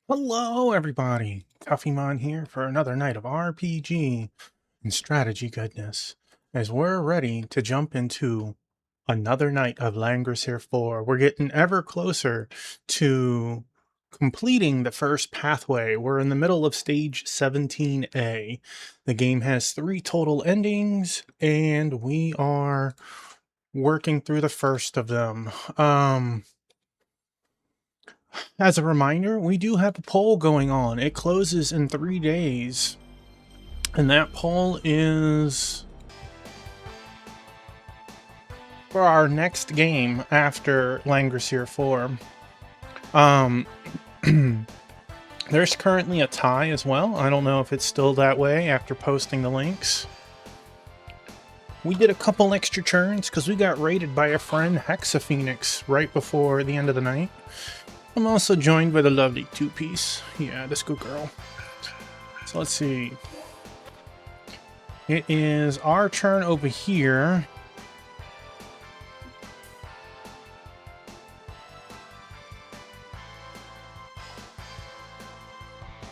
Hello, everybody. Tuffymon here for another night of RPG and strategy goodness. As we're ready to jump into another night of Langrisser 4, we're getting ever closer to completing the first pathway. We're in the middle of stage 17A. The game has 3 total endings, and we are working through the first of them. As a reminder, we do have a poll going on. It closes in 3 days. And that poll is for our next game after Langrisser 4. There's currently a tie as well. I don't know if it's still that way after posting the links. We did a couple extra turns because we got raided by a friend, Hexaphoenix, right before the end of the night. I'm also joined by the lovely Two-Piece. Yeah, this good girl. So let's see. It is our turn over here.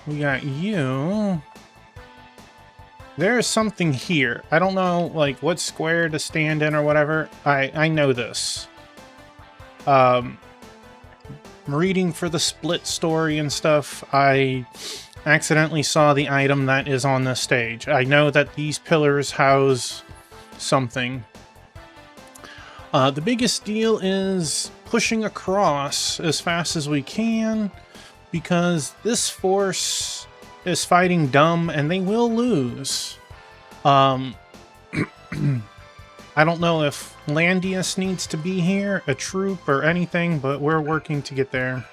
We got you. There's something here. I don't know, like, what square to stand in or whatever. I know this. Reading for the split story and stuff, I accidentally saw the item that is on this stage. I know that these pillars house something. The biggest deal is pushing across as fast as we can, because this force is fighting dumb and they will lose. I don't know if Landius needs to be here, a troop, or anything, but we're working to get there.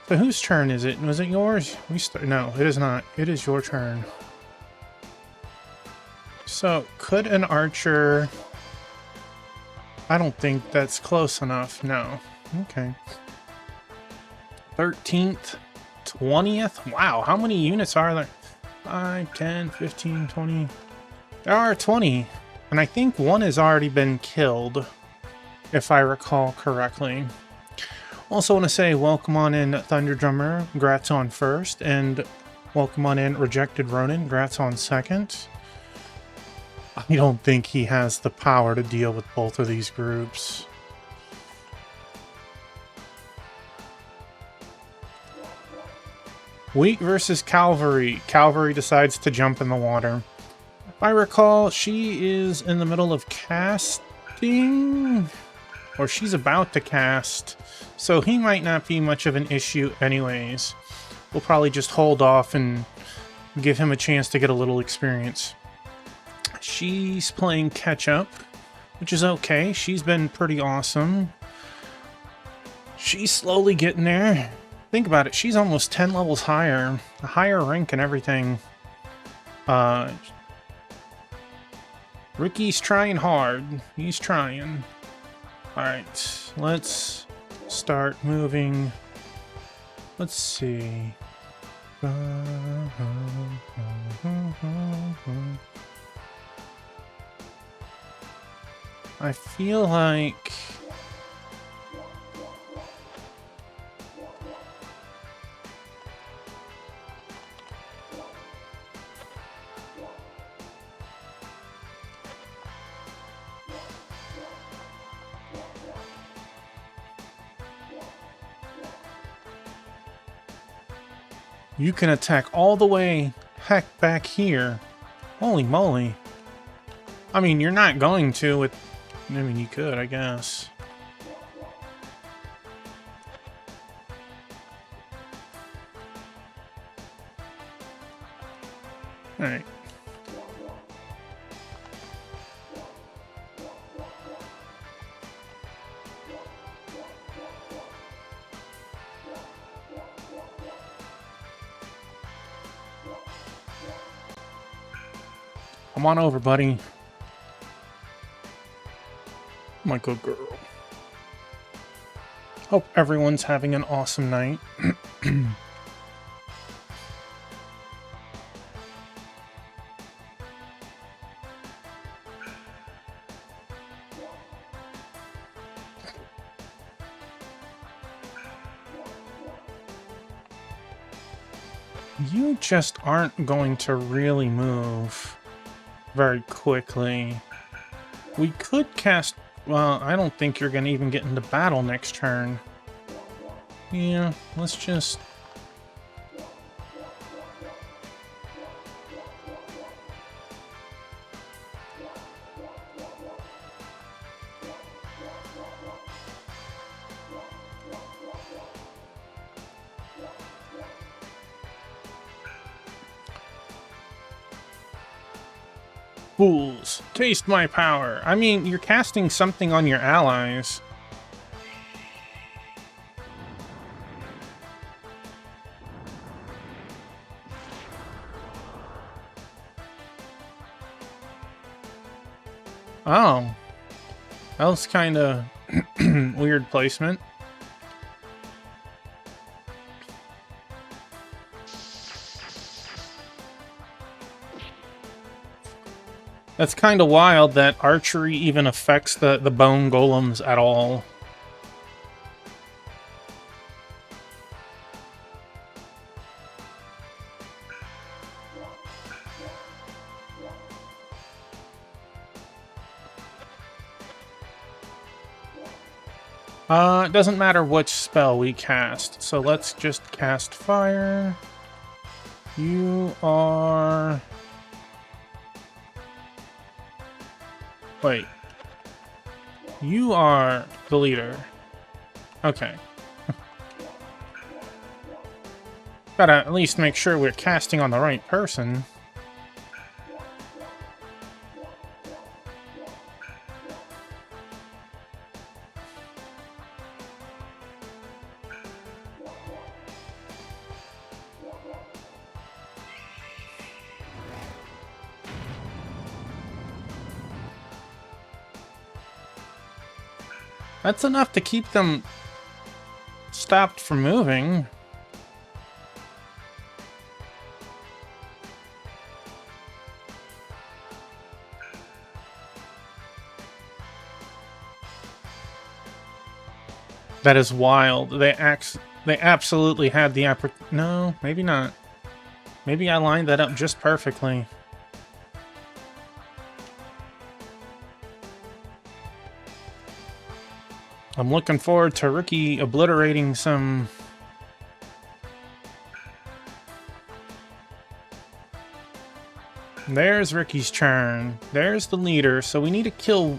So whose turn is it? Was it yours? No, it is not. It is your turn. So, could an archer... I don't think that's close enough. No. Okay. 13th, 20th? Wow, how many units are there? 5, 10, 15, 20... There are 20. And I think one has already been killed, if I recall correctly. Also want to say welcome on in Thunder Drummer, Grats on first, and welcome on in Rejected Ronin, Grats on second. I don't think he has the power to deal with both of these groups. Wheat versus Cavalry. Cavalry decides to jump in the water. If I recall, she is in the middle of casting, or she's about to cast, so he might not be much of an issue anyways. We'll probably just hold off and give him a chance to get a little experience. She's playing catch up, which is okay. She's been pretty awesome. She's slowly getting there. Think about it, she's almost 10 levels higher, a higher rank and everything. Ricky's trying hard. He's trying. Alright, let's start moving. Let's see. I feel like... You can attack all the way heck back here. Holy moly. I mean, you're not going to with... I mean, you could, I guess. Alright. Come on over, buddy. My good girl. Hope everyone's having an awesome night. You just aren't going to really move very quickly. We could cast... Well, I don't think you're going to even get into battle next turn. Yeah, let's just... Fools, taste my power. I mean, you're casting something on your allies. Oh. That was kind of weird placement. That's kind of wild that archery even affects the bone golems at all. It doesn't matter which spell we cast, so let's just cast fire. You are... Wait. You are the leader. Okay. Gotta at least make sure we're casting on the right person. That's enough to keep them stopped from moving. That is wild. They absolutely had the No, maybe not. Maybe I lined that up just perfectly. I'm looking forward to Ricky obliterating some... There's Ricky's turn. There's the leader, so we need to kill...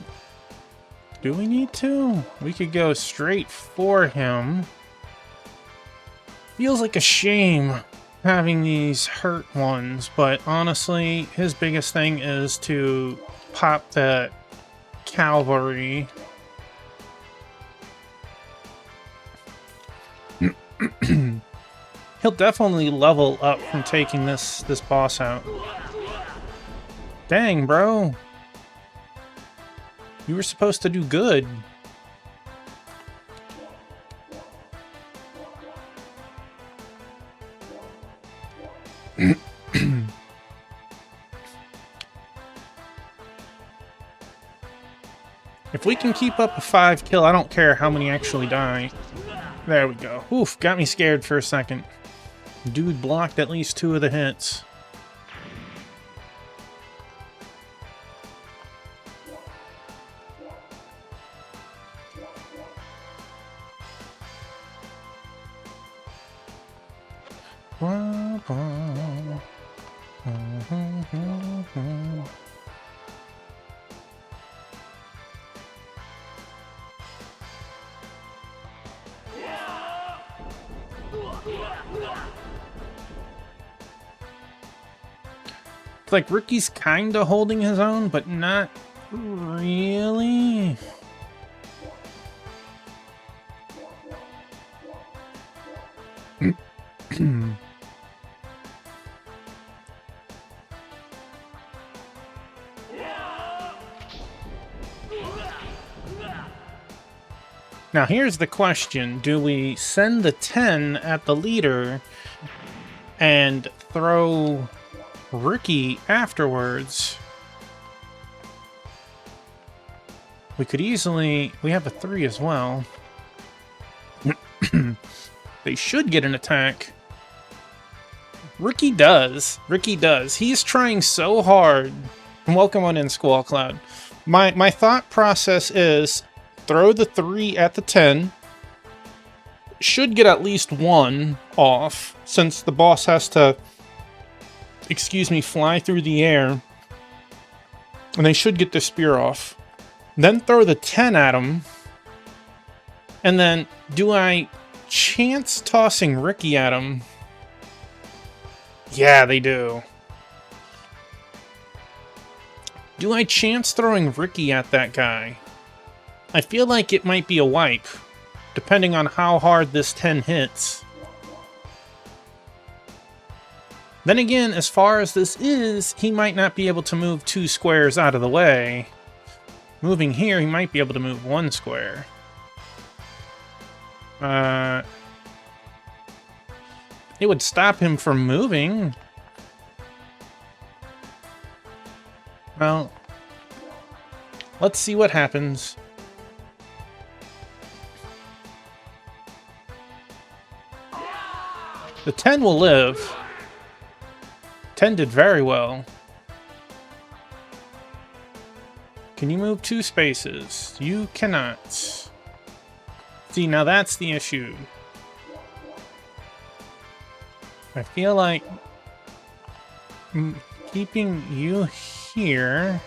Do we need to? We could go straight for him. Feels like a shame having these hurt ones, but honestly, his biggest thing is to pop that cavalry. He'll definitely level up from taking this boss out. Dang, bro. You were supposed to do good. If we can keep up a 5 kill, I don't care how many actually die. There we go. Oof, got me scared for a second. Dude blocked at least 2 of the hits. It's like Ricky's kind of holding his own, but not really. Now here's the question. Do we send the 10 at the leader and throw Ricky afterwards? We could easily... We have a 3 as well. They should get an attack. Ricky does. Ricky does. He's trying so hard. Welcome on in, Squall Cloud. My thought process is throw the 3 at the 10. Should get at least 1 off, since the boss has to, excuse me, fly through the air. And they should get the spear off. Then throw the 10 at him. And then, do I chance tossing Ricky at him? Yeah, they do. Do I chance throwing Ricky at that guy? I feel like it might be a wipe, depending on how hard this 10 hits. Then again, as far as this is, he might not be able to move 2 squares out of the way. Moving here, he might be able to move 1 square. It would stop him from moving. Well, let's see what happens. The 10 will live. 10 did very well. Can you move 2 spaces? You cannot. See, now that's the issue. I feel like keeping you here.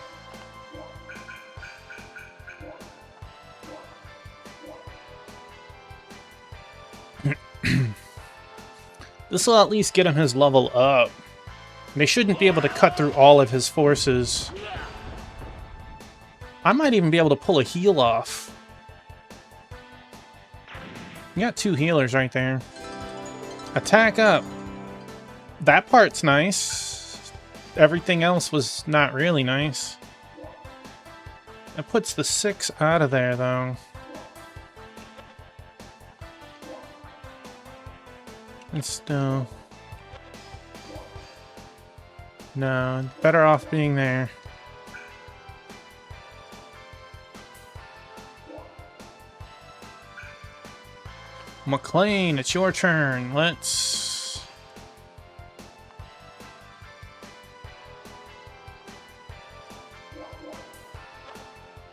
This will at least get him his level up. They shouldn't be able to cut through all of his forces. I might even be able to pull a heal off. You got 2 healers right there. Attack up. That part's nice. Everything else was not really nice. That puts the 6 out of there, though. And still... no, better off being there. McLean, it's your turn. Let's...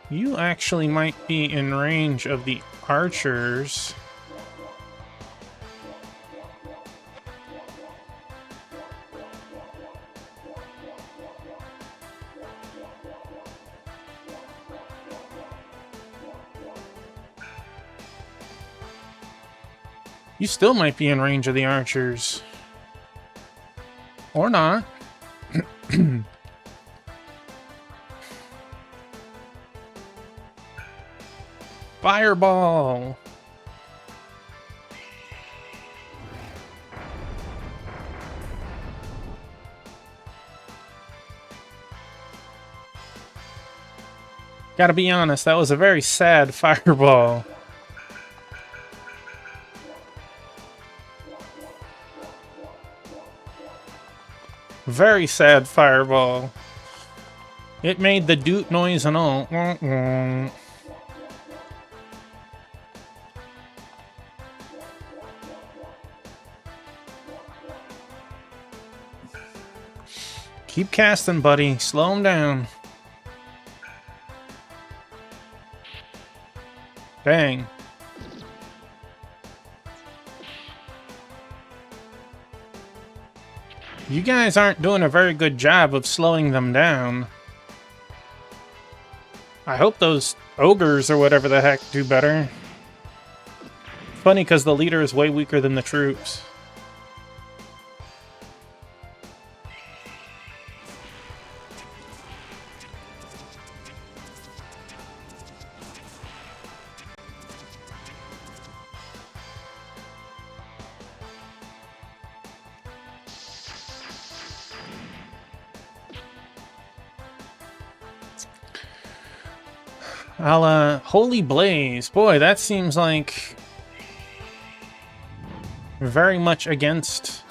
you actually might be in range of the archers. You still might be in range of the archers. Or not. Fireball! Gotta be honest, that was a very sad fireball. Very sad fireball. It made the doot noise and all. Keep casting, buddy. Slow him down. Dang. You guys aren't doing a very good job of slowing them down. I hope those ogres or whatever the heck do better. Funny because the leader is way weaker than the troops. Holy Blaze. Boy, that seems like very much against...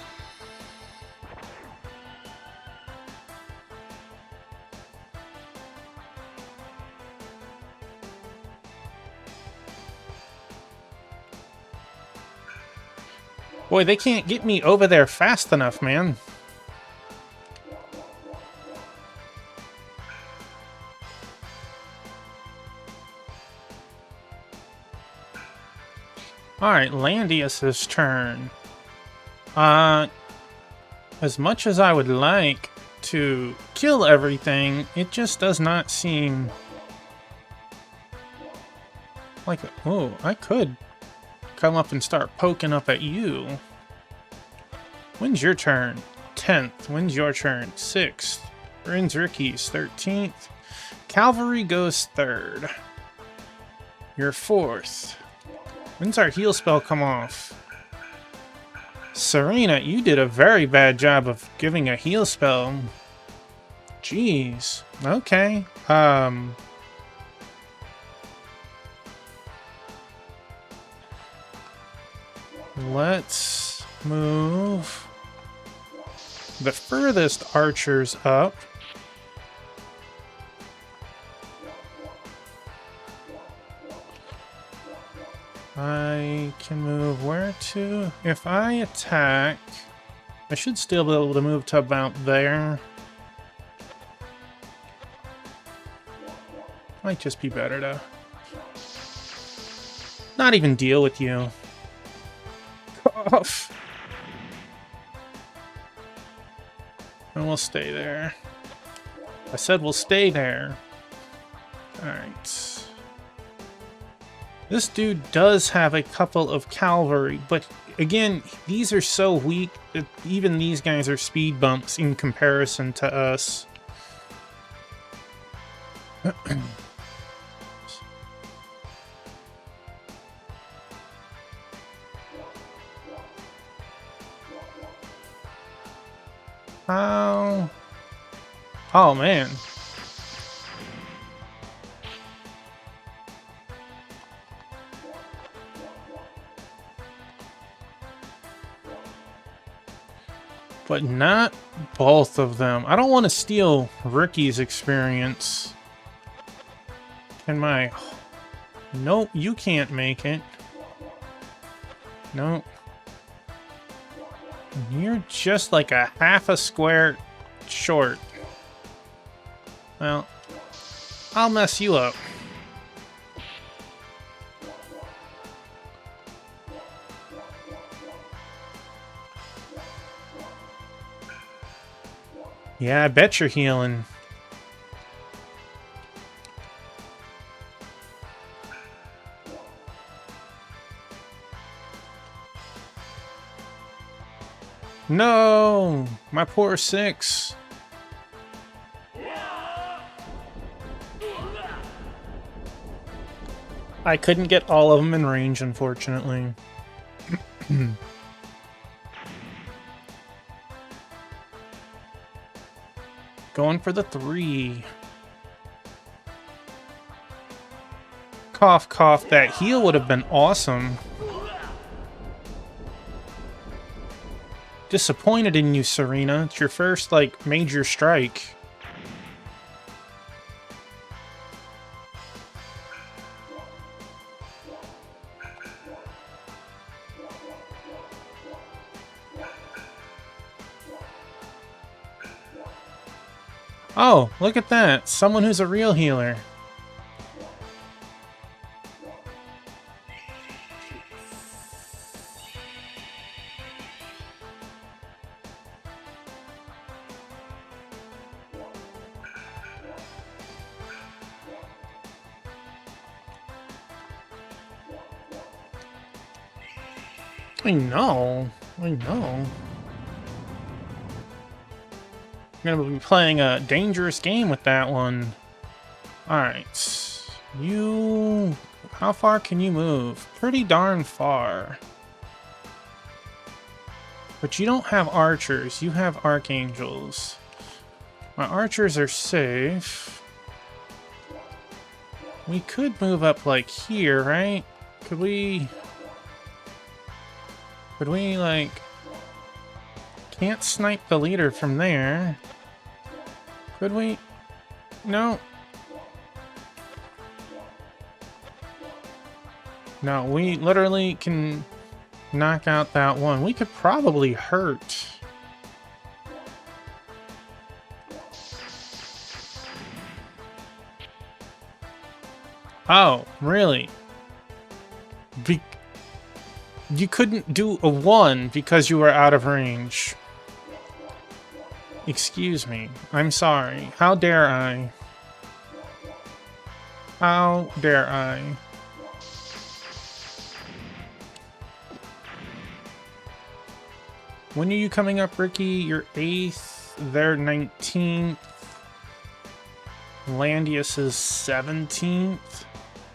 Boy, they can't get me over there fast enough, man. Alright, Landius's turn. As much as I would like to kill everything, it just does not seem like... Oh, I could come up and start poking up at you. When's your turn? 10th. When's your turn? 6th. When's Ricky's? 13th. Cavalry goes 3rd. You're 4th. When's our heal spell come off? Serena, you did a very bad job of giving a heal spell. Jeez. Okay. Let's move the furthest archers up. I can move where to? If I attack, I should still be able to move to about there. Might just be better to not even deal with you. Cough. And we'll stay there. I said we'll stay there. Alright. This dude does have a couple of cavalry, but again, these are so weak that even these guys are speed bumps in comparison to us. How? Oh, man. But not both of them. I don't want to steal Ricky's experience. Can my... Nope, you can't make it. Nope. You're just like a half a square short. Well, I'll mess you up. Yeah, I bet you're healing. No! My poor 6. I couldn't get all of them in range, unfortunately. Going for the 3. Cough, cough. That heal would have been awesome. Disappointed in you, Serena. It's your first, like, major strike. Oh, look at that. Someone who's a real healer. I know. I know. I'm gonna be playing a dangerous game with that one. Alright. You... How far can you move? Pretty darn far. But you don't have archers. You have archangels. My archers are safe. We could move up like here, right? Could we... Could we, like... Can't snipe the leader from there. Could we? No. No, we literally can knock out that one. We could probably hurt. Oh, really? You couldn't do a 1 because you were out of range. Excuse me. I'm sorry. How dare I? How dare I? When are you coming up, Ricky? You're 8th. They're 19th. Landius is 17th.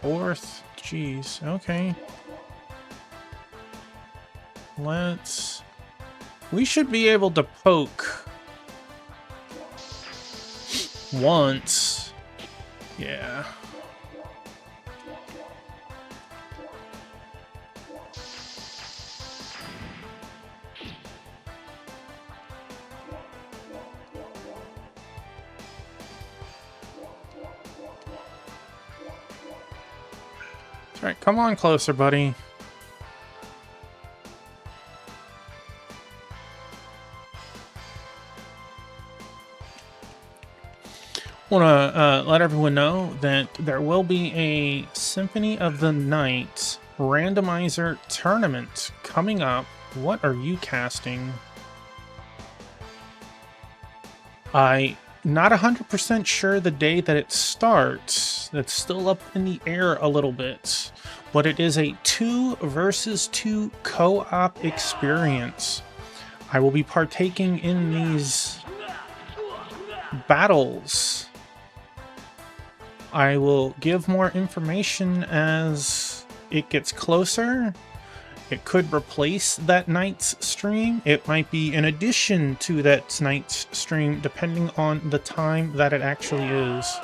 4th. Jeez. Okay. We should be able to poke once. Yeah. All right, come on closer, buddy. Want to let everyone know that there will be a Symphony of the Night randomizer tournament coming up. What are you casting? I'm not 100% sure the day that it starts. That's still up in the air a little bit. But it is a 2 versus 2 co-op experience. I will be partaking in these battles. I will give more information as it gets closer. It could replace that night's stream. It might be in addition to that night's stream, depending on the time that it actually is.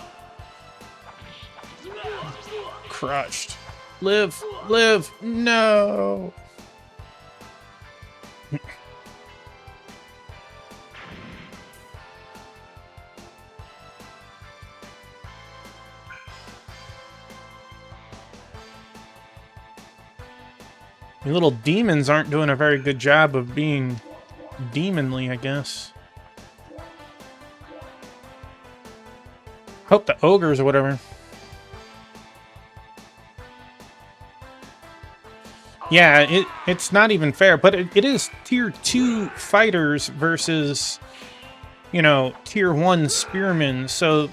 Crushed. Live, live, no! The little demons aren't doing a very good job of being demonly, I guess. Hope the ogres or whatever. Yeah, it's not even fair, but it is tier 2 fighters versus, you know, tier 1 spearmen, so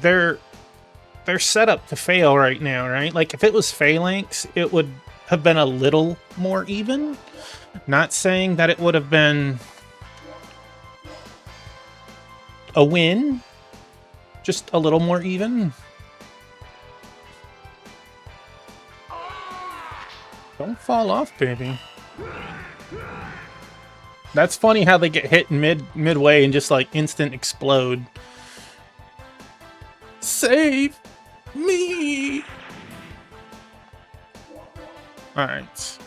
they're set up to fail right now, right? Like, if it was phalanx, it would have been a little more even. Not saying that it would have been a win, just a little more even. Don't fall off, baby. That's funny how they get hit midway and just like instant explode. Save me! Alright.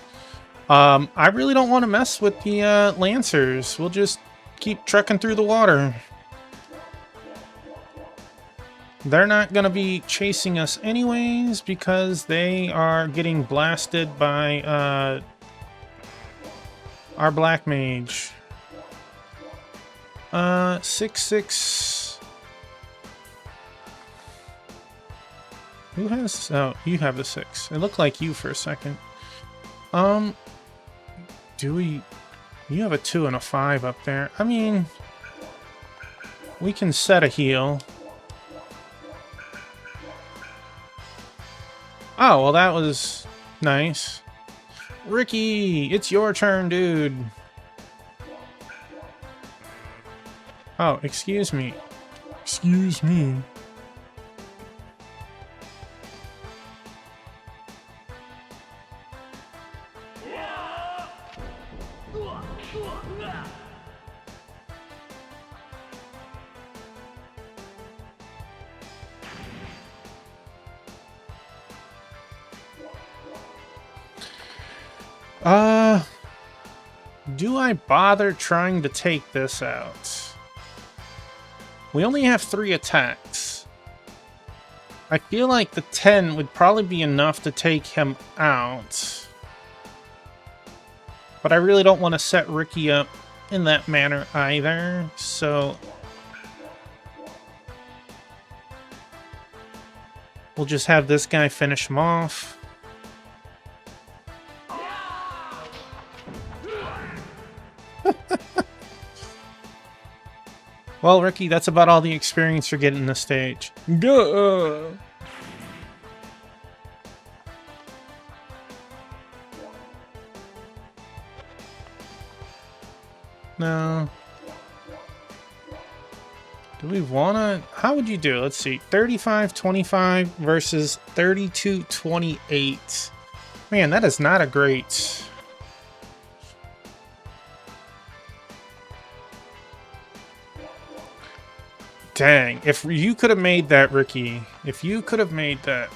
I really don't want to mess with the Lancers. We'll just keep trekking through the water. They're not going to be chasing us anyways because they are getting blasted by our Black Mage. 6-6. Who has... Oh, you have the 6. It looked like you for a second. Do we... You have a 2 and a 5 up there. I mean... We can set a heal. Oh, well that was nice. Ricky, it's your turn, dude. Oh, excuse me. Excuse me. Do I bother trying to take this out? We only have 3 attacks. I feel like the 10 would probably be enough to take him out. But I really don't want to set Ricky up in that manner either, so we'll just have this guy finish him off. Well, Ricky, that's about all the experience you're getting this stage. Go! No. Do we wanna... How would you do? Let's see. 35-25 versus 32-28. Man, that is not a great... Dang. If you could have made that, Ricky. If you could have made that.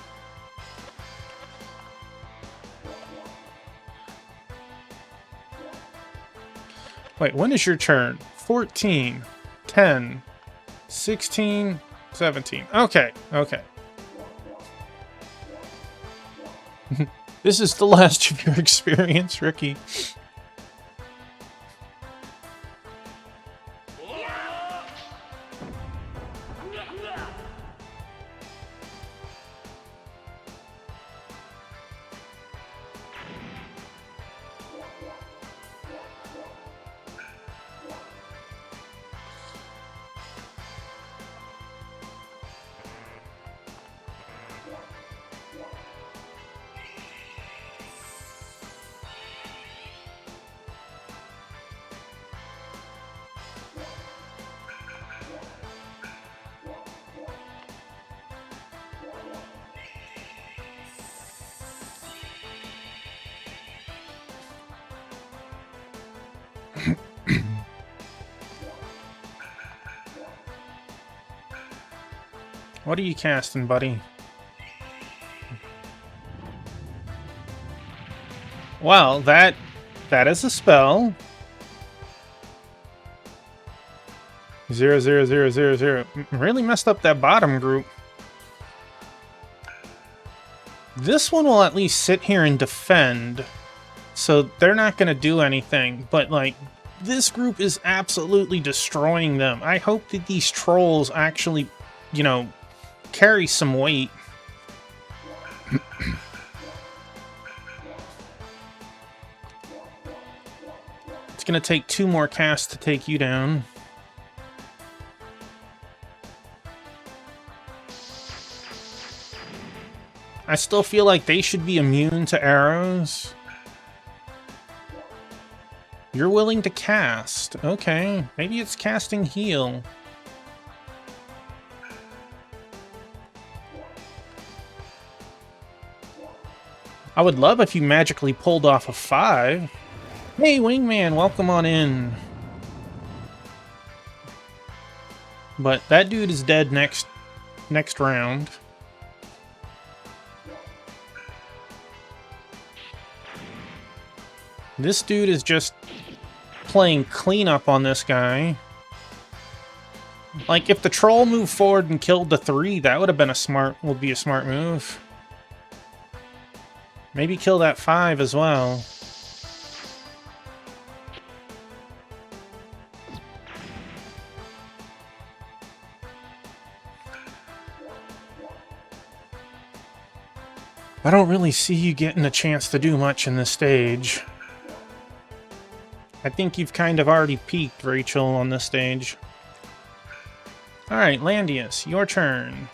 Wait, when is your turn? 14, 10, 16, 17. Okay, okay. This is the last of your experience, Ricky. What are you casting, buddy? Well, that is a spell. 0, 0, 0, 0, 0. Really messed up that bottom group. This one will at least sit here and defend, so they're not going to do anything. But, like, this group is absolutely destroying them. I hope that these trolls actually, you know, carry some weight. It's going to take 2 more casts to take you down. I still feel like they should be immune to arrows. You're willing to cast. Okay, maybe it's casting heal. I would love if you magically pulled off a 5. Hey, Wingman, welcome on in. But that dude is dead next round. This dude is just playing cleanup on this guy. Like, if the troll moved forward and killed the 3, that would have been a smart move. Maybe kill that 5 as well. I don't really see you getting a chance to do much in this stage. I think you've kind of already peaked, Rachel, on this stage. Alright, Landius, your turn.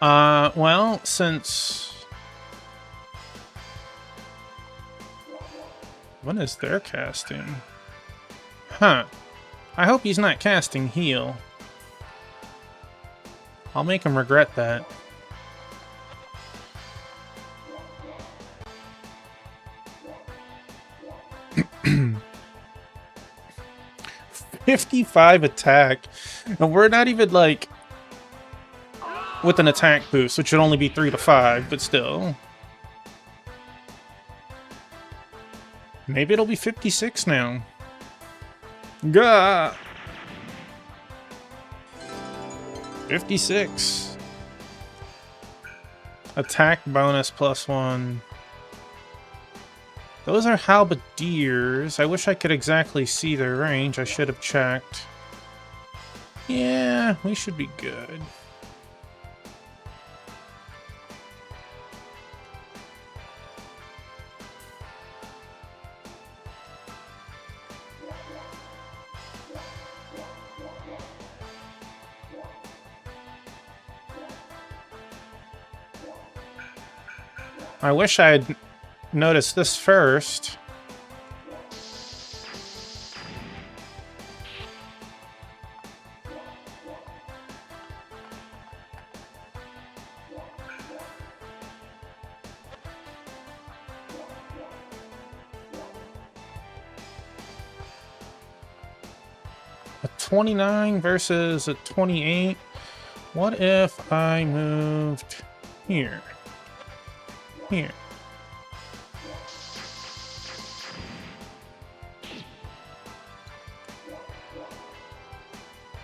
Well, since... When is their casting? Huh. I hope he's not casting heal. I'll make him regret that. 55 attack. And we're not even, like, with an attack boost, which should only be 3 to 5, but still. Maybe it'll be 56 now. Gah! 56. Attack bonus +1. Those are halberdiers. I wish I could exactly see their range. I should have checked. Yeah, we should be good. I wish I had noticed this first. A 29 versus a 28. What if I moved here? Here.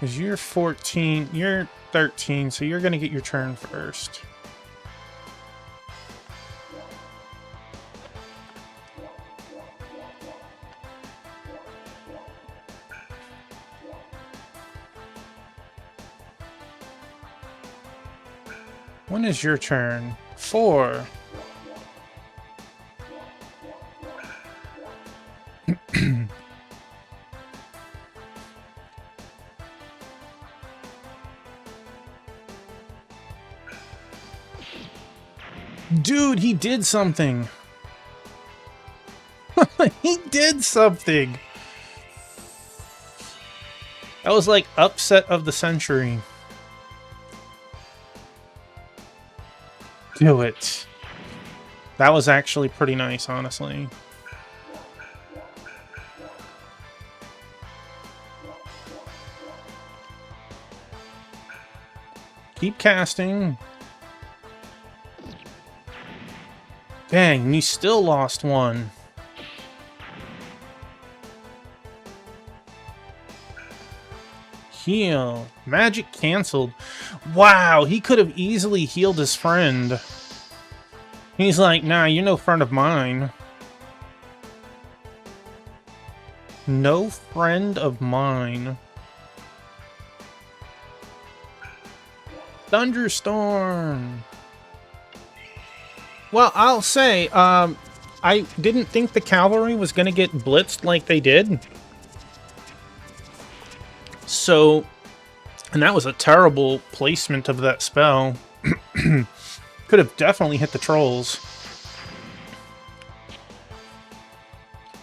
Because you're 14, you're 13, so you're going to get your turn first. When is your turn? 4. Dude, he did something. He did something. That was like upset of the century. Do it. That was actually pretty nice, honestly. Keep casting. Dang, you still lost one. Heal. Magic canceled. Wow, he could have easily healed his friend. He's like, nah, you're no friend of mine. No friend of mine. Thunderstorm. Well, I'll say, I didn't think the cavalry was going to get blitzed like they did. So, and that was a terrible placement of that spell. Could have definitely hit the trolls.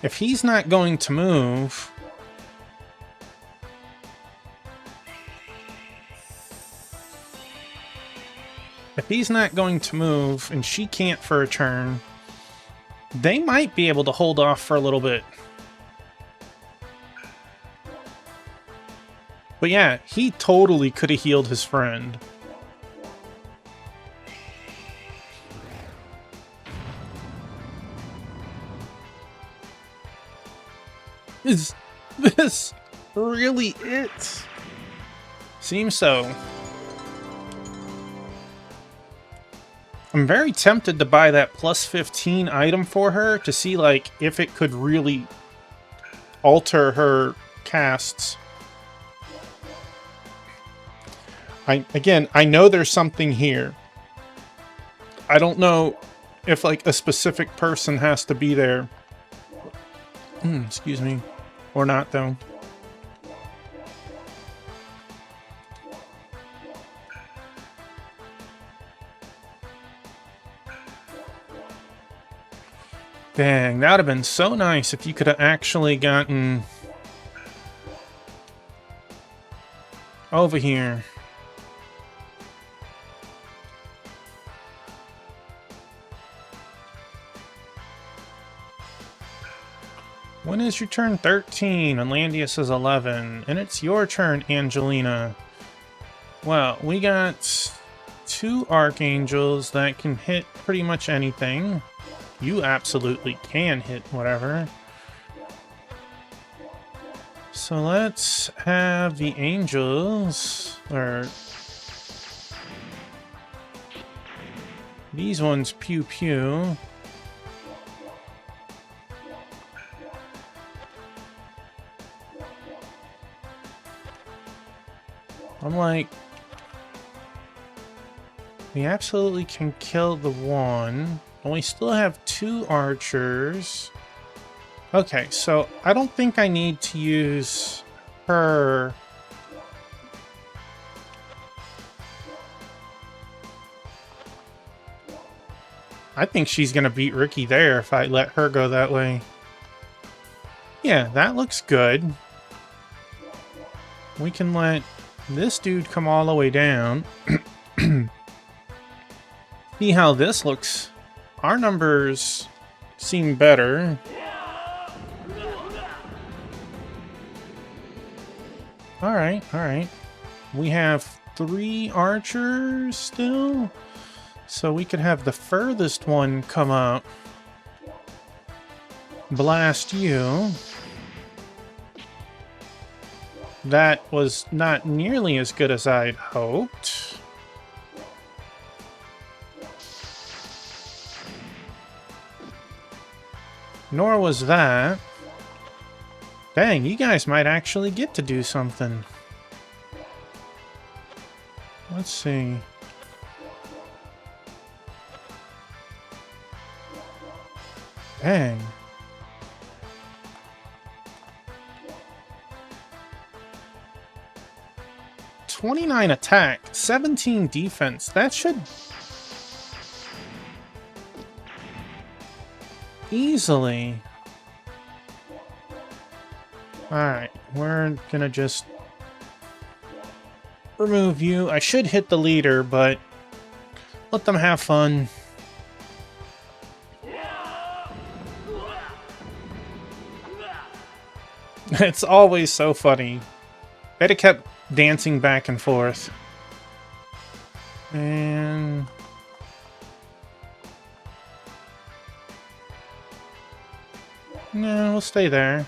If he's not going to move... If he's not going to move, and she can't for a turn, they might be able to hold off for a little bit. But yeah, he totally could have healed his friend. Is this really it? Seems so. I'm very tempted to buy that plus 15 item for her to see, like, if it could really alter her casts. Again, I know there's something here. I don't know if, like, a specific person has to be there. Excuse me. Or not, though. Dang, that would have been so nice if you could have actually gotten over here. When is your turn? 13, and Landius is 11, and it's your turn, Angelina. Well, we got 2 archangels that can hit pretty much anything. You absolutely can hit whatever. So let's have the angels, or these ones pew pew. I'm like, we absolutely can kill the one, and we still have 2 archers. Okay, so I don't think I need to use her. I think she's gonna beat Ricky there if I let her go that way. Yeah, that looks good. We can let this dude come all the way down. See how this looks. Our numbers seem better. Alright, alright. We have 3 archers still. So we could have the furthest one come up. Blast you. That was not nearly as good as I'd hoped. Nor was that. Dang, you guys might actually get to do something. Let's see. Dang. $29 attack, 17 defense. That should easily. Alright, we're gonna just remove you. I should hit the leader, but let them have fun. It's always so funny. They'd have kept dancing back and forth. And no, we'll stay there.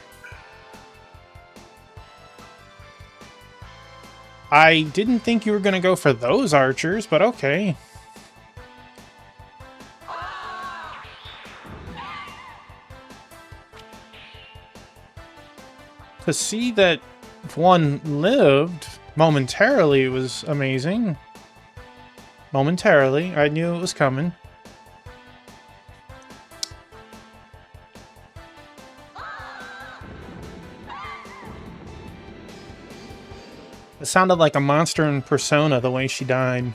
I didn't think you were going to go for those archers, but okay. To see that one lived momentarily was amazing. Momentarily. I knew it was coming. It sounded like a monster in Persona, the way she died.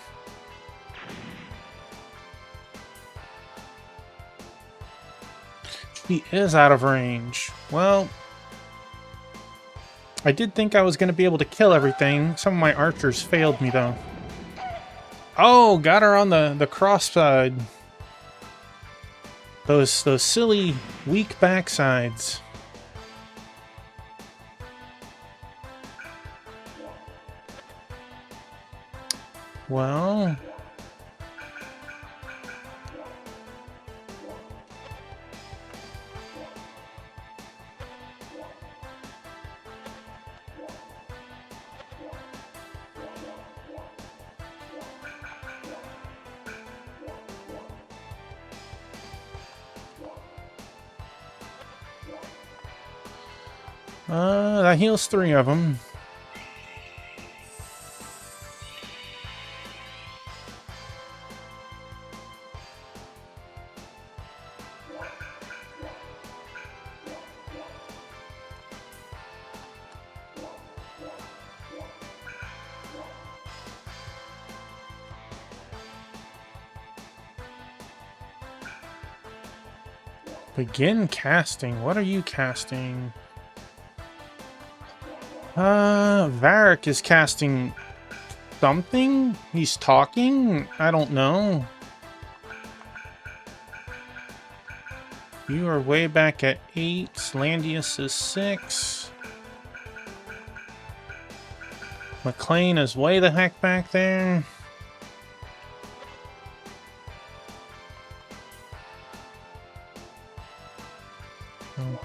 She is out of range. Well, I did think I was going to be able to kill everything. Some of my archers failed me, though. Oh, got her on the cross side. Those silly, weak backsides. Well... that heals 3 of them. Begin casting. What are you casting? Varric is casting something? He's talking? I don't know. You are way back at 8. Landius is 6. McLean is way the heck back there.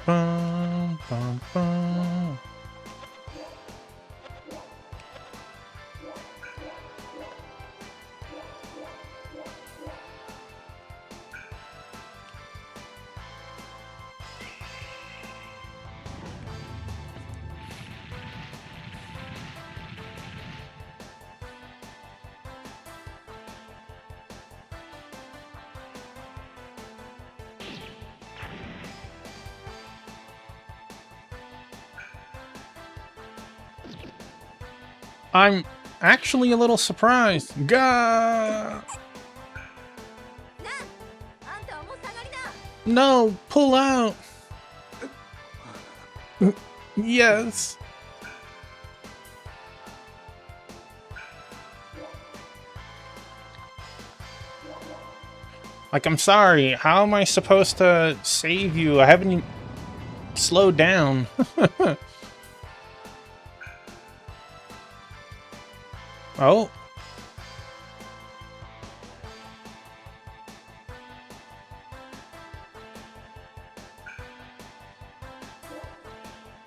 Bum, bum, bum. I'm actually a little surprised. Gah! No, pull out. Yes. Like, I'm sorry. How am I supposed to save you? I haven't even slowed down. Oh.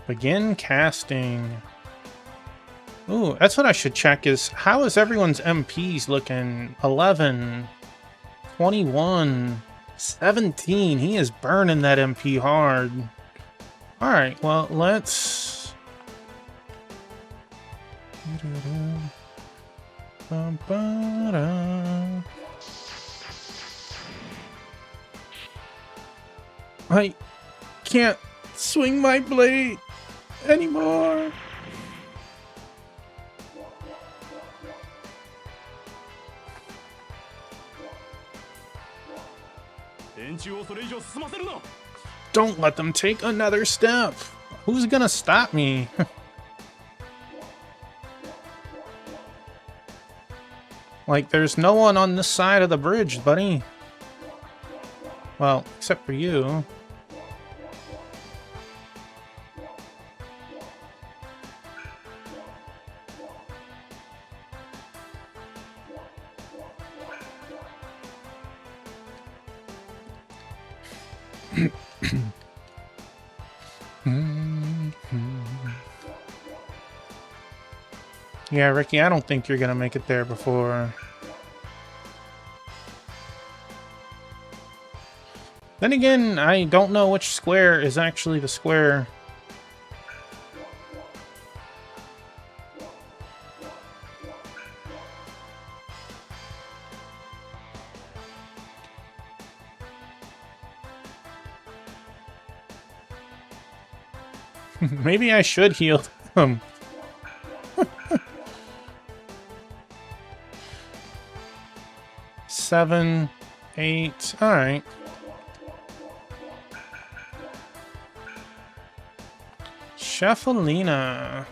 Begin casting. Ooh, that's what I should check is, how is everyone's MPs looking? 11, 21, 17. He is burning that MP hard. Alright, well, let's... I can't swing my blade anymore. Don't let them take another step. Who's gonna stop me? Like, there's no one on this side of the bridge, buddy. Well, except for you. Yeah, Ricky, I don't think you're gonna make it there before. Then again, I don't know which square is actually the square. Maybe I should heal them. 7, 8. All right. Chefalina.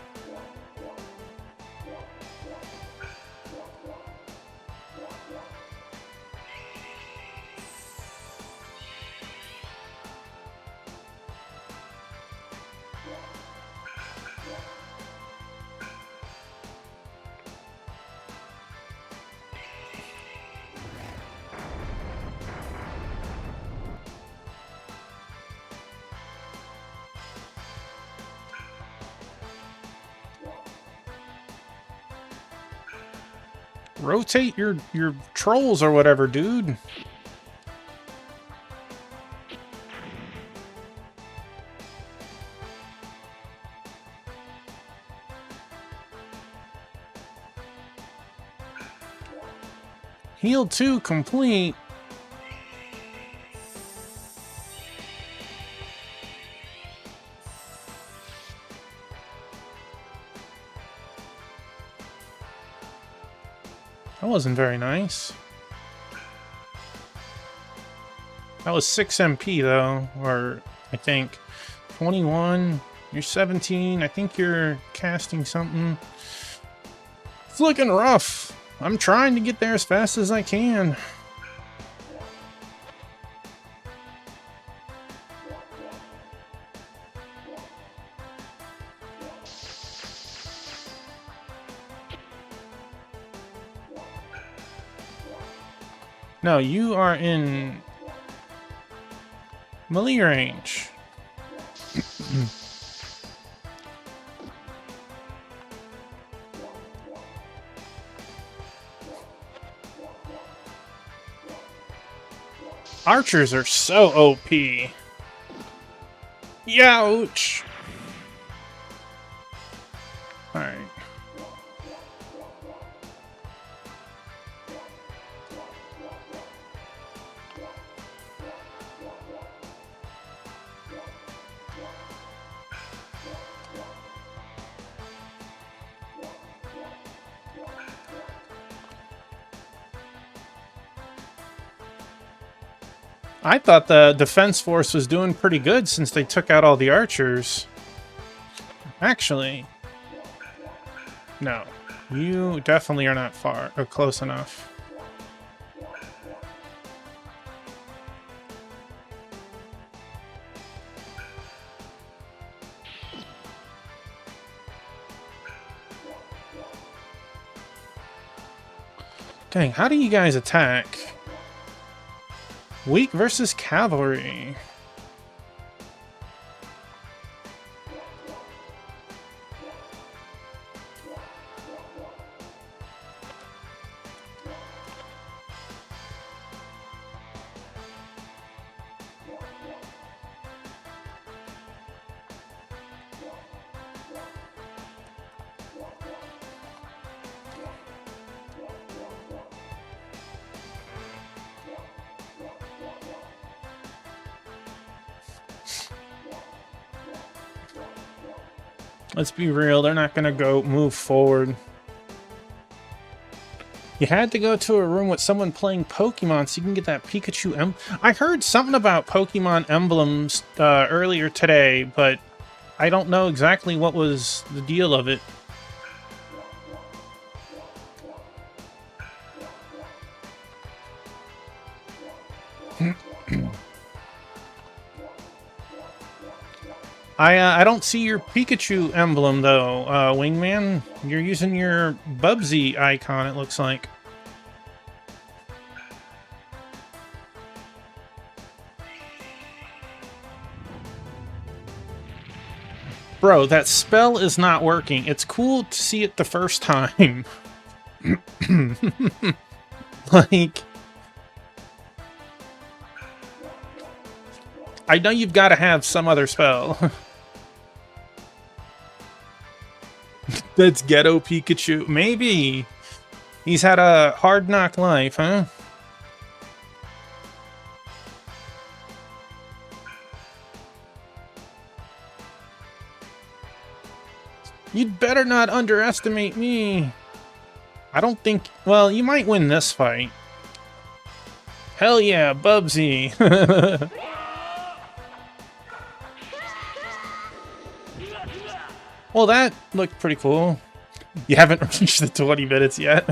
Rotate your trolls or whatever, dude. Heal 2 complete. That wasn't very nice. That was 6 MP though, or I think 21. You're 17. I think you're casting something. It's looking rough. I'm trying to get there as fast as I can. No, you are in melee range. Archers are so OP. Youch! Alright. I thought the defense force was doing pretty good since they took out all the archers. Actually, no. You definitely are not far or close enough. Dang, how do you guys attack? Weak versus cavalry. Let's be real, they're not gonna go move forward. You had to go to a room with someone playing Pokemon so you can get that Pikachu I heard something about Pokemon emblems earlier today, but I don't know exactly what was the deal of it. I don't see your Pikachu emblem, though, Wingman. You're using your Bubsy icon, it looks like. Bro, that spell is not working. It's cool to see it the first time. Like... I know you've got to have some other spell. That's Ghetto Pikachu. Maybe. He's had a hard knock life, huh? You'd better not underestimate me. I don't think... Well, you might win this fight. Hell yeah, Bubsy. Well, that looked pretty cool. You haven't reached the 20 minutes yet.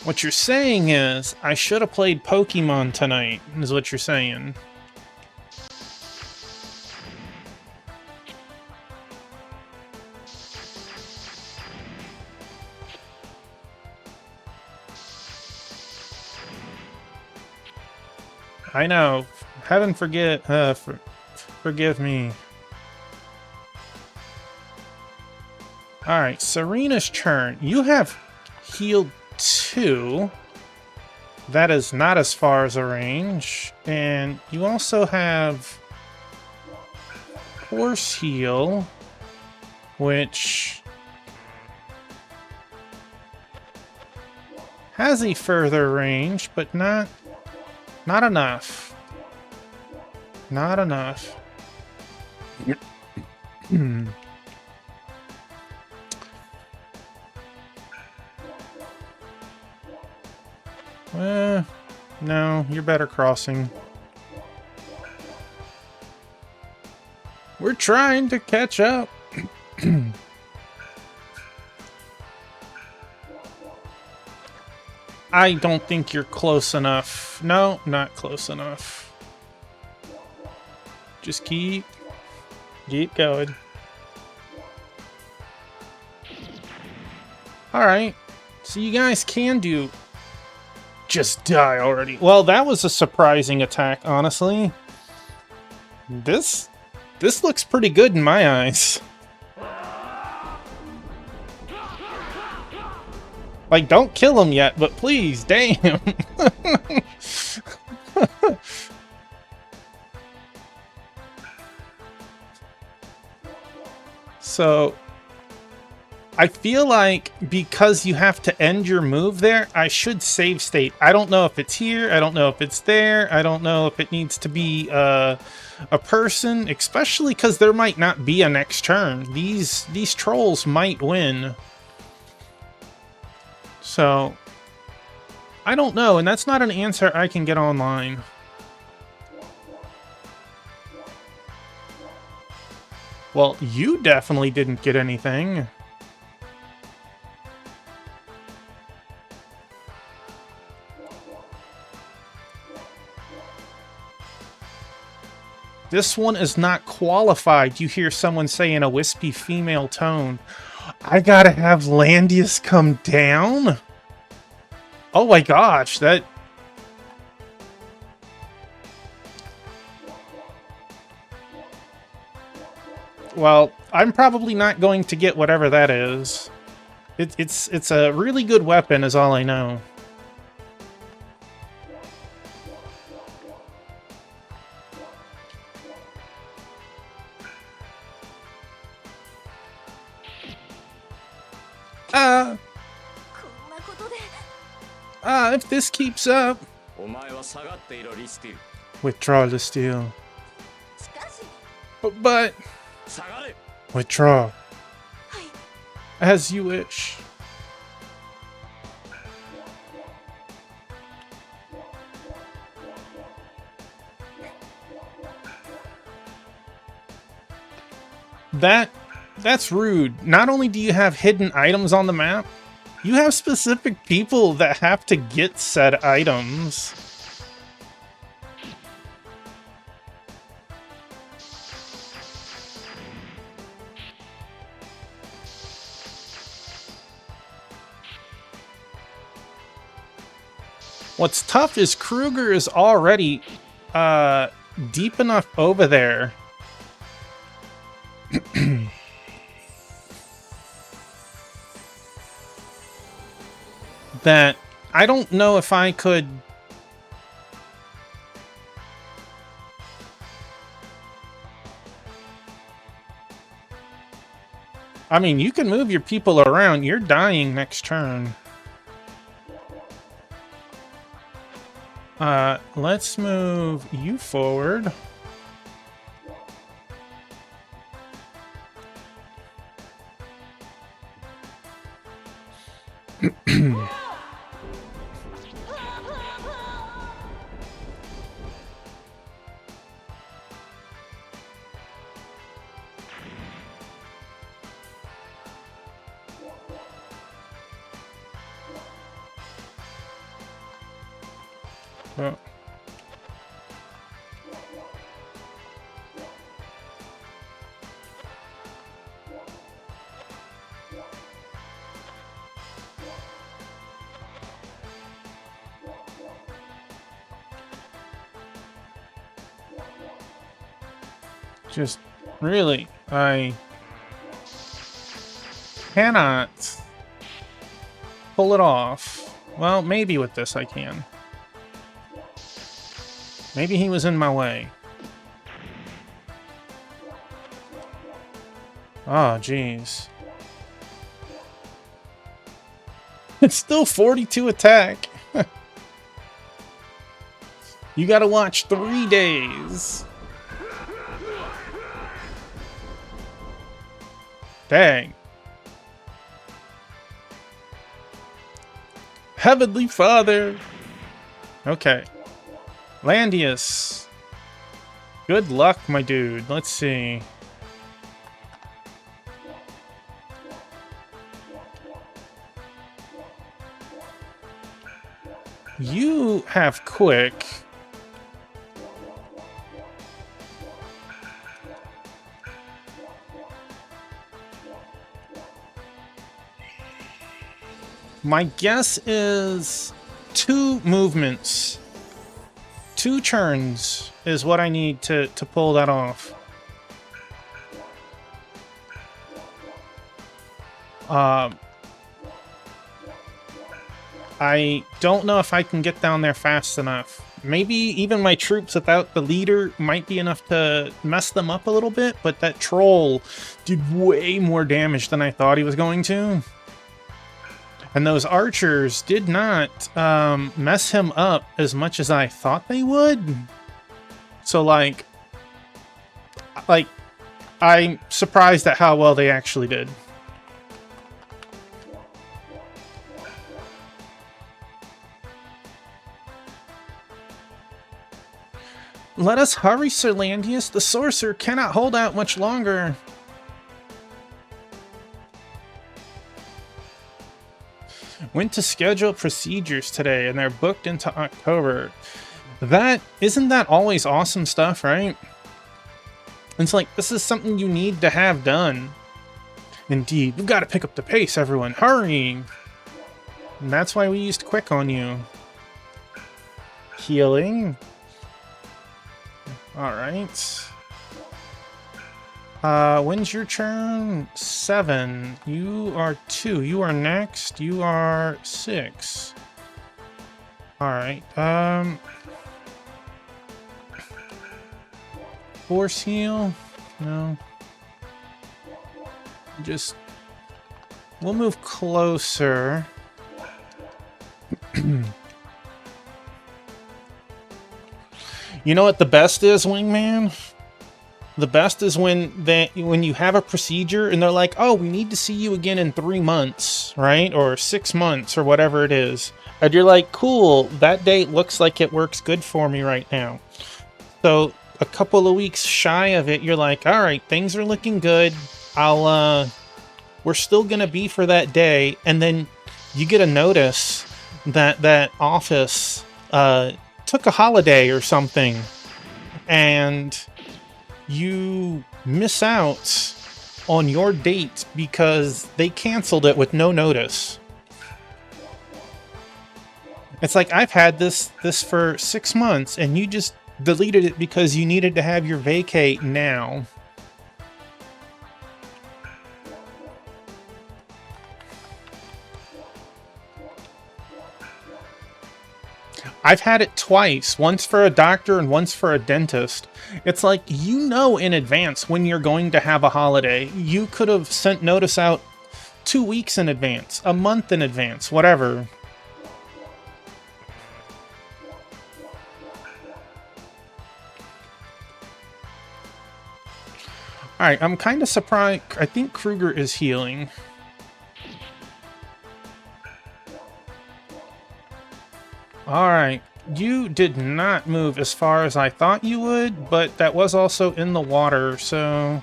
What you're saying is, I should have played Pokemon tonight, is what you're saying. I know. Forgive me. Alright, Serena's turn. You have healed 2. That is not as far as a range. And you also have Force Heal, which has a further range, but not enough. Not enough. No, you're better crossing. We're trying to catch up. I don't think you're close enough. No, not close enough. Just keep going. Alright, so you guys can do... Just die already. Well, that was a surprising attack, honestly. This looks pretty good in my eyes. Like, don't kill him yet, but please, damn. So, I feel like because you have to end your move there, I should save state. I don't know if it's here. I don't know if it's there. I don't know if it needs to be a person, especially because there might not be a next turn. These trolls might win. So, I don't know, and that's not an answer I can get online. Well, you definitely didn't get anything. This one is not qualified, you hear someone say in a wispy female tone. I gotta have Landius come down? Oh my gosh, that... Well, I'm probably not going to get whatever that is. It's a really good weapon, is all I know. If this keeps up... Withdraw the steel. But... Withdraw. As you wish. That's rude. Not only do you have hidden items on the map, you have specific people that have to get said items. What's tough is Kruger is already deep enough over there that I don't know if I could... I mean, you can move your people around. You're dying next turn. Let's move you forward. Oh. Just really, I cannot pull it off. Well, maybe with this I can. Maybe he was in my way. Oh, jeez. It's still 42 attack. You gotta watch 3 days. Dang. Heavenly Father. Okay. Landius. Good luck, my dude. Let's see. You have quick. My guess is 2 movements. 2 turns is what I need to pull that off. I don't know if I can get down there fast enough. Maybe even my troops without the leader might be enough to mess them up a little bit, but that troll did way more damage than I thought he was going to. And those archers did not mess him up as much as I thought they would. So, like, I'm surprised at how well they actually did. Let us hurry, Sir Landius. The sorcerer cannot hold out much longer. Went to schedule procedures today, and they're booked into October. Isn't that always awesome stuff, right? It's like, this is something you need to have done. Indeed, we've got to pick up the pace, everyone. Hurry! And that's why we used quick on you. Healing. Alright. When's your turn? 7. You are 2. You are next. You are 6. Alright, force heal? No. We'll move closer. You know what the best is, Wingman? The best is when you have a procedure and they're like, oh, we need to see you again in 3 months, right? Or 6 months or whatever it is. And you're like, cool, that date looks like it works good for me right now. So a couple of weeks shy of it, you're like, all right, things are looking good. We're still going to be for that day. And then you get a notice that that office took a holiday or something. And you miss out on your date because they canceled it with no notice. It's like, I've had this for 6 months and you just deleted it because you needed to have your vacate now. I've had it twice, once for a doctor and once for a dentist. It's like, you know in advance when you're going to have a holiday. You could have sent notice out 2 weeks in advance, a month in advance, whatever. Alright, I'm kind of surprised. I think Kruger is healing. Alright, you did not move as far as I thought you would, but that was also in the water, so...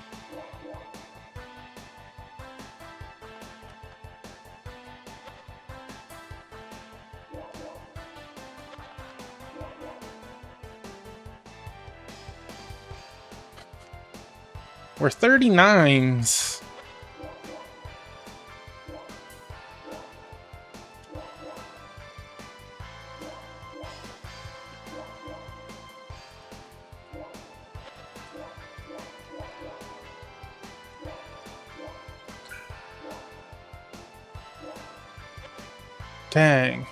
We're 39s. Dang.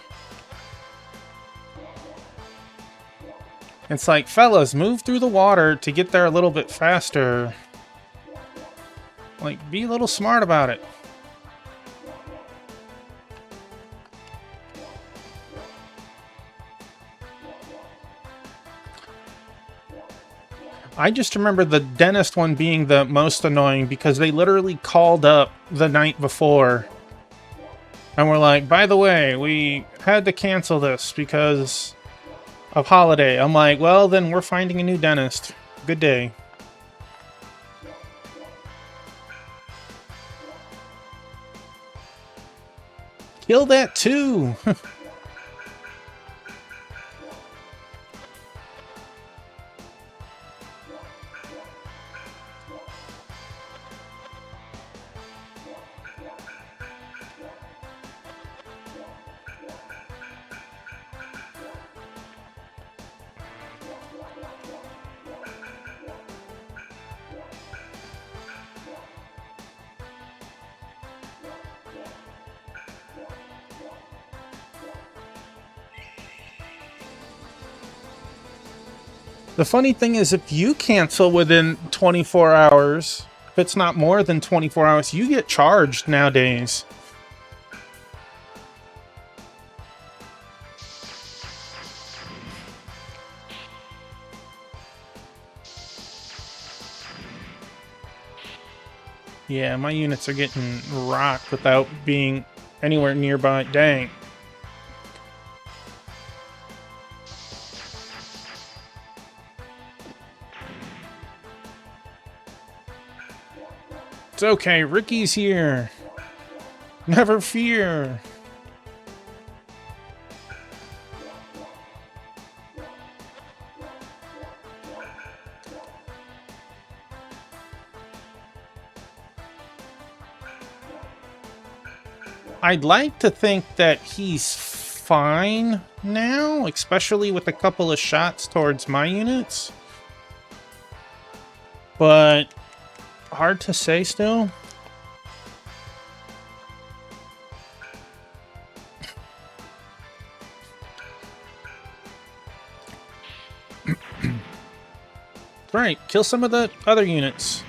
It's like, fellas, move through the water to get there a little bit faster. Like, be a little smart about it. I just remember the dentist one being the most annoying because they literally called up the night before. And we're like, by the way, we had to cancel this because of holiday. I'm like, well, then we're finding a new dentist. Good day. Kill that too! The funny thing is, if you cancel within 24 hours, if it's not more than 24 hours, you get charged nowadays. Yeah, my units are getting rocked without being anywhere nearby. Dang. It's okay, Ricky's here. Never fear. I'd like to think that he's fine now, especially with a couple of shots towards my units. But hard to say still. Right, kill some of the other units.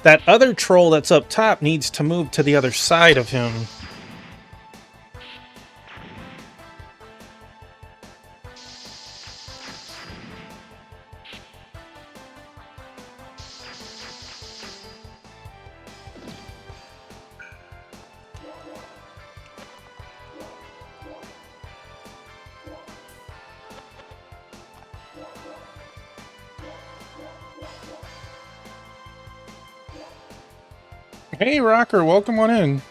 That other troll that's up top needs to move to the other side of him. Hey, Rocker, welcome on in.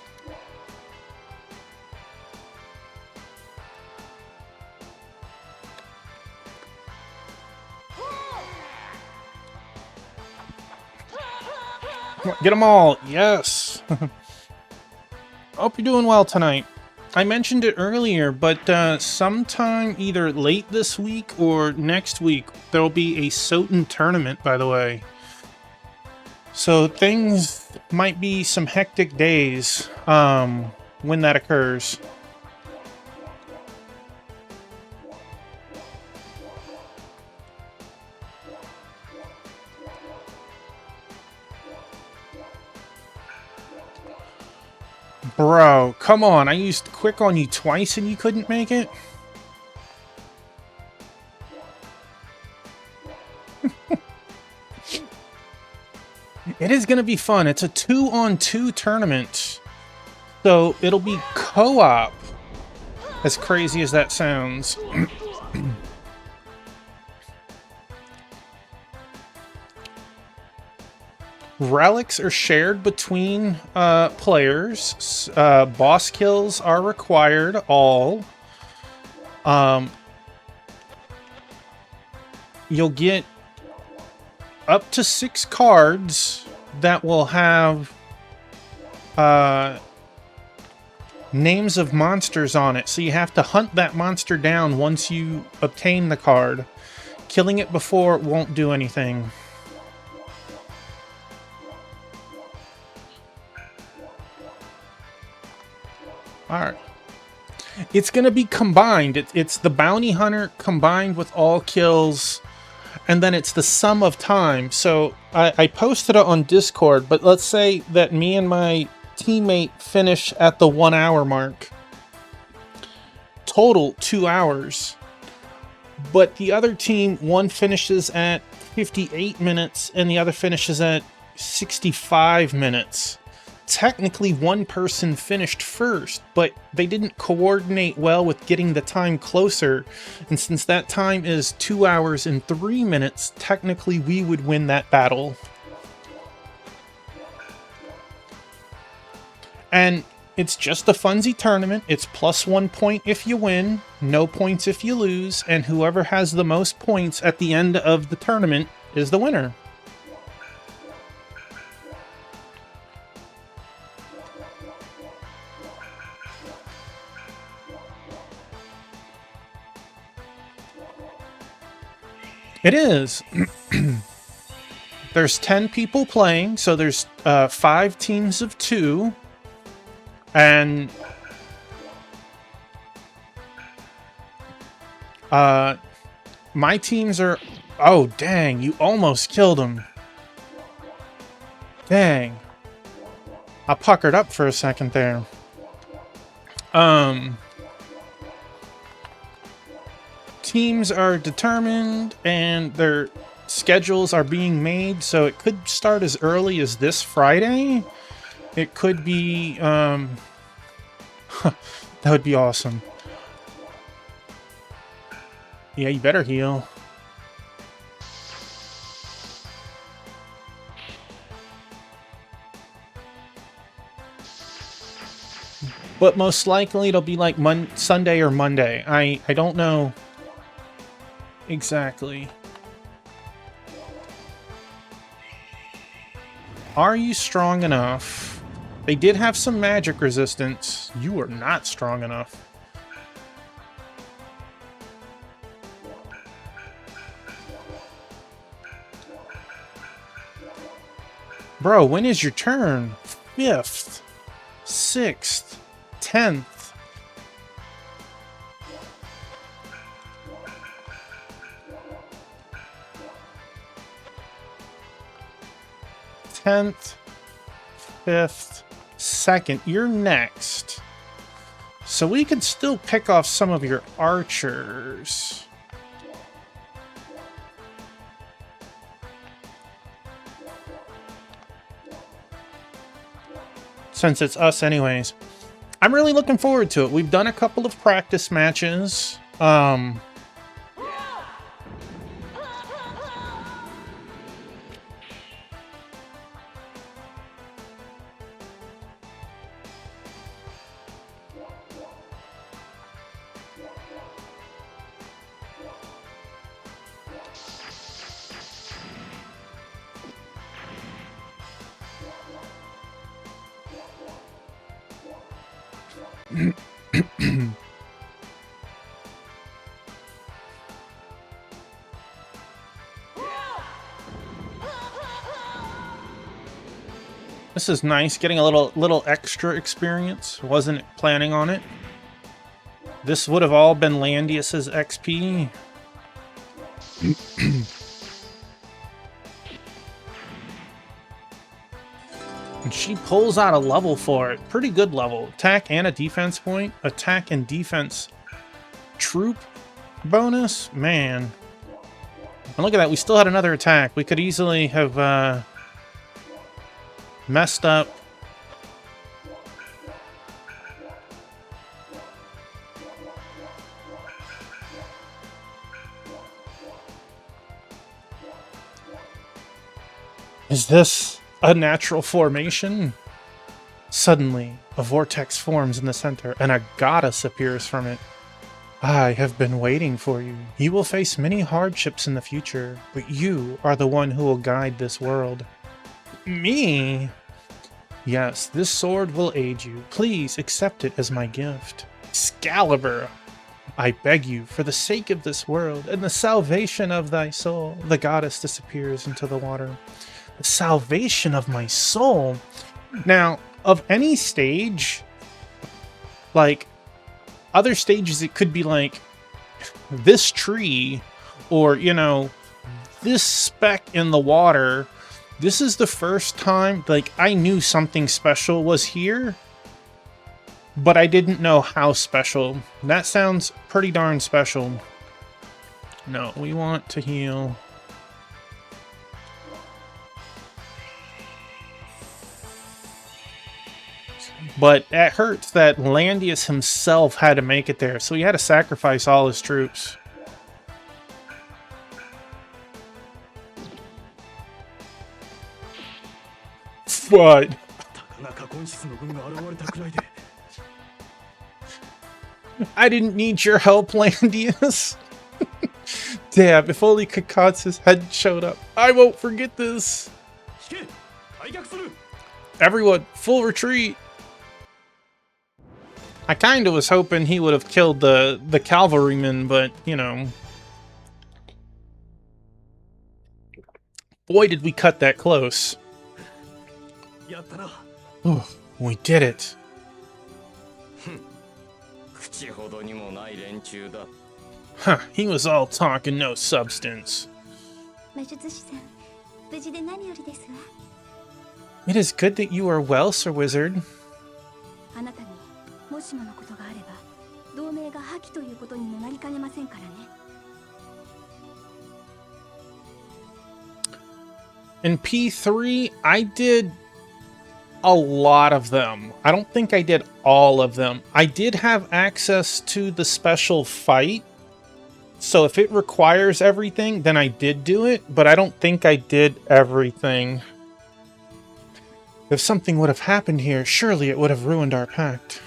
Get them all. Yes. Hope you're doing well tonight. I mentioned it earlier, but sometime either late this week or next week, there'll be a Soten tournament, by the way. So things might be some hectic days when that occurs. Bro, come on. I used quick on you twice and you couldn't make it? It is going to be fun. It's a 2-on-2 tournament. So it'll be co-op. As crazy as that sounds. Relics are shared between players. Boss kills are required, all. You'll get up to 6 cards that will have names of monsters on it. So you have to hunt that monster down once you obtain the card. Killing it before won't do anything. Alright. It's going to be combined. It's the bounty hunter combined with all kills, and then it's the sum of time. So I posted it on Discord, but let's say that me and my teammate finish at the 1 hour mark. Total 2 hours. But the other team, one finishes at 58 minutes and the other finishes at 65 minutes. Technically, one person finished first, but they didn't coordinate well with getting the time closer. And since that time is 2 hours and 3 minutes, technically we would win that battle. And it's just a funsy tournament. It's +1 point if you win, no points if you lose, and whoever has the most points at the end of the tournament is the winner. It is. There's 10 people playing, so there's 5 teams of 2. And my teams are... Oh, dang, you almost killed him. Dang. I puckered up for a second there. Teams are determined and their schedules are being made, so it could start as early as this Friday. It could be That would be awesome. Yeah, you better heal. But most likely it'll be like Sunday or Monday. I don't know exactly. Are you strong enough? They did have some magic resistance. You are not strong enough. Bro, when is your turn? 5th, 6th, 10th. 10th, 5th, 2nd. You're next. So we can still pick off some of your archers. Since it's us anyways. I'm really looking forward to it. We've done a couple of practice matches. This is nice, getting a little extra experience. Wasn't planning on it. This would have all been Landius's XP. And she pulls out a level for it. Pretty good level. Attack and a defense point. Attack and defense troop bonus. Man. And look at that, we still had another attack. We could easily have messed up. Is this a natural formation? Suddenly, a vortex forms in the center, and a goddess appears from it. I have been waiting for you. You will face many hardships in the future, but you are the one who will guide this world. Me? Yes, this sword will aid you. Please accept it as my gift. Excalibur! I beg you, for the sake of this world and the salvation of thy soul. The goddess disappears into the water. The salvation of my soul? Now, of any stage, like, other stages it could be like this tree, or, you know, this speck in the water. This is the first time, like, I knew something special was here, but I didn't know how special. That sounds pretty darn special. No, we want to heal. But it hurts that Landius himself had to make it there, so he had to sacrifice all his troops. What? I didn't need your help, Landius. Damn, if only Kakatsu's head showed up. I won't forget this. Everyone, full retreat. I kinda was hoping he would have killed the cavalryman, but, you know. Boy, did we cut that close. Oh, we did it. Huh, he was all talk and no substance. It is good that you are well, Sir Wizard. In P3, I did a lot of them. I don't think I did all of them. I did have access to the special fight, so if it requires everything, then I did do it, but I don't think I did everything. If something would have happened here, surely it would have ruined our pact.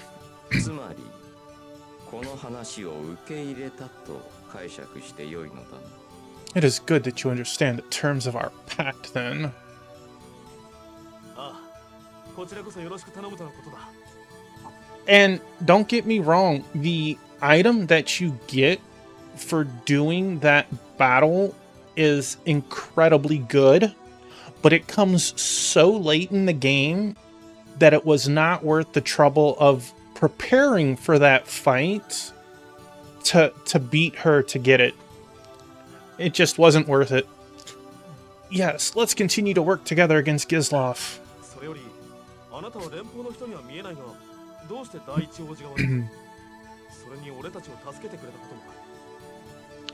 It is good that you understand the terms of our pact, then. And don't get me wrong, the item that you get for doing that battle is incredibly good, but it comes so late in the game that it was not worth the trouble of preparing for that fight to beat her to get it. It just wasn't worth it. Yes, let's continue to work together against Gizloff.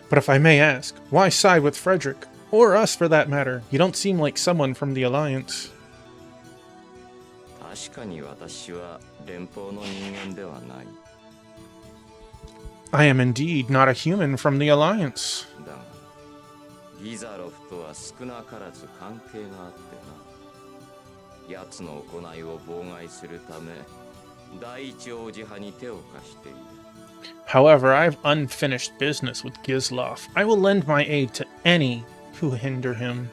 But if I may ask, why side with Frederick? Or us, for that matter. You don't seem like someone from the Alliance. I am indeed not a human from the Alliance. However, I have unfinished business with Gizloff. I will lend my aid to any who hinder him.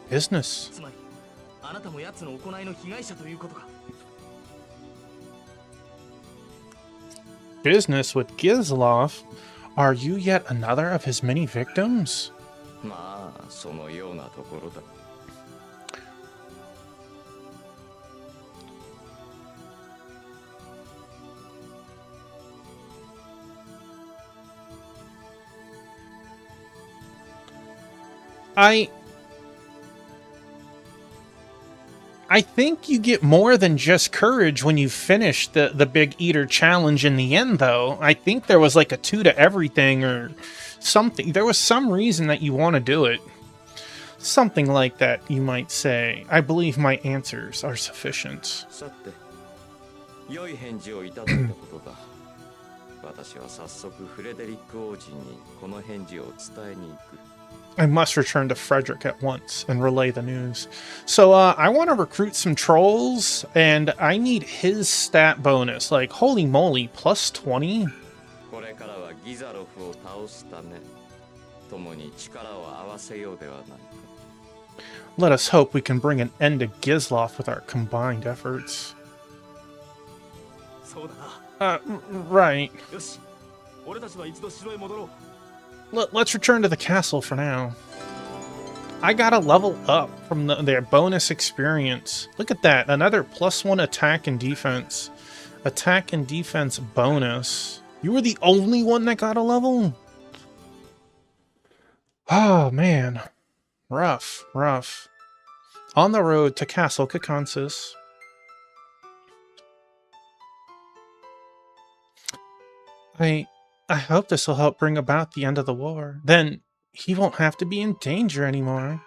Business. Business with Gizloff? Are you yet another of his many victims? I think you get more than just courage when you finish the Big Eater challenge in the end, though. I think there was like a 2 to everything or something. There was some reason that you want to do it. Something like that, you might say. I believe my answers are sufficient. I must return to Frederick at once and relay the news. So, I want to recruit some trolls, and I need his stat bonus. Like, holy moly, plus 20? Let us hope we can bring an end to Gizloff with our combined efforts. Right. Let's return to the castle for now. I gotta level up from their bonus experience. Look at that, another +1 attack and defense. Attack and defense bonus. You were the only one that got a level? Oh, man. Rough, rough. On the road to Castle Kakansis. I hope this will help bring about the end of the war. Then he won't have to be in danger anymore.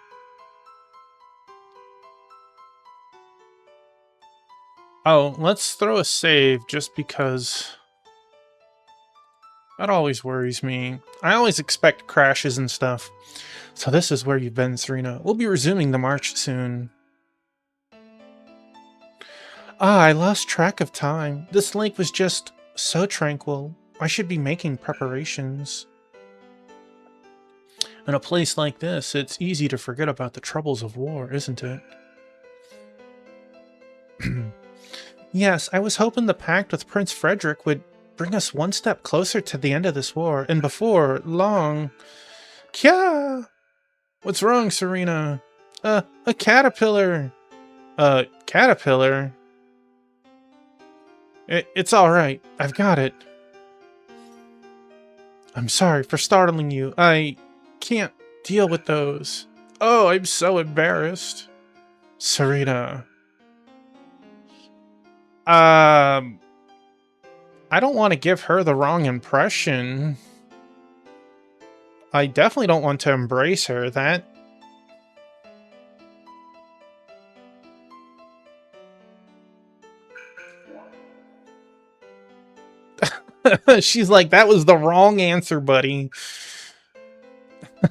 Oh, let's throw a save just because that always worries me. I always expect crashes and stuff. So this is where you've been, Serena. We'll be resuming the march soon. I lost track of time. This lake was just so tranquil. I should be making preparations. In a place like this, it's easy to forget about the troubles of war, isn't it? Yes, I was hoping the pact with Prince Frederick would bring us one step closer to the end of this war, and before long... Kya! What's wrong, Serena? A caterpillar! A caterpillar? It's alright. I've got it. I'm sorry for startling you. I can't deal with those. Oh, I'm so embarrassed. Serena. I don't want to give her the wrong impression. I definitely don't want to embrace her. She's like, that was the wrong answer, buddy.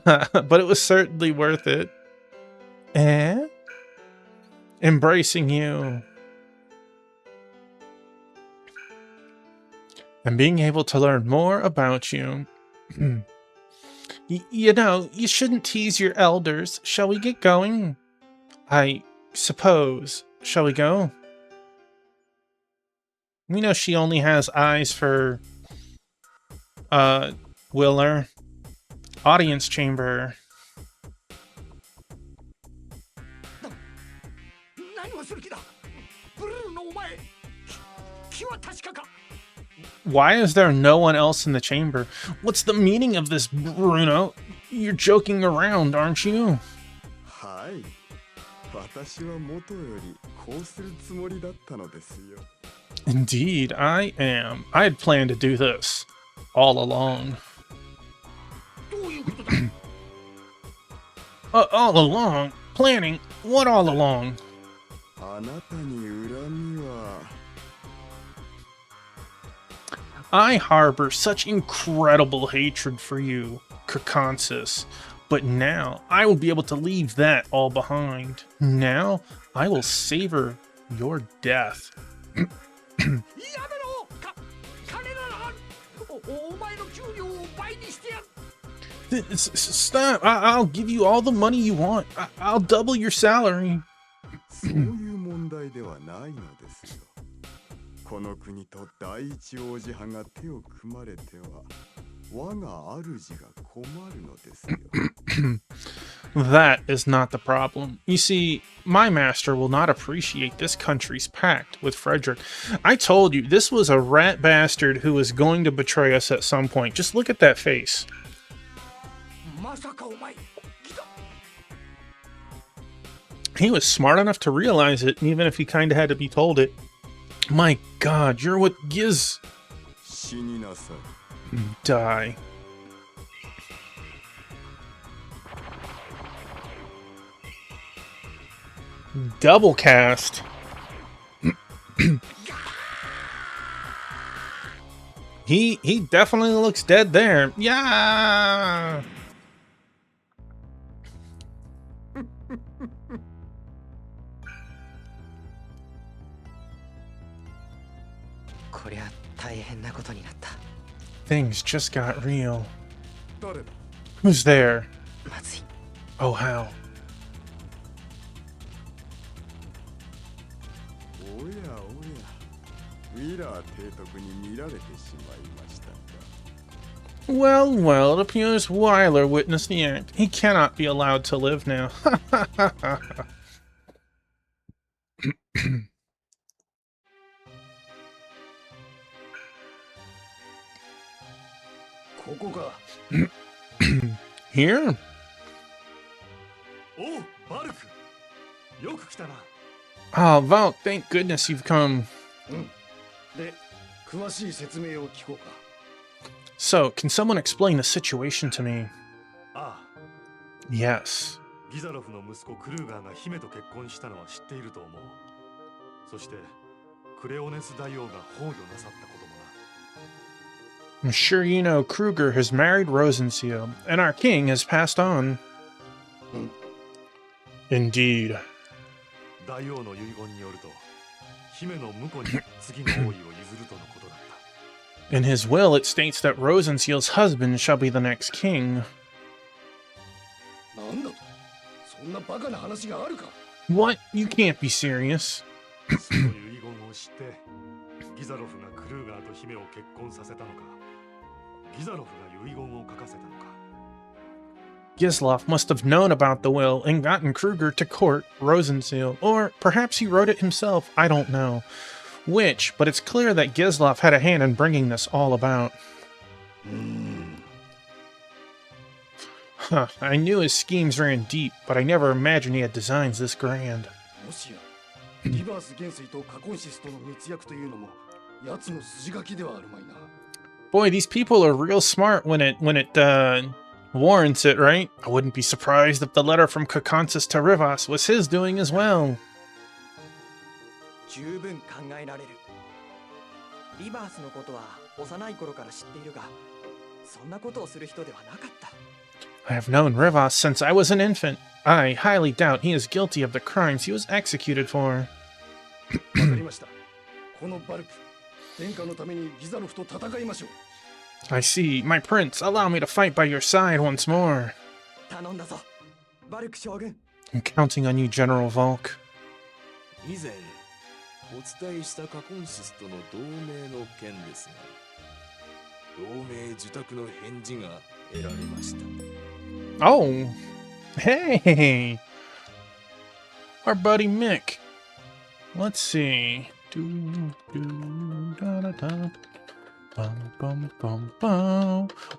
But it was certainly worth it. Eh? Embracing you. And being able to learn more about you. You know, you shouldn't tease your elders. Shall we get going? I suppose. Shall we go? We know she only has eyes for, Willer. Audience chamber. Why is there no one else in the chamber? What's the meaning of this, Bruno? You're joking around, aren't you? Indeed, I am. I had planned to do this all along. All along? Planning? What all along? I harbor such incredible hatred for you, Kirkonsis, but now I will be able to leave that all behind. Now I will savor your death. Stop! I'll give you all the money you want. I'll double your salary. That is not the problem. You see, my master will not appreciate this country's pact with Frederick. I told you, this was a rat bastard who was going to betray us at some point. Just look at that face. He was smart enough to realize it, even if he kind of had to be told it. My God, you're what Giz... Die. Double cast. He definitely looks dead there. Yeah. Things just got real. Who's there? Oh, how? Well, well, it appears Wyler witnessed the act. He cannot be allowed to live now. Here? Oh, Valk, thank goodness you've come. So, can someone explain the situation to me? Yes. I'm sure you know Kruger has married Rosenseal, and our king has passed on. Indeed. In his will, it states that Rosenseal's husband shall be the next king. What? You can't be serious. Gislov must have known about the will and gotten Kruger to court Rosenseal, or perhaps he wrote it himself, I don't know. Which, but it's clear that Gislov had a hand in bringing this all about. Huh, I knew his schemes ran deep, but I never imagined he had designs this grand. Boy, these people are real smart when it warrants it, right? I wouldn't be surprised if the letter from Kirkonsis to Rivas was his doing as well. リバースのことは幼い頃から知っているが、そんなことをする人ではなかった。I have known Rivas since I was an infant. I highly doubt he is guilty of the crimes he was executed for. わかりました。このバルク、殿下のためにギザロフと戦いましょう。I see. My prince, allow me to fight by your side once more. 頼んだぞ、バルク将軍。I'm counting on you, General Volk. 以前お伝えしたカコンシスとの同盟の件ですが、同盟受託の返事が得られました。Oh, hey, our buddy Mick. Let's see.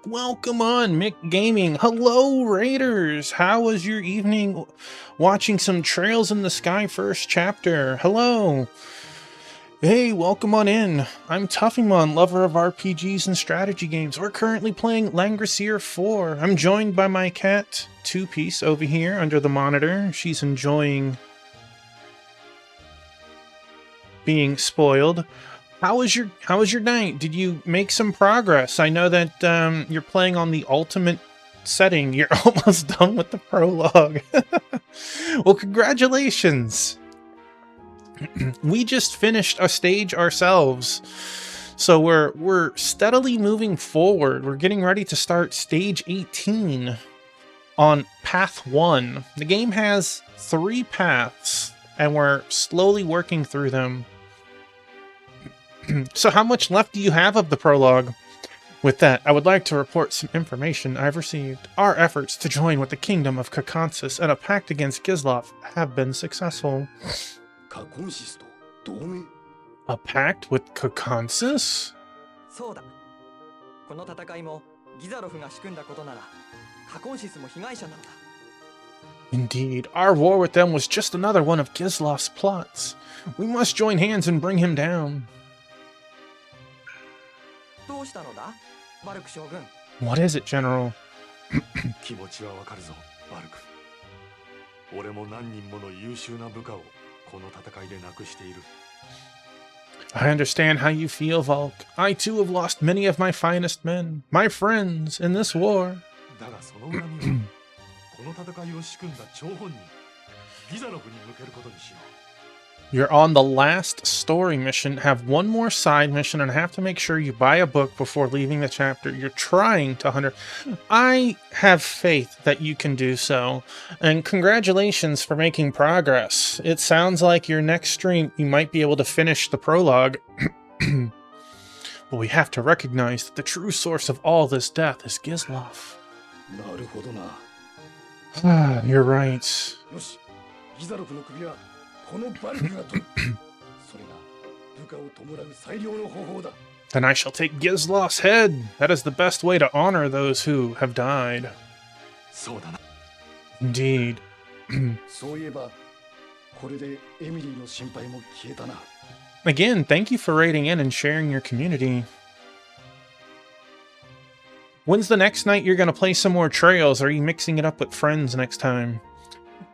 Welcome on, Mick Gaming. Hello, Raiders. How was your evening watching some Trails in the Sky first chapter? Hello. Hey, welcome on in. I'm Tuffymon, lover of RPGs and strategy games. We're currently playing Langrisser 4. I'm joined by my cat, Two Piece, over here under the monitor. She's enjoying being spoiled. How was your night? Did you make some progress? I know that you're playing on the ultimate setting. You're almost done with the prologue. Well, congratulations. We just finished a stage ourselves. So we're steadily moving forward. We're getting ready to start stage 18 on path 1. The game has 3 paths and we're slowly working through them. So how much left do you have of the prologue? With that, I would like to report some information I've received. Our efforts to join with the kingdom of Kakonsis and a pact against Gizlov have been successful. カコンシスと同盟？ A pact with Kakonsis? そうだ。この戦いもギザロフが仕組んだことなら、カコンシスも被害者なのだ。Indeed, our war with them was just another one of Gizlov's plots. We must join hands and bring him down. どうしたのだ、バルク将軍。What is it, General? 気持ちはわかるぞ、バルク。俺も何人もの優秀な部下をこの戦いで亡くしている。I understand how you feel, Volk. I too have lost many of my finest men, my friends, in this war. だがその恨みはこの戦いを仕組んだ張本人ギザロフに向けることにしよう。 You're on the last story mission, have one more side mission, and have to make sure you buy a book before leaving the chapter. You're trying to 100. I have faith that you can do so, and congratulations for making progress. It sounds like your next stream, you might be able to finish the prologue. But we have to recognize that the true source of all this death is Gizlov. なるほどな。You're right. よし、ギザロフの首はこのバルクが取る。それが部下を弔う最良の方法だ。 Then I shall take Gizlov's head. That is the best way to honor those who have died. そうだな。 Indeed. そういえば、これでエミリーの心配も消えたな。 Again, thank you for raiding in and sharing your community. When's the next night you're going to play some more Trails? Are you mixing it up with friends next time?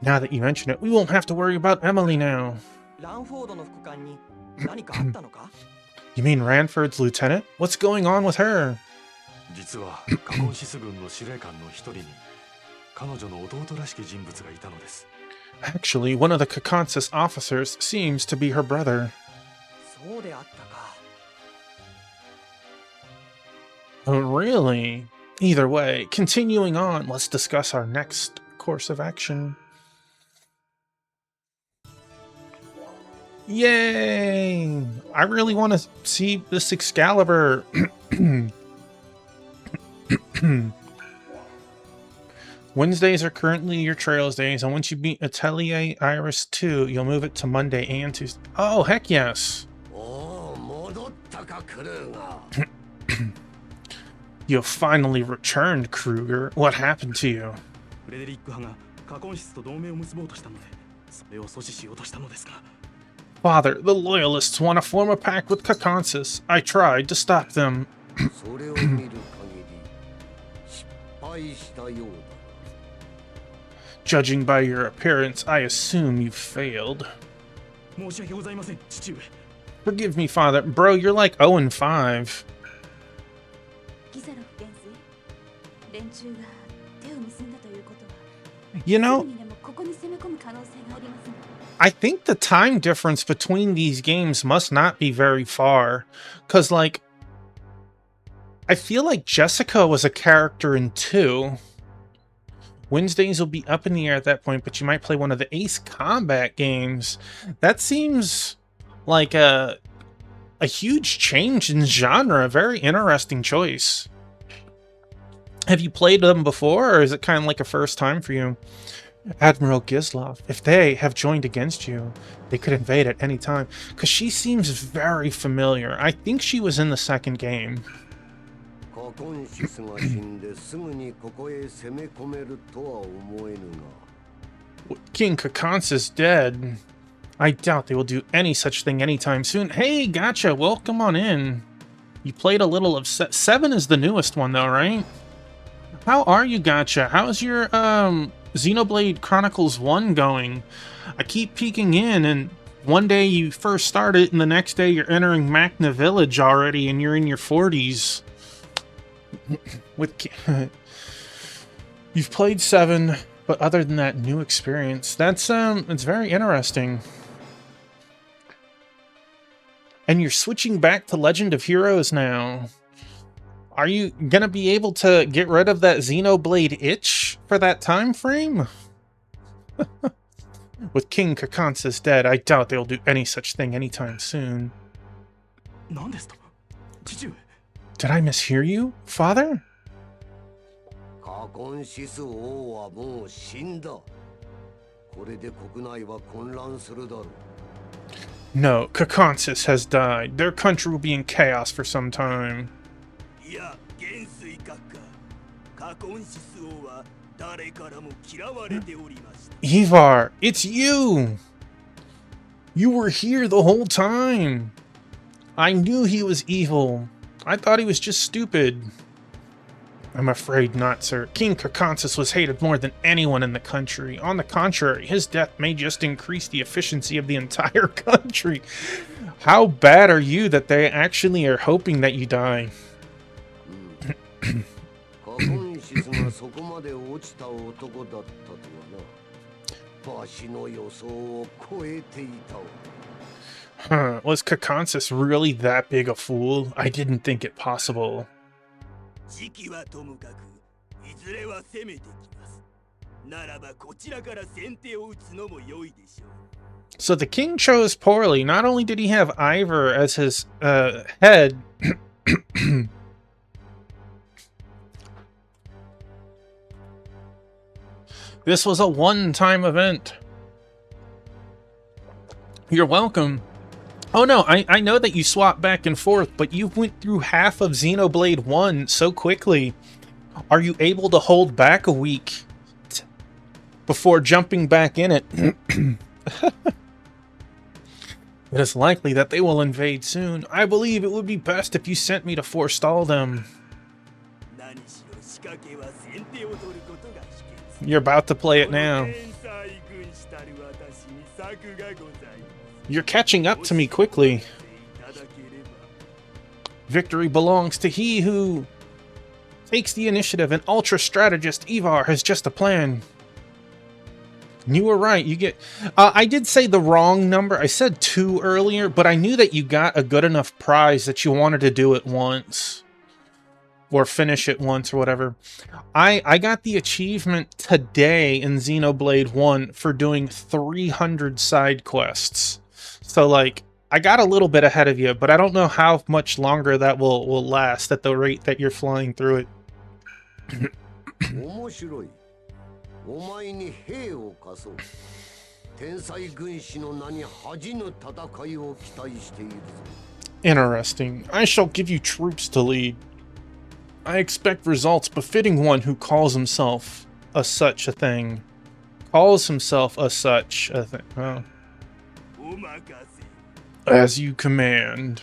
Now that you mention it, we won't have to worry about Emily now. ランフォードの副官に何かあったのか？ You mean Ranford's lieutenant? What's going on with her? 実はカコンシス軍の司令官の一人に彼女の弟らしき人物がいたのです。 Actually, one of the Kakonsis officers seems to be her brother. そうであったか。 Oh, really? Either way, continuing on, let's discuss our next course of action. Yay! I really want to see this Excalibur. Wednesdays are currently your Trails days, and once you beat Atelier Iris 2, you'll move it to Monday and Tuesday. Oh, heck yes! You finally returned, Kruger. What happened to you? フレデリック派がカコンシスと同盟を結ぼうとしたので、それを阻止しようとしたのですが。 Father, the Loyalists want to form a pact with Kakonsis. I tried to stop them. それを見る限り失敗したようだ。 Judging by your appearance, I assume you failed. 申し訳ございません、父上。Forgive me, Father. Bro, you're like 0 and 5. ギザロフ元帥、連中が手を結んだということは、 You す know, ぐにでもここに攻め込む可能性がありますね。 I think the time difference between these games must not be very far. Because, like, I feel like Jessica was a character in 2. Wednesdays will be up in the air at that point, but you might play one of the Ace Combat games. That seems like a huge change in genre. A very interesting choice. Have you played them before, or is it kind of like a first time for you? Admiral Gislov, if they have joined against you, they could invade at any time. Because she seems very familiar. I think she was in the second game. カコンシスが死んですぐにここへ攻め込めるとは思えぬが。 King Kakans is dead. I doubt they will do any such thing anytime soon. Hey, gotcha. Welcome on in. You played a little of 7 is the newest one though, right? How are you, gotcha? How's your Xenoblade Chronicles 1 going? I keep peeking in, and one day you first start it, and the next day you're entering Magna Village already, and you're in your 40s. You've played 7, but other than that, new experience. That's it's very interesting. And you're switching back to Legend of Heroes now. Are you gonna be able to get rid of that Xenoblade itch for that time frame? With King Kakans dead, I doubt they'll do any such thing anytime soon. 何ですと父上 Did I mishear you, Father? カコンシス王はもう死んだ。これで国内は混乱するだろう。 No, Kakans has died. Their country will be in chaos for some time. いや元帥閣下、カコンシス王は誰からも嫌われておりました。 Ivar, it's you! You were here the whole time! I knew he was evil. I thought he was just stupid. I'm afraid not, sir. King Kakans was hated more than anyone in the country. On the contrary, his death may just increase the efficiency of the entire country. How bad are you that they actually are hoping that you die? カコンシスがそこまで落ちた男だったとはな。わしの予想を超えていたわ。 Huh, was Kakans really that big a fool? I didn't think it possible. 時期はともかく、いずれは攻めてきます。ならばこちらから先手を打つのも良いでしょう。 So the king chose poorly. Not only did he have Ivor as his head, this was a one-time event. You're welcome. Oh no, I know that you swap back and forth, but you went through half of Xenoblade 1 so quickly. Are you able to hold back a week before jumping back in it? It is likely that they will invade soon. I believe it would be best if you sent me to forestall them. You're about to play it now. You're catching up to me quickly. Victory belongs to he who takes the initiative, and Ultra Strategist Ivar has just a plan. You were right, you get... I did say the wrong number. I said 2 earlier, but I knew that you got a good enough prize that you wanted to do it once. Or finish it once, or whatever. I got the achievement today in Xenoblade 1 for doing 300 side quests. So, like, I got a little bit ahead of you, but I don't know how much longer that will last at the rate that you're flying through it. 面白い。お前に兵を貸そう。天才軍師の名に恥じぬ戦いを期待しているぞ。 Interesting. I shall give you troops to lead. I expect results befitting one who calls himself a such a thing. Calls himself a such a thing. Oh. As you command.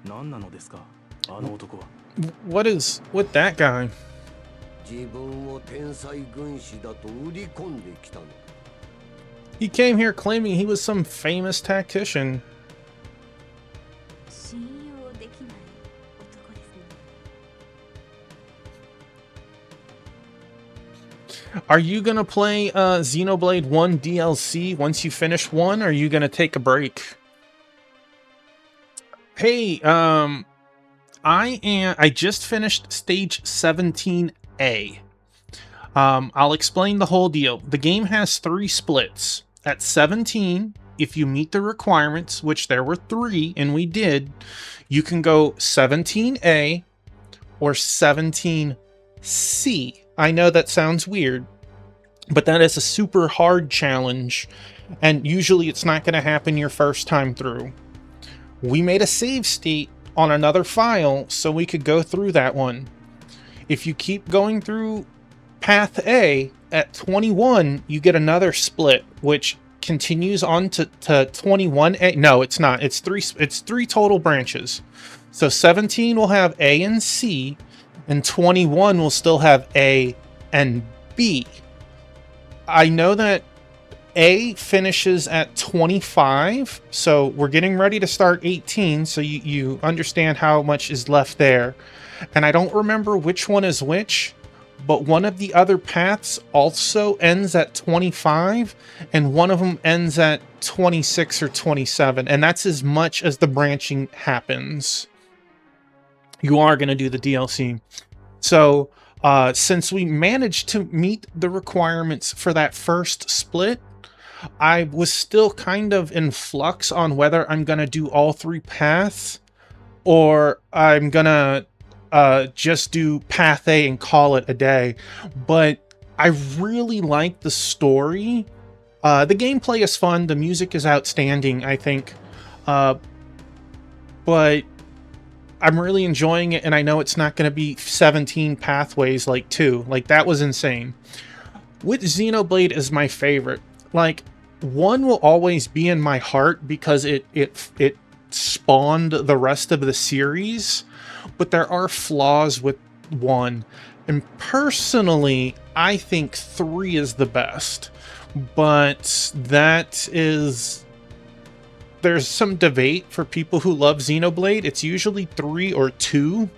何なのですかあの男は What is with that guy? 自分を天才軍師だと売り込んできたのだ。He came here claiming he was some famous tactician. 信用できない男ですね。 Are you gonna play Xenoblade 1 DLC once you finish 1, or are you gonna take a break? Hey, I just finished stage 17A. I'll explain the whole deal. The game has 3 splits. At 17, if you meet the requirements, which there were 3, and we did, you can go 17A or 17C. I know that sounds weird, but that is a super hard challenge, and usually it's not going to happen your first time through. We made a save state on another file so we could go through that one. If you keep going through Path A, at 21, you get another split, which continues on to 21A. No, it's not. It's three total branches. So 17 will have A and C, and 21 will still have A and B. I know that A finishes at 25, so we're getting ready to start 18, so you understand how much is left there. And I don't remember which one is which, but one of the other paths also ends at 25, and one of them ends at 26 or 27, and that's as much as the branching happens. You are going to do the DLC. So, since we managed to meet the requirements for that first split, I was still kind of in flux on whether I'm going to do all 3 paths, or I'm going to just do Path A and call it a day. But I really like the story. The gameplay is fun. The music is outstanding, I think. But I'm really enjoying it, and I know it's not going to be 17 pathways like 2. Like, that was insane. With Xenoblade is my favorite. Like, 1 will always be in my heart because it spawned the rest of the series, but there are flaws with 1. And personally, I think 3 is the best. But that is... there's some debate for people who love Xenoblade. It's usually 3 or 2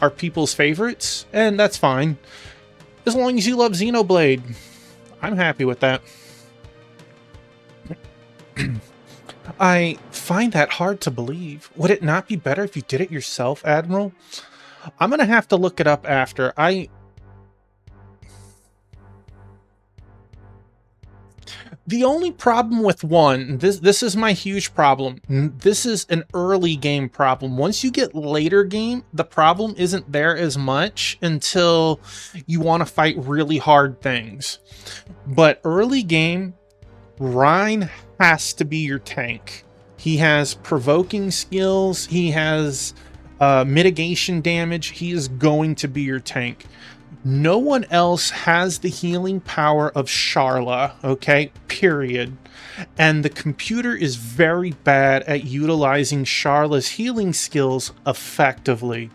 are people's favorites, and that's fine. As long as you love Xenoblade, I'm happy with that. I find that hard to believe. Would it not be better if you did it yourself, Admiral? I'm gonna have to look it up after. The only problem with 1, this is my huge problem. This is an early game problem. Once you get later game, the problem isn't there as much until you want to fight really hard things. But early game, Rhine has to be your tank. He has provoking skills. He has mitigation damage. He is going to be your tank. No one else has the healing power of Sharla, okay? Period. And the computer is very bad at utilizing Sharla's healing skills effectively.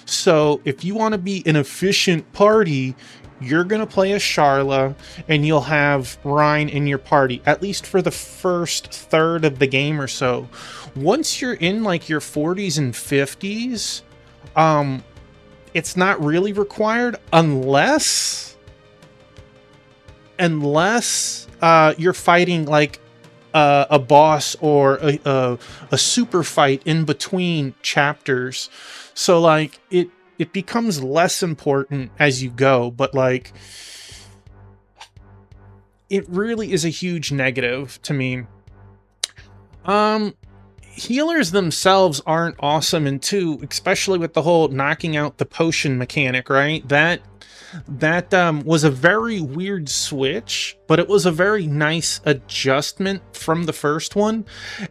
So if you want to be an efficient party, you're going to play as Sharla, and you'll have Rhine in your party, at least for the first third of the game or so. Once you're in like your 40s and 50s, it's not really required unless you're fighting like a boss or a super fight in between chapters. So like it becomes less important as you go, but like it really is a huge negative to me. Healers themselves aren't awesome in 2, especially with the whole knocking out the potion mechanic, right? That was a very weird switch, but it was a very nice adjustment from the first one.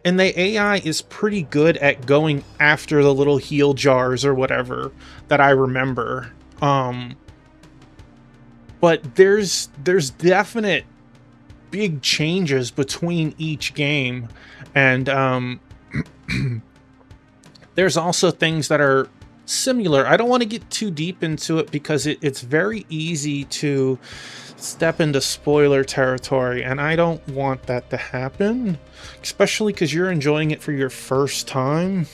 And the AI is pretty good at going after the little heal jars or whatever that I remember. But there's definite big changes between each game, and there's also things that are similar. I don't want to get too deep into it because it's very easy to step into spoiler territory, and I don't want that to happen, especially because you're enjoying it for your first time.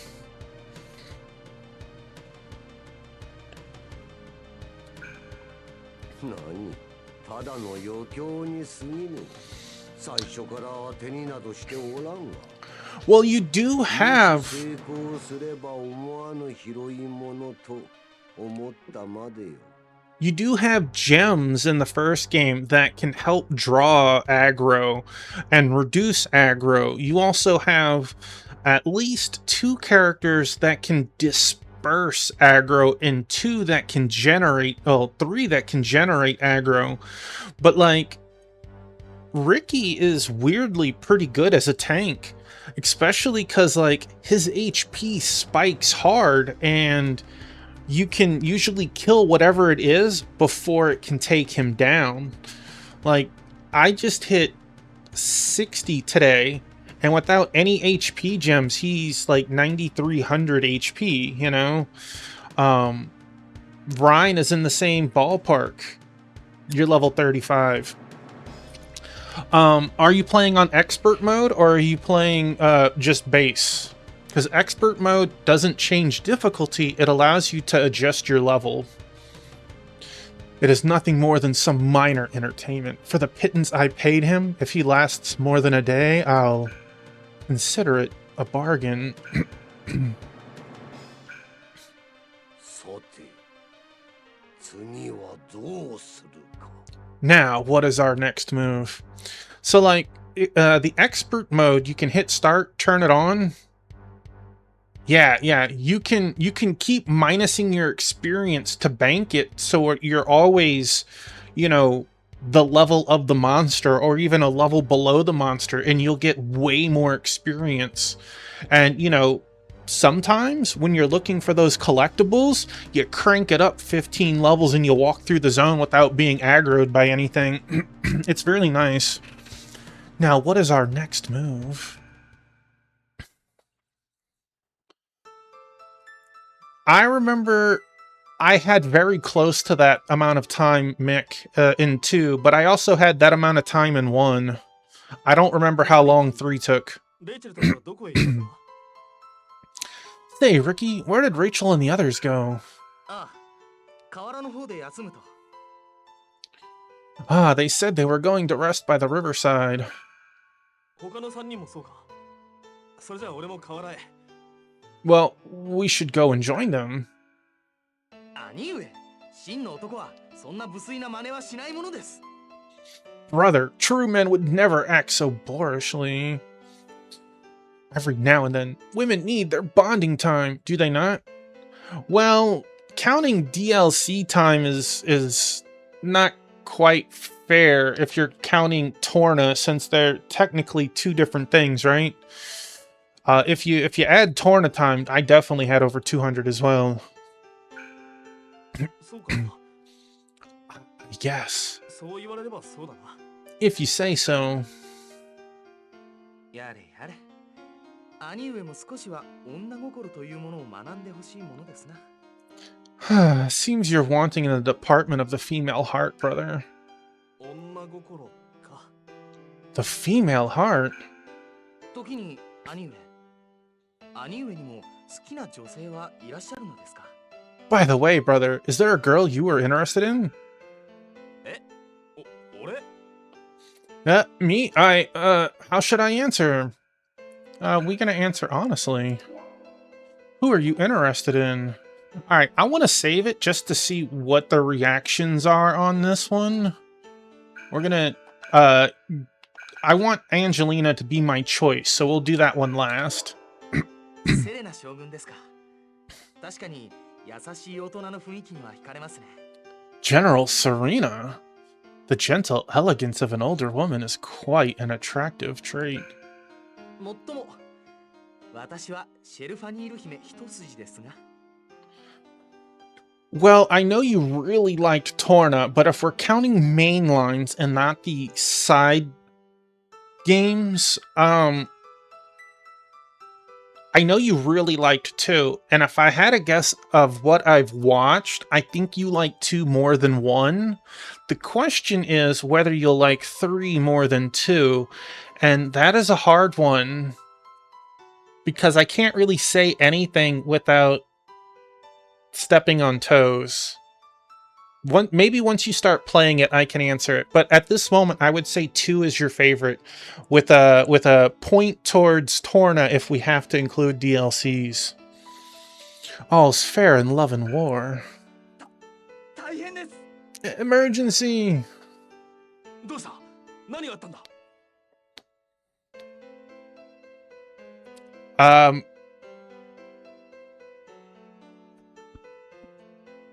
Well, you do have... You do have gems in the first game that can help draw aggro and reduce aggro. You also have at least 2 characters that can disperse aggro and 2 that can generate, well, 3 that can generate aggro. But like, Ricky is weirdly pretty good as a tank, especially because like his HP spikes hard and you can usually kill whatever it is before it can take him down. Like, I just hit 60 today, and without any HP gems, he's like 9,300 HP, you know? Ryan is in the same ballpark. You're level 35. Are you playing on expert mode, or are you playing just base? Because expert mode doesn't change difficulty, it allows you to adjust your level. It is nothing more than some minor entertainment. For the pittance I paid him, if he lasts more than a day, I'll consider it a bargain. Now, what is our next move? So, like, the expert mode, you can hit start, turn it on. Yeah, you can keep minusing your experience to bank it, so you're always, you know, the level of the monster or even a level below the monster, and you'll get way more experience. And, you know, sometimes when you're looking for those collectibles, you crank it up 15 levels and you walk through the zone without being aggroed by anything. It's really nice. Now, what is our next move? I remember I had very close to that amount of time, Mick, in 2, but I also had that amount of time in 1. I don't remember how long 3 took. Hey, Ricky, where did Rachel and the others go? Ah, they said they were going to rest by the riverside. Well, we should go and join them. Brother, true men would never act so boorishly. Every now and then, women need their bonding time, do they not? Well, counting DLC time is not quite fair if you're counting Torna, since they're technically 2 different things, right? If you add Torna time, I definitely had over 200 as well. Yes. If you say so. Seems you're wanting in the department of the female heart, brother. The female heart? By the way, brother, is there a girl you were interested in? Me? How should I answer? We gonna answer honestly. Who are you interested in? Alright, I want to save it just to see what the reactions are on this one. We're gonna, I want Angelina to be my choice, so we'll do that one last. General Serena? The gentle elegance of an older woman is quite an attractive trait. Well, I know you really liked Torna, but if we're counting main lines and not the side games, I know you really liked 2, and if I had a guess of what I've watched, I think you like 2 more than 1. The question is whether you'll like 3 more than 2, and that is a hard one, because I can't really say anything without stepping on toes. Maybe once you start playing it, I can answer it. But at this moment, I would say 2 is your favorite, with a point towards Torna if we have to include DLCs. All's fair in love and war. 大変です。 Emergency! どうした？何があったんだ？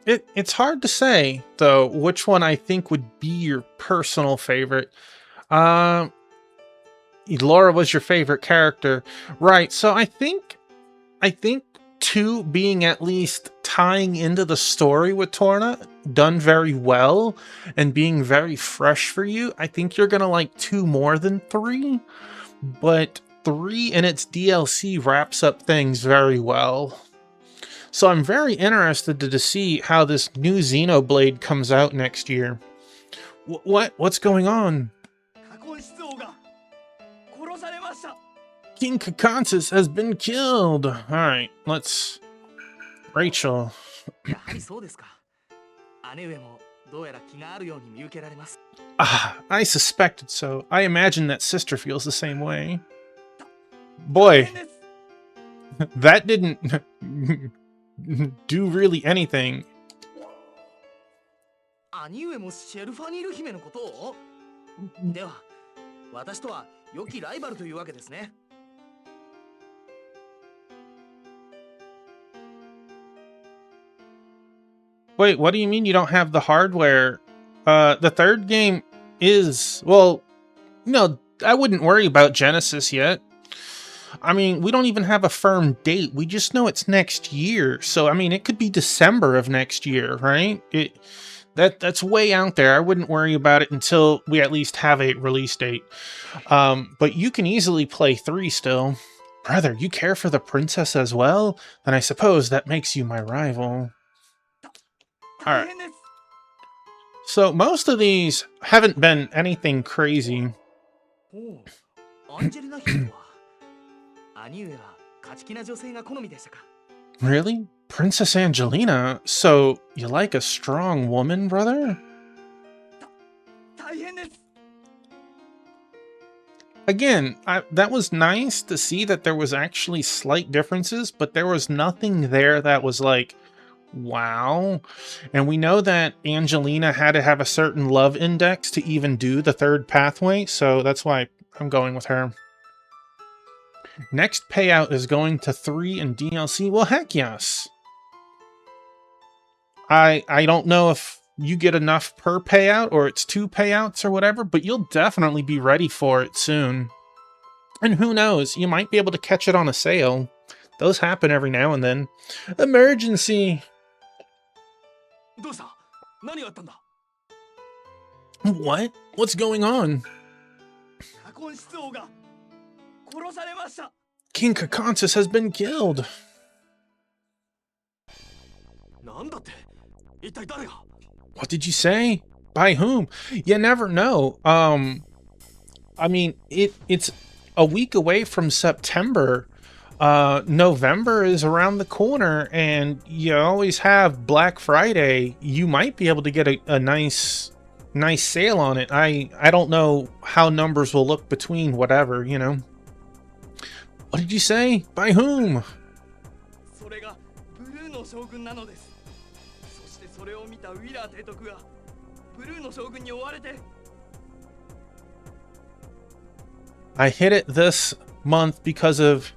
It's hard to say, though, which one I think would be your personal favorite. Laura was your favorite character. Right, so I think 2 being at least tying into the story with Torna, done very well, and being very fresh for you, I think you're gonna like 2 more than 3. But 3 and its DLC wraps up things very well. So I'm very interested to see how this new Xenoblade comes out next year. What's going on? 過根室王が殺されました。 King Kakansis has been killed. Alright, let's... Rachel. やはりそうですか。姉上もどうやら気があるように見受けられます。 Ah, I suspected so. I imagine that sister feels the same way. Boy, that didn't do really anything. 兄上もシェルファニール姫のことを？では、私とは良きライバルというわけですね。 Wait, what do you mean you don't have the hardware? The third game is... Well, no, I wouldn't worry about Genesis yet. I mean, we don't even have a firm date. We just know it's next year. So, I mean, it could be December of next year, right? That's way out there. I wouldn't worry about it until we at least have a release date. But you can easily play 3 still. Brother, you care for the princess as well? Then I suppose that makes you my rival. Alright. So, most of these haven't been anything crazy. アンジェリナ姫は兄上は勝ち気な女性が好みでしたか？ Really? Princess Angelina? So, you like a strong woman, brother? 大変です。 Again, that was nice to see that there was actually slight differences, but there was nothing there that was like, wow. And we know that Angelina had to have a certain love index to even do the 3rd pathway, so that's why I'm going with her. Next payout is going to 3 and DLC. Well, heck yes. I don't know if you get enough per payout or it's 2 payouts or whatever, but you'll definitely be ready for it soon. And who knows, you might be able to catch it on a sale. Those happen every now and then. Emergency! どうした？何があったんだ？ What? What's going on? 過根室王が殺されました。 King Kakansis has been killed. なんだって？一体誰が？ What did you say? By whom? You never know. I mean, it's a week away from September. November is around the corner, and you always have Black Friday. You might be able to get a nice sale on it. I don't know how numbers will look between whatever, you know. What did you say? By whom? それがブルーの将軍なのです。そしてそれを見たウィラー提督がブルーの将軍に追われて。 I hit it this month because of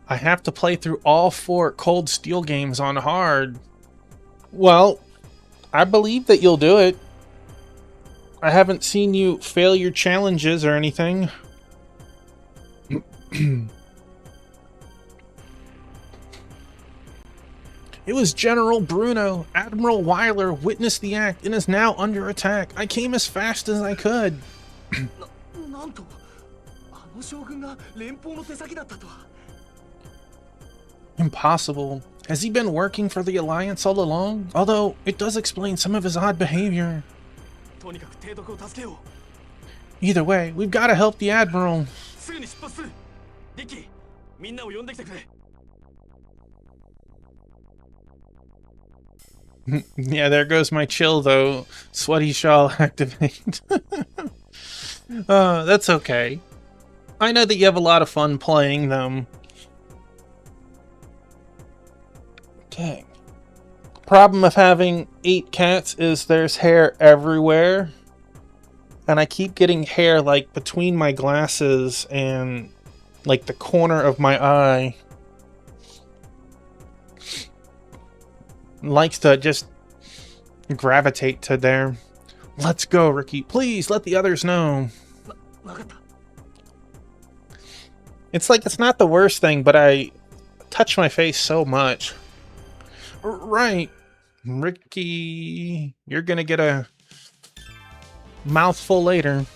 I have to play through all 4 Cold Steel games on hard. Well, I believe that you'll do it. I haven't seen you fail your challenges or anything. It was General Bruno. Admiral Weiler witnessed the act and is now under attack. I came as fast as I could. なんとの将軍が連邦の手先だったとは。 Impossible. Has he been working for the Alliance all along? Although, it does explain some of his odd behavior. とにかく提督を助けよ Either way, we've got to help the Admiral. う。すぐに出発する。リッキー、みんなを呼んできてくれ。 Yeah, there goes my chill, though. Sweaty shawl activate. That's okay. I know that you have a lot of fun playing them. Dang. Problem of having 8 cats is there's hair everywhere. And I keep getting hair, like, between my glasses and, like, the corner of my eye. Likes to just gravitate to there. Let's go, Ricky. Please let the others know. わかった。 It's like it's not the worst thing, but I touch my face so much. Right. Ricky, you're gonna get a mouthful later.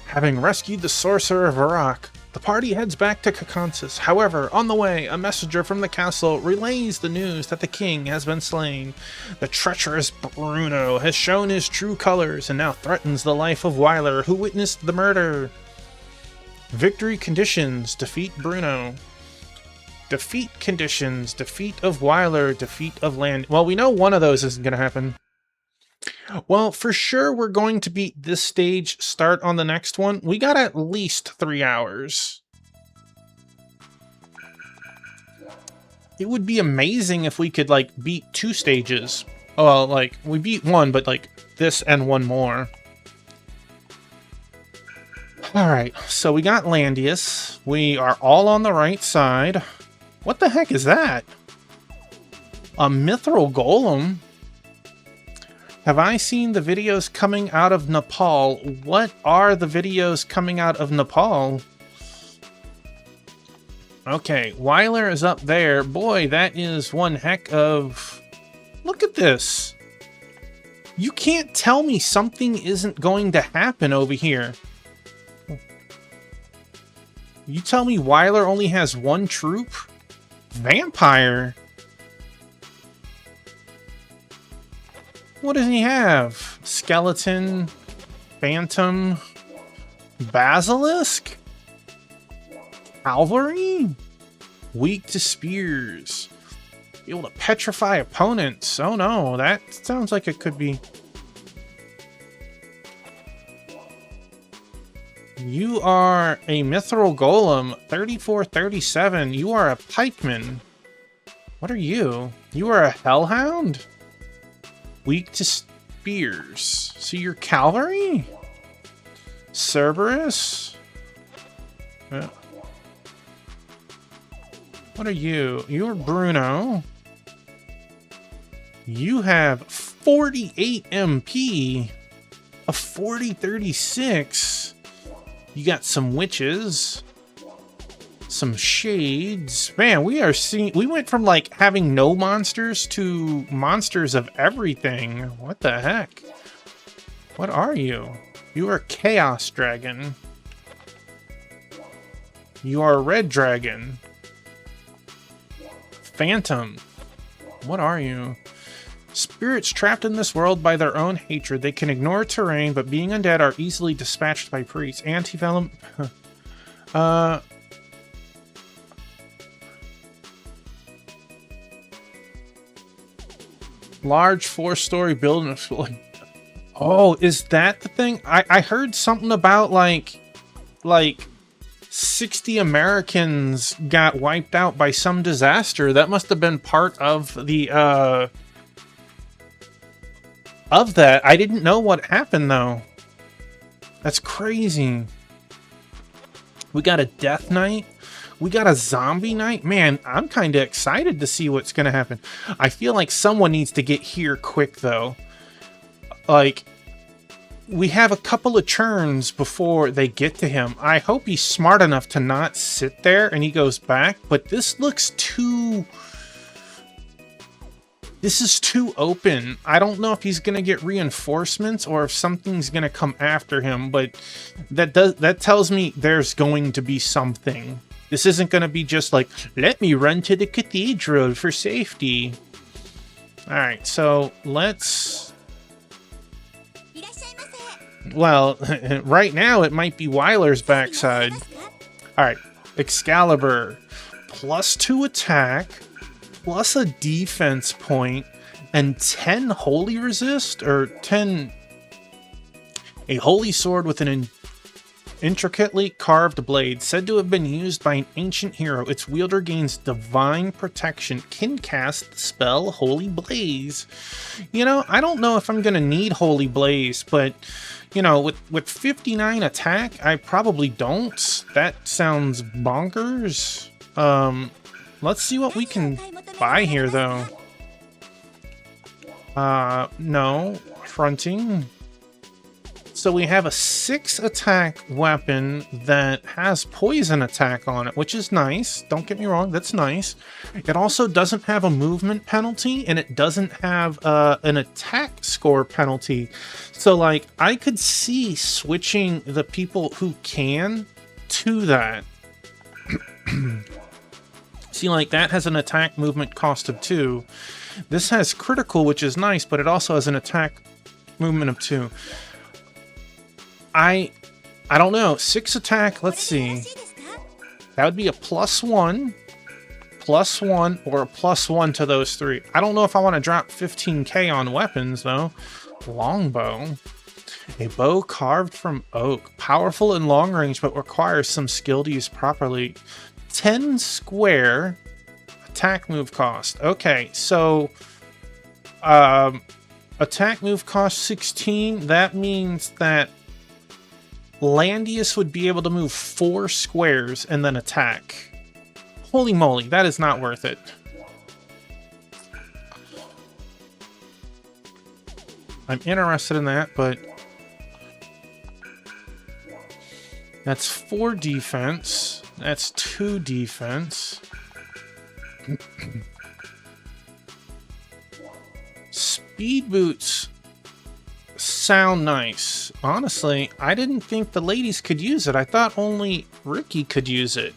Having rescued the sorcerer Varrock, the party heads back to Kakonsis. However, on the way, a messenger from the castle relays the news that the king has been slain. The treacherous Bruno has shown his true colors and now threatens the life of Wyler, who witnessed the murder. Victory conditions: defeat Bruno. Defeat conditions: defeat of Wyler, defeat of Land. Well, we know one of those isn't going to happen. Well, for sure we're going to beat this stage, start on the next one. We got at least 3 hours. It would be amazing if we could, like, beat 2 stages. Oh, well, like, we beat 1, but, like, this and 1 more. Alright, so we got Landius. We are all on the right side. What the heck is that? A mithril golem? Have I seen the videos coming out of Nepal? What are the videos coming out of Nepal? Okay, Wyler is up there. Boy, that is one heck of... Look at this! You can't tell me something isn't going to happen over here. You tell me Wyler only has 1 troop? Vampire? What does he have? Skeleton, Phantom, Basilisk, Cavalry? Weak to spears. Be able to petrify opponents. Oh no, that sounds like it could be. You are a Mithril Golem, 3437. You are a Pikeman. What are you? You are a Hellhound? Weak to spears. So you're cavalry? Cerberus? What are you? You're Bruno. You have 48 MP. A 4036. You got some witches. Some shades. Man, we went from like having no monsters to monsters of everything. What the heck? What are you? You are Chaos Dragon. You are a Red Dragon. Phantom. What are you? Spirits trapped in this world by their own hatred. They can ignore terrain, but being undead are easily dispatched by priests. Antivenom. Large 4-story building. Oh, is that the thing? I heard something about like 60 Americans got wiped out by some disaster. That must have been part of the of that. I didn't know what happened though. That's crazy. We got a Death Knight. We got a Zombie Knight. Man, I'm kind of excited to see what's going to happen. I feel like someone needs to get here quick, though. Like, we have a couple of turns before they get to him. I hope he's smart enough to not sit there and he goes back, but this looks too... This is too open. I don't know if he's going to get reinforcements or if something's going to come after him, but that tells me there's going to be something. This isn't going to be just like, let me run to the cathedral for safety. Alright, so let's... Well, right now it might be Weiler's backside. Alright, Excalibur. +2 attack, plus a defense point, and 10 holy resist, or 10... A holy sword with an intricately carved blade, said to have been used by an ancient hero. Its wielder gains divine protection, can cast the spell Holy Blaze. You know, I don't know if I'm gonna need Holy Blaze, but, you know, with 59 attack, I probably don't. That sounds bonkers. Let's see what we can buy here, though. No. Fronting. So we have a 6 attack weapon that has poison attack on it, which is nice. Don't get me wrong, that's nice. It also doesn't have a movement penalty, and it doesn't have an attack score penalty. So, like, I could see switching the people who can to that. See, like, that has an attack movement cost of 2. This has critical, which is nice, but it also has an attack movement of 2. I don't know. 6 attack, let's see. That would be a +1, +1, or a +1 to those 3. I don't know if I want to drop 15k on weapons, though. Longbow. A bow carved from oak. Powerful in long range, but requires some skill to use properly. 10 square attack move cost. Okay, so... attack move cost 16. That means that Landius would be able to move 4 squares and then attack. Holy moly, that is not worth it. I'm interested in that, but... That's 4 defense. That's 2 defense. Speed boots sound nice. Honestly, I didn't think the ladies could use it. I thought only Ricky could use it.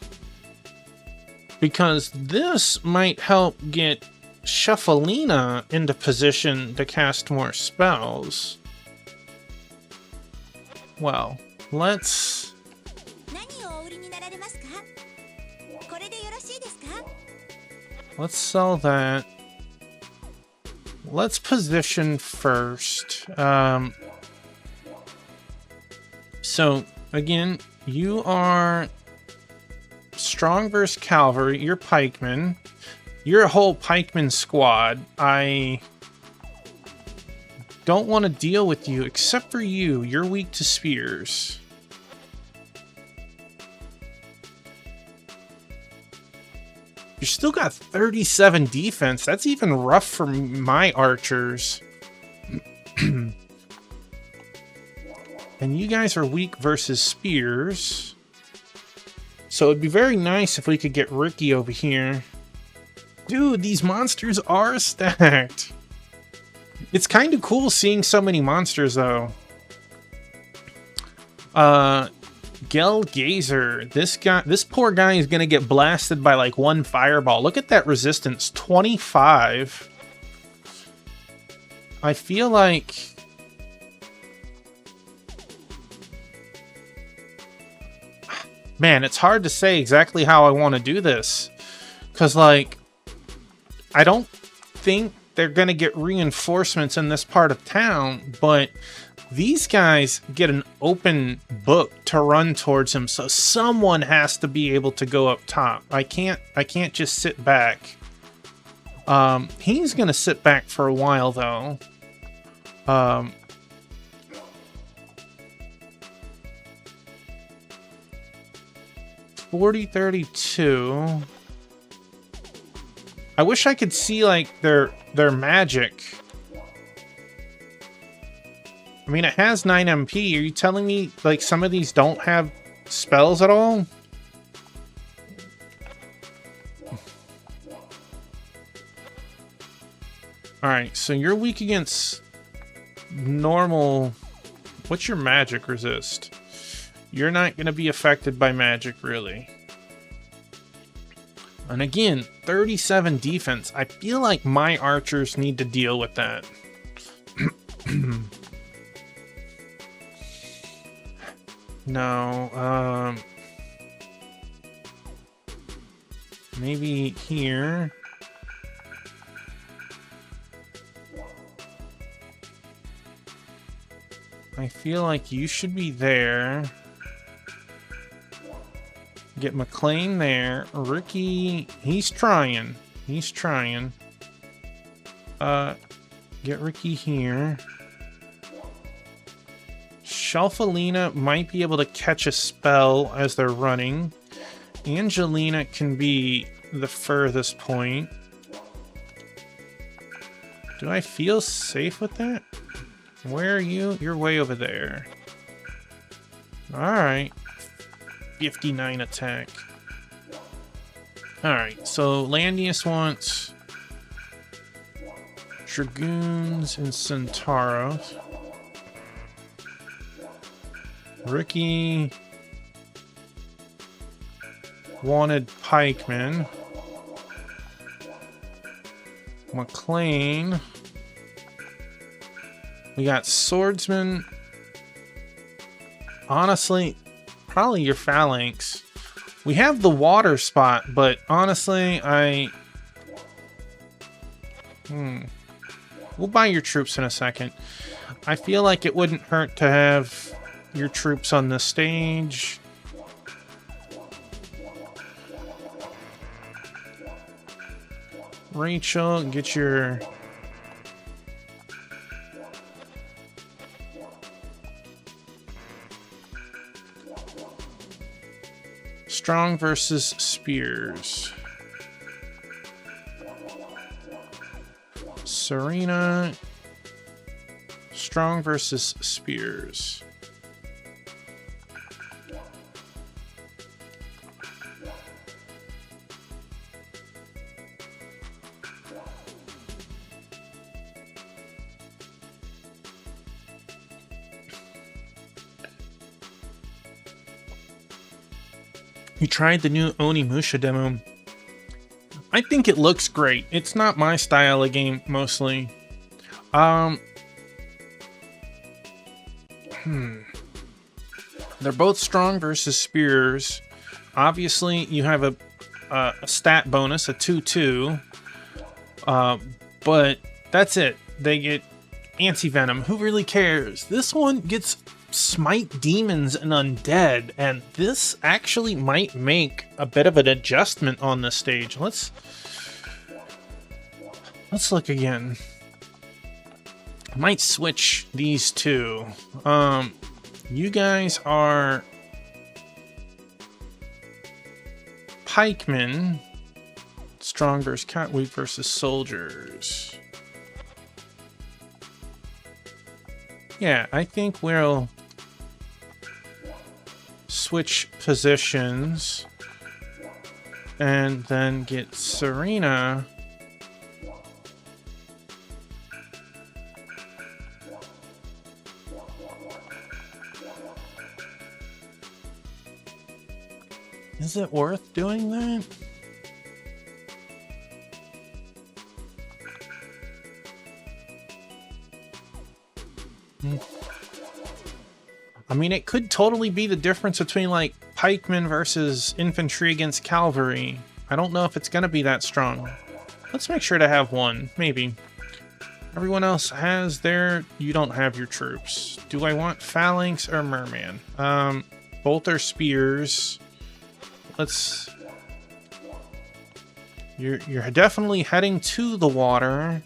Because this might help get Shuffalina into position to cast more spells. Well, let's... Let's sell that. Let's position first. So, again, you are strong versus cavalry. You're pikemen. You're a whole pikeman squad. I don't want to deal with you, except for you. You're weak to spears. You still got 37 defense. That's even rough for my archers. And you guys are weak versus spears. So it'd be very nice if we could get Ricky over here. Dude, these monsters are stacked. It's kind of cool seeing so many monsters, though. Gel Gazer. This poor guy is gonna get blasted by like 1 fireball. Look at that resistance, 25. I feel like... Man, it's hard to say exactly how I want to do this. Because, like, I don't think they're gonna get reinforcements in this part of town, but... These guys get an open book to run towards him, so someone has to be able to go up top. I can't just sit back. He's gonna sit back for a while though. 40-32. I wish I could see like their magic. I mean, it has 9 MP. Are you telling me, like, some of these don't have spells at all? Alright, so you're weak against normal... What's your magic resist? You're not going to be affected by magic, really. And again, 37 defense. I feel like my archers need to deal with that. No, maybe here. I feel like you should be there. Get McLean there. Ricky, he's trying. He's trying. Get Ricky here. Shelfalina might be able to catch a spell as they're running. Angelina can be the furthest point. Do I feel safe with that? Where are you? You're way over there. Alright. 59 attack. Alright, so Landius wants Dragoons and Centauros. Ricky wanted Pikemen. McLean. We got Swordsman. Honestly, probably your Phalanx. We have the water spot, but honestly, We'll buy your troops in a second. I feel like it wouldn't hurt to have your troops on the stage. Rachel, get your... Strong versus Spears. Serena. Strong versus Spears. You tried the new Onimusha demo. I think it looks great. It's not my style of game, mostly. They're both strong versus spears. Obviously, you have a stat bonus, a 2/2. But that's it. They get anti-venom. Who really cares? This one gets smite demons and undead, and this actually might make a bit of an adjustment on this stage. Let's look again. I might switch these two. You guys are pikemen. Strong versus cat, weak versus soldiers. Yeah, I think we'll switch positions and then get Serena. Is it worth doing that? I mean, it could totally be the difference between, like, pikemen versus infantry against cavalry. I don't know if it's going to be that strong. Let's make sure to have one, maybe. Everyone else has their... You don't have your troops. Do I want phalanx or merman? Both are spears. Let's... You're definitely heading to the water.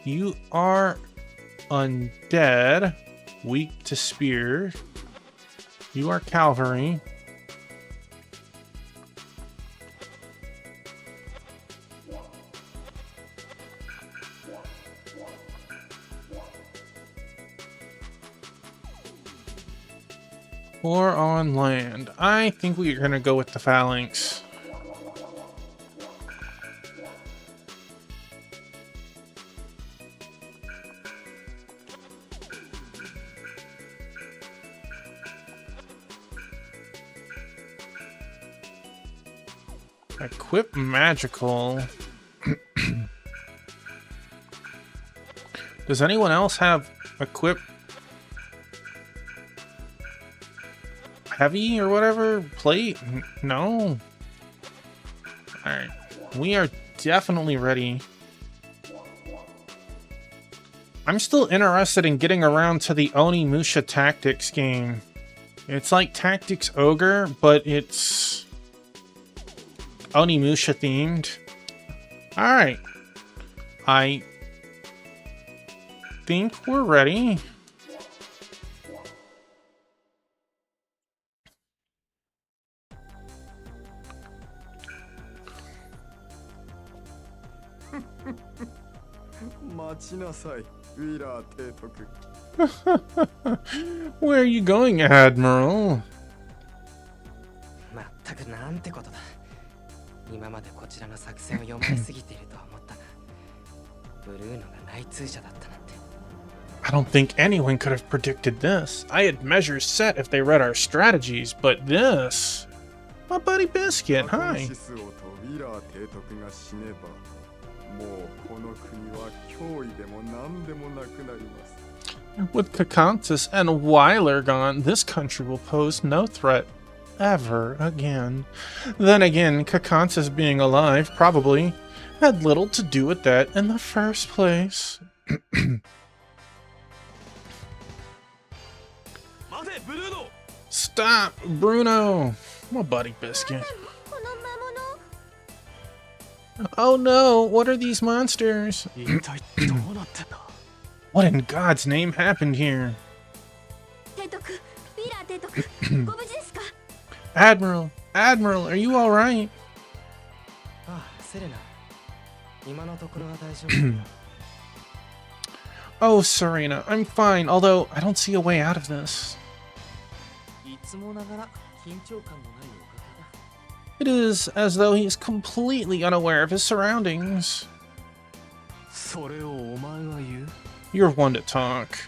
You are undead, weak to spear. You are cavalry. or on land? I think we're gonna go with the phalanx. Equip magical. Does anyone else have equip heavy or whatever? Plate? No. Alright. We are definitely ready. I'm still interested in getting around to the Onimusha Tactics game. It's like Tactics Ogre, but it's Onimusha themed. Alright. I think we're ready. Where are you going, Admiral? まったくなんてことだ。今までこちらの作戦を読まれすぎていると思ったが、ブルーノが内通者だったなんて。I don't think anyone could have predicted this. I had measures set if they read our strategies, but this... My buddy Biscuit, hi. With Kakantis and Weiler gone, this country will pose no threat ever again. Then again, Kakantis being alive probably had little to do with that in the first place. Stop, Bruno! My buddy Biscuit. Oh no, what are these monsters? What in God's name happened here? Admiral, Admiral, are you alright? Oh, Serena, I'm fine, although I don't see a way out of this. It is as though he's completely unaware of his surroundings. You're one to talk.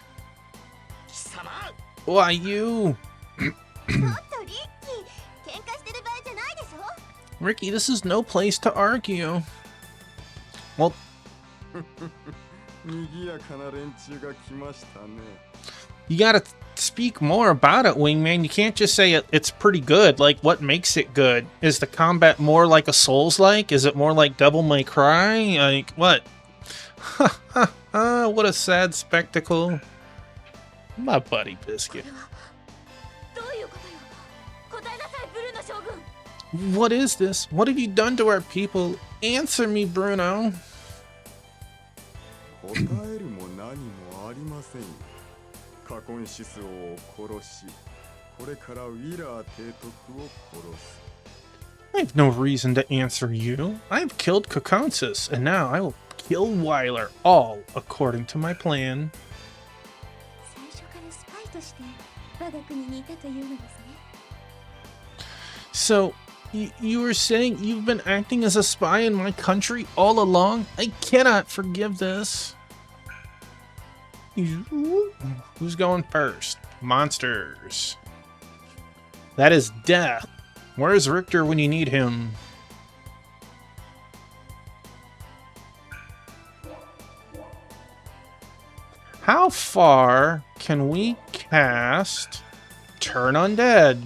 Why, you? Ricky, this is no place to argue. Well... You gotta speak more about it, Wingman. You can't just say it's pretty good. Like, what makes it good? Is the combat more like a Souls-like? Is it more like Devil May Cry? Like, what? What a sad spectacle. My buddy Biscuit. What is this? What have you done to our people? Answer me, Bruno. I have no reason to answer you. I have killed Kokonsis, and now I will kill Weiler, all according to my plan. So, you were saying you've been acting as a spy in my country all along? I cannot forgive this. Who's going first? Monsters. That is death. Where's Richter when you need him? How far can we cast Turn Undead?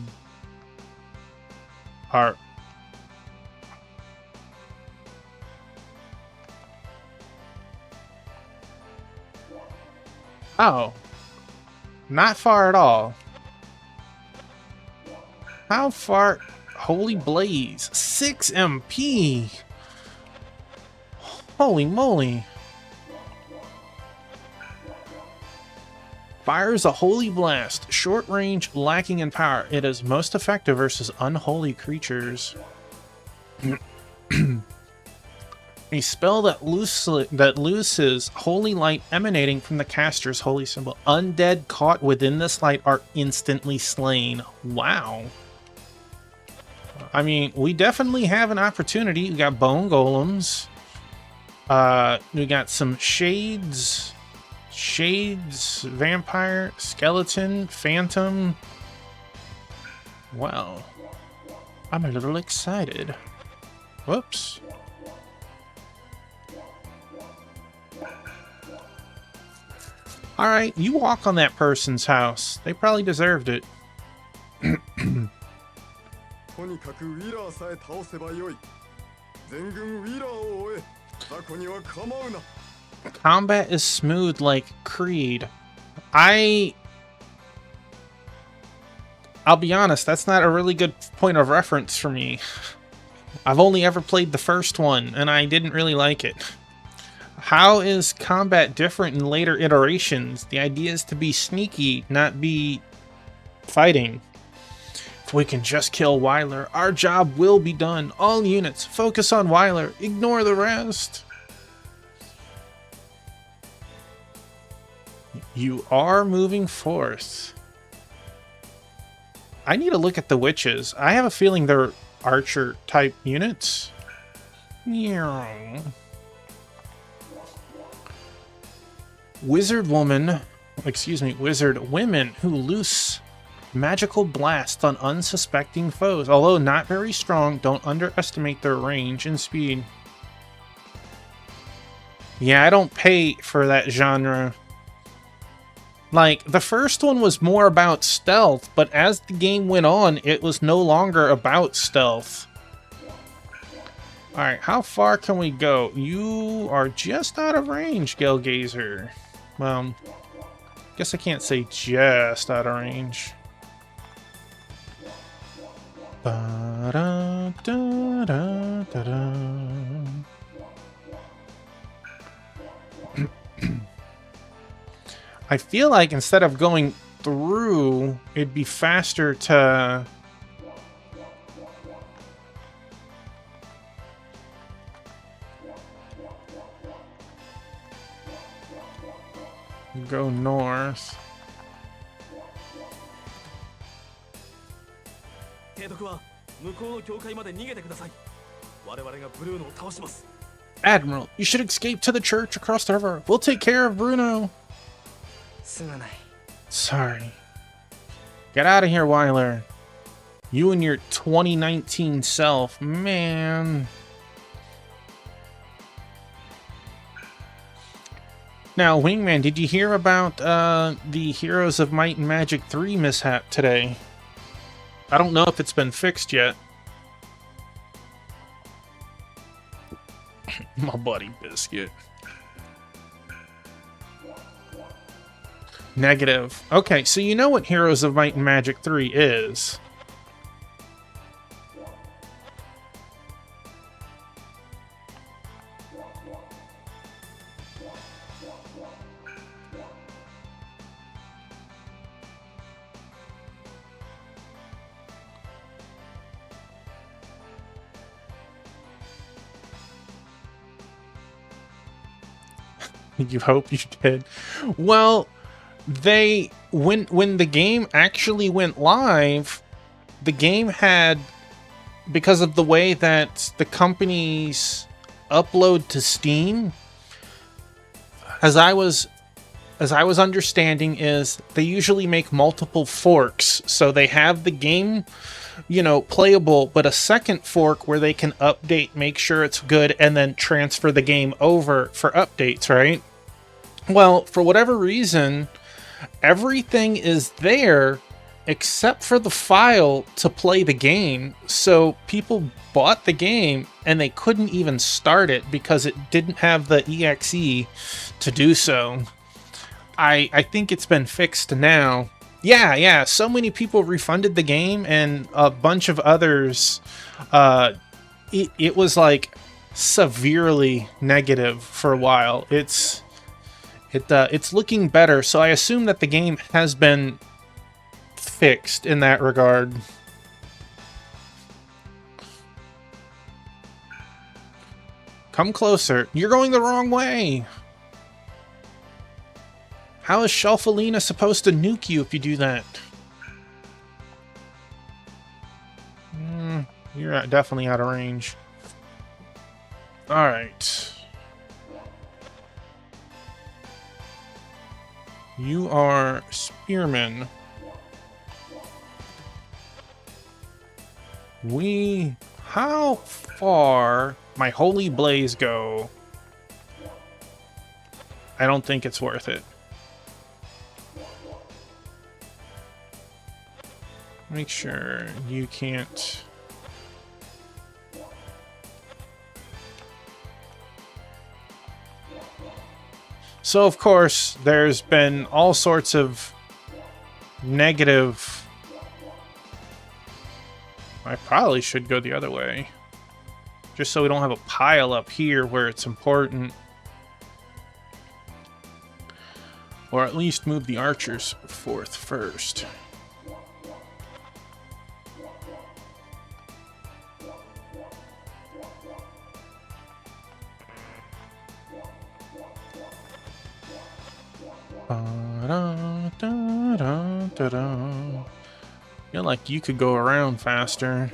Oh. Not far at all. How far? Holy Blaze. 6 MP. Holy moly. Fires a Holy Blast. Short range, lacking in power. It is most effective versus unholy creatures. A spell that looses holy light emanating from the caster's holy symbol. Undead caught within this light are instantly slain. Wow. I mean, we definitely have an opportunity. We got bone golems. We got some shades, vampire, skeleton, phantom. Well, I'm a little excited. Whoops. Alright, you walk on that person's house. They probably deserved it. Combat is smooth like Creed. I'll be honest, that's not a really good point of reference for me. I've only ever played the first one, and I didn't really like it. How is combat different in later iterations? The idea is to be sneaky, not be fighting. If we can just kill Weiler, our job will be done. All units, focus on Weiler. Ignore the rest. You are moving forth. I need to look at the witches. I have a feeling they're archer-type units. Wizard women who loose magical blasts on unsuspecting foes. Although not very strong, don't underestimate their range and speed. Yeah, I don't pay for that genre. Like, the first one was more about stealth, but as the game went on, it was no longer about stealth. Alright, how far can we go? You are just out of range, Gelgazer. Well, guess I can't say just out of range. I feel like instead of going through, it'd be faster to... go north. 提督は向こうの境界まで逃げてください。我々がブルーノを倒します。 Admiral, you should escape to the church across the river. We'll take care of Bruno. すまない。 Sorry. Get out of here, Weiler. You and your 2019 self, man. Now, Wingman, did you hear about the Heroes of Might and Magic 3 mishap today? I don't know if it's been fixed yet. My buddy Biscuit. Negative. Okay, so you know what Heroes of Might and Magic 3 is. You hope you did. Well, when the game actually went live, the game had, because of the way that the companies upload to Steam, as I was understanding, is they usually make multiple forks, so they have the game, you know, playable, but a second fork where they can update, make sure it's good, and then transfer the game over for updates, right? Well, for whatever reason, everything is there except for the file to play the game. So people bought the game and they couldn't even start it because it didn't have the EXE to do so. I think it's been fixed now. Yeah, so many people refunded the game and a bunch of others, it was like severely negative for a while. It's looking better, so I assume that the game has been fixed in that regard. Come closer. You're going the wrong way. How is Shelfalina supposed to nuke you if you do that? You're definitely out of range. Alright. You are Spearman. How far my Holy Blaze go? I don't think it's worth it. Make sure you can't... So, of course, there's been all sorts of negative... I probably should go the other way. Just so we don't have a pile up here where it's important. Or at least move the archers forth first. Feel like you could go around faster.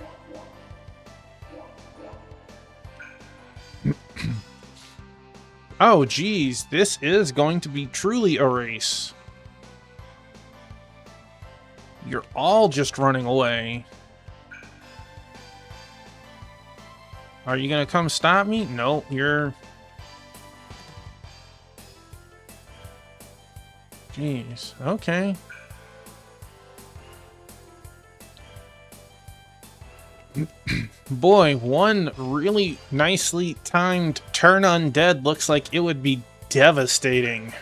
Oh, geez, this is going to be truly a race. You're all just running away. Are you gonna come stop me? No, you're... Jeez, okay. Boy, one really nicely timed turn undead looks like it would be devastating.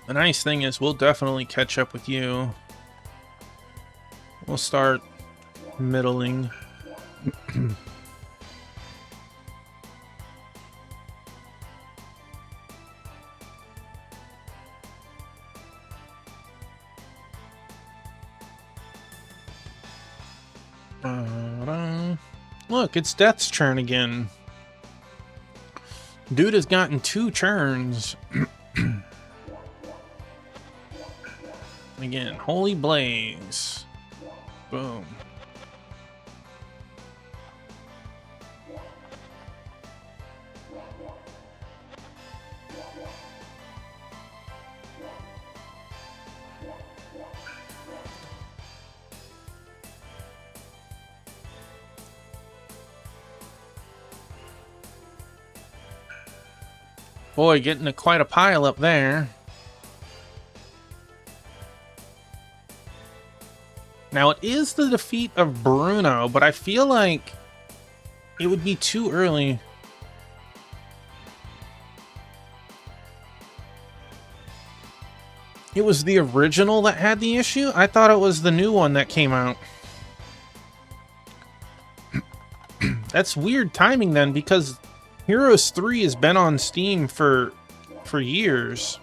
The nice thing is we'll definitely catch up with you. We'll start middling. Look, it's Death's turn again. Dude has gotten 2 turns. Again, Holy Blaze. Boom. Boy, getting quite a pile up there. Now, it is the defeat of Bruno, but I feel like it would be too early. It was the original that had the issue? I thought it was the new one that came out. That's weird timing then, because Heroes 3 has been on Steam for years.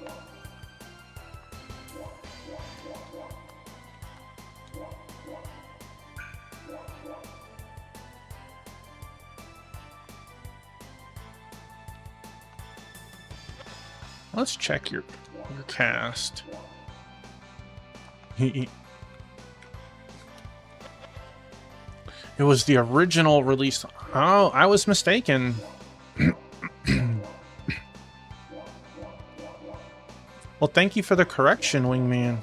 Let's check your cast. It was the original release. Oh, I was mistaken. Well, thank you for the correction, Wingman.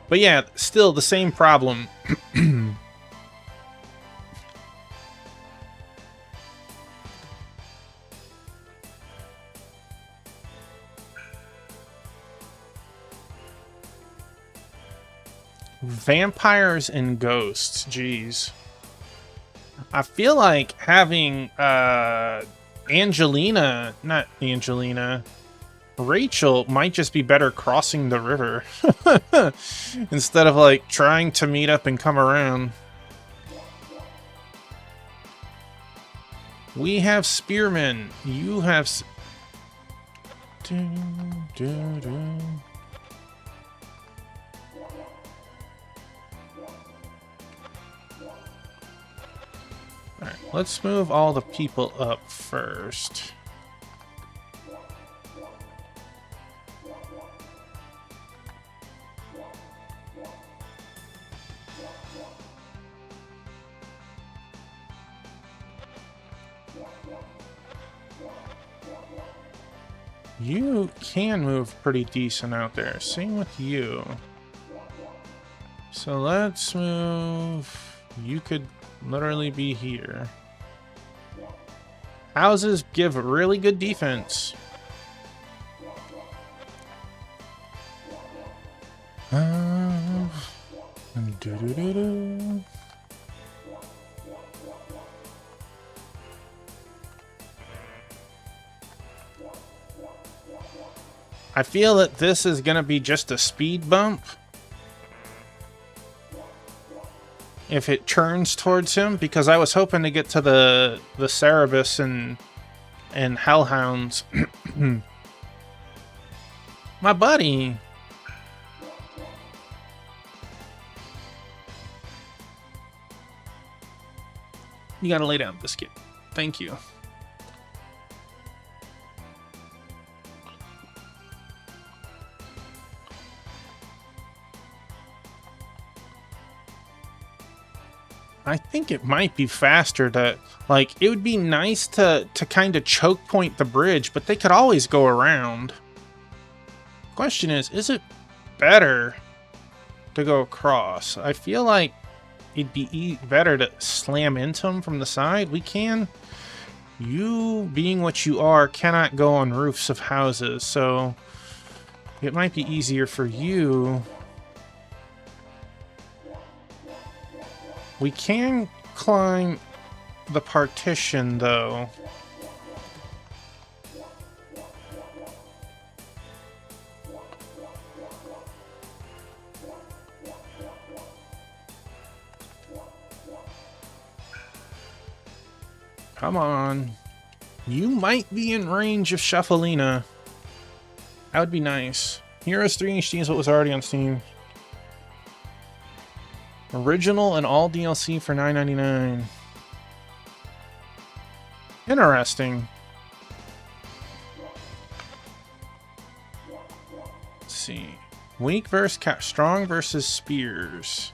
But yeah, still the same problem. Vampires and ghosts, jeez. I feel like having Rachel might just be better crossing the river instead of like trying to meet up and come around. We have spearmen. You have... Alright, let's move all the people up first. You can move pretty decent out there. Same with you. So let's move... You could literally be here. Houses give really good defense. Doo-doo-doo-doo. I feel that this is going to be just a speed bump. If it turns towards him, because I was hoping to get to the Cerebus and Hellhounds. My buddy. You gotta lay down, Biscuit. Thank you. I think it might be faster to, like, it would be nice to kind of choke point the bridge, but they could always go around. Question is it better to go across? I feel like it'd be better to slam into them from the side. We can. You, being what you are, cannot go on roofs of houses, so it might be easier for you. We can climb the partition, though. Come on. You might be in range of Shufflina. That would be nice. Heroes 3 HD is what was already on Steam. Original and all DLC for $9.99. Interesting. Let's see. Weak versus strong versus spears.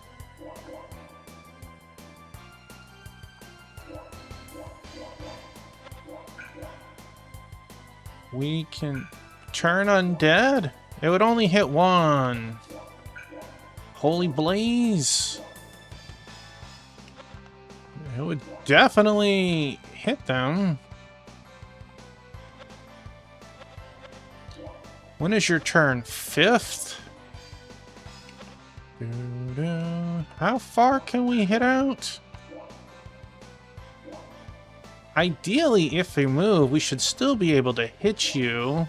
We can turn undead? It would only hit one. Holy Blaze. It would definitely hit them. When is your turn? 5th? How far can we hit out? Ideally, if we move, we should still be able to hit you.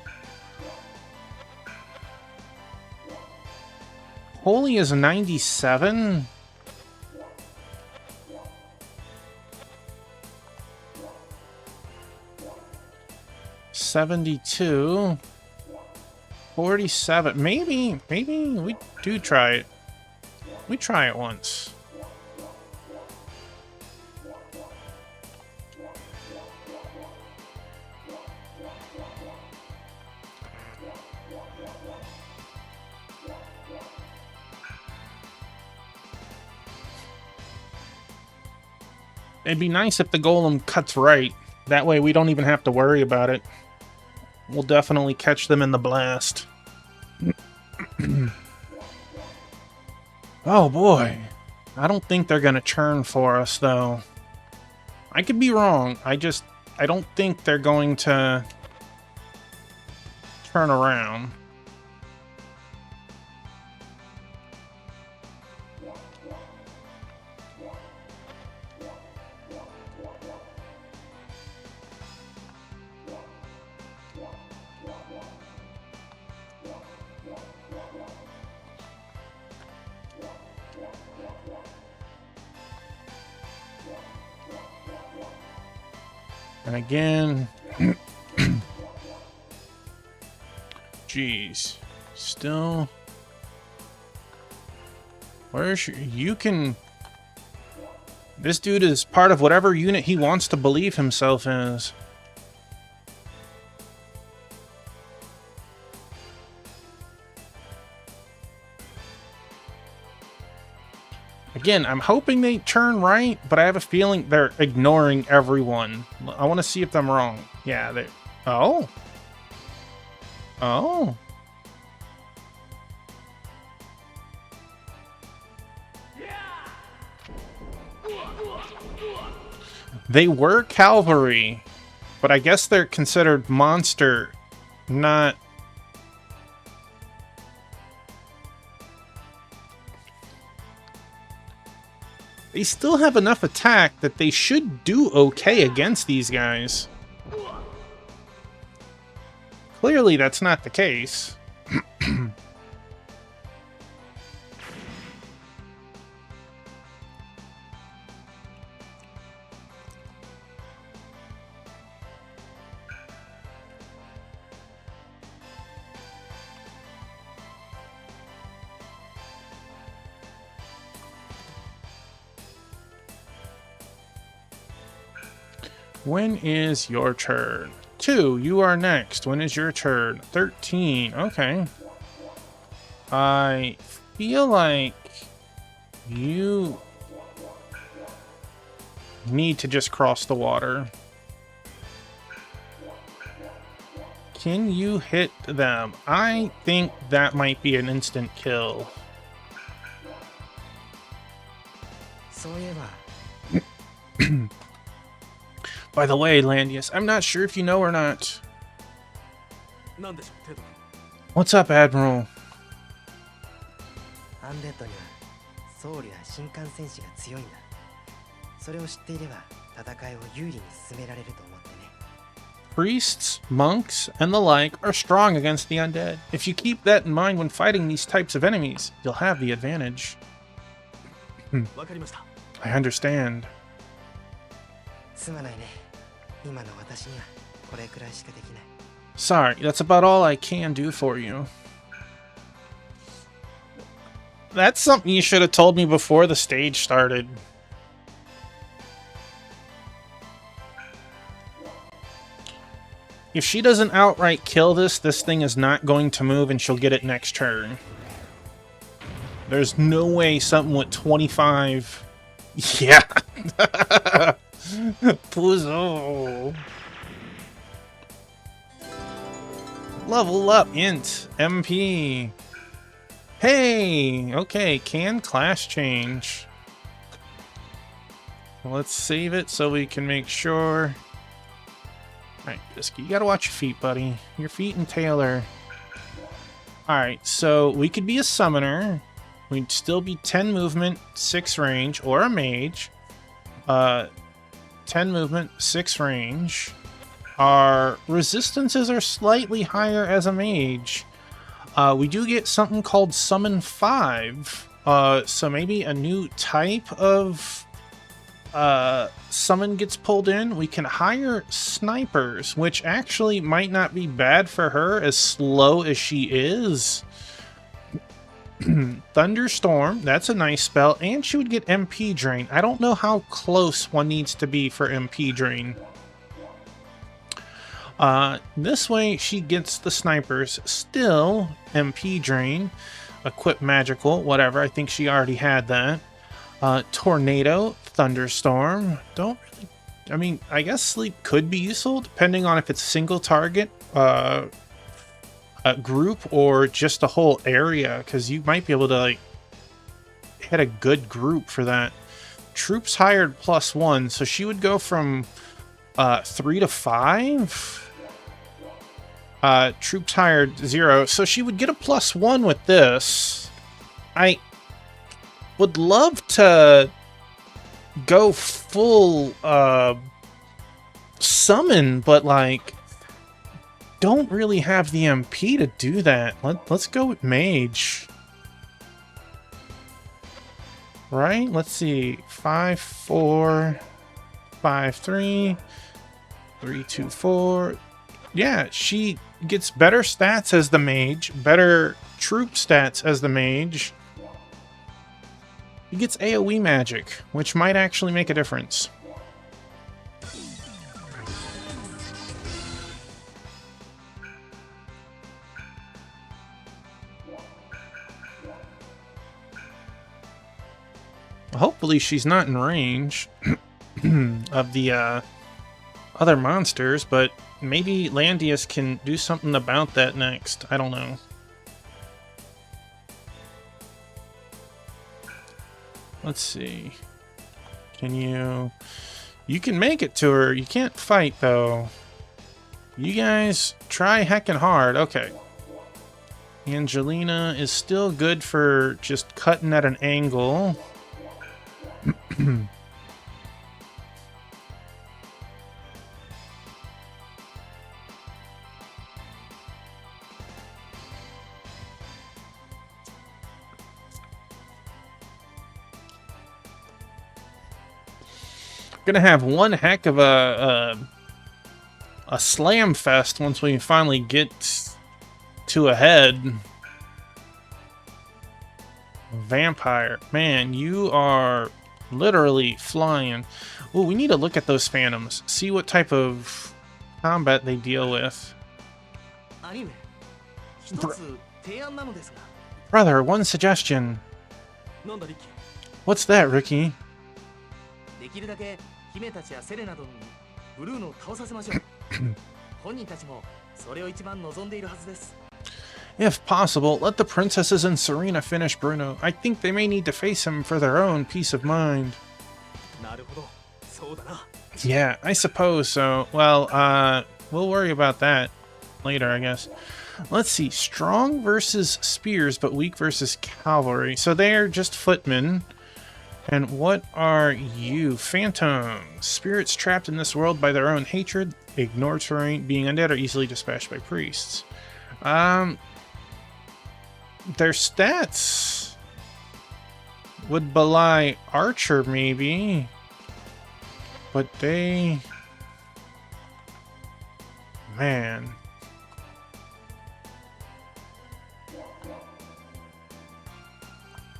Holy is 97? $72. 47. Maybe we do try it. We try it once. It'd be nice if the golem cuts right. That way we don't even have to worry about it. We'll definitely catch them in the blast. Oh boy. I don't think they're gonna churn for us, though. I could be wrong. I don't think they're going to turn around. And again, jeez, still, where's your, you can, this dude is part of whatever unit he wants to believe himself as. Again, I'm hoping they turn right, but I have a feeling they're ignoring everyone. I want to see if I'm wrong. Yeah, they... Oh. Oh. They were cavalry, but I guess they're considered monster, not... They still have enough attack that they should do okay against these guys. Clearly, that's not the case. When is your turn? 2, you are next. When is your turn? 13. Okay. I feel like you need to just cross the water. Can you hit them? I think that might be an instant kill. By the way, Landius, I'm not sure if you know or not. What's up, Admiral? アンデッドには僧侶や神官戦士が強いんだ。それを知っていれば戦いを有利に進められると思ってね。Priests, monks, and the like are strong against the undead. If you keep that in mind when fighting these types of enemies, you'll have the advantage. I understand. すまないね。今の私にはこれくらいしかできない。 Sorry, that's about all I can do for you. That's something you should have told me before the stage started. If she doesn't outright kill this, this thing is not going to move and she'll get it next turn. There's no way something with 25... Yeah. Puzo. Level up, int, MP. Hey! Okay, can class change. Let's save it so we can make sure. Alright, Bisky, you gotta watch your feet, buddy. Your feet and Taylor. Alright, so we could be a summoner. We'd still be 10 movement, 6 range, or a mage. 10 movement, 6 range. Our resistances are slightly higher as a mage. We do get something called Summon 5. So maybe a new type of summon gets pulled in. We can hire snipers, which actually might not be bad for her as slow as she is. Thunderstorm, that's a nice spell, and she would get MP drain. I don't know how close one needs to be for MP drain. This way she gets the snipers, still MP drain, equip magical, whatever. I think she already had that. Tornado, thunderstorm, don't really, I mean, I guess sleep could be useful depending on if it's single target, a group or just a whole area, because you might be able to like hit a good group for that. Troops hired +1, so she would go from 3 to 5. Troops hired 0, so she would get a +1 with this. I would love to go full summon, but like don't really have the MP to do that. Let's go with mage. Right? Let's see. 5, 4, 5, 3. 3, 2, 4. Yeah, she gets better stats as the mage, better troop stats as the mage. He gets AoE magic, which might actually make a difference. Hopefully she's not in range of the other monsters, but maybe Landius can do something about that next. I don't know. Let's see. Can you... You can make it to her. You can't fight, though. You guys try heckin' hard. Okay. Angelina is still good for just cutting at an angle. Gonna have one heck of a slam fest once we finally get to a head. Vampire, man, you are literally flying. Oh, we need to look at those phantoms, see what type of combat they deal with. Brother, one suggestion. What's that, Ricky? If possible, let the princesses and Serena finish Bruno. I think they may need to face him for their own peace of mind. Yeah, I suppose so. Well, we'll worry about that later, I guess. Let's see. Strong versus spears, but weak versus cavalry. So they're just footmen. And what are you? Phantoms. Spirits trapped in this world by their own hatred, ignore terrain, being undead, or easily dispatched by priests. Their stats would belie Archer, maybe. But they... Man...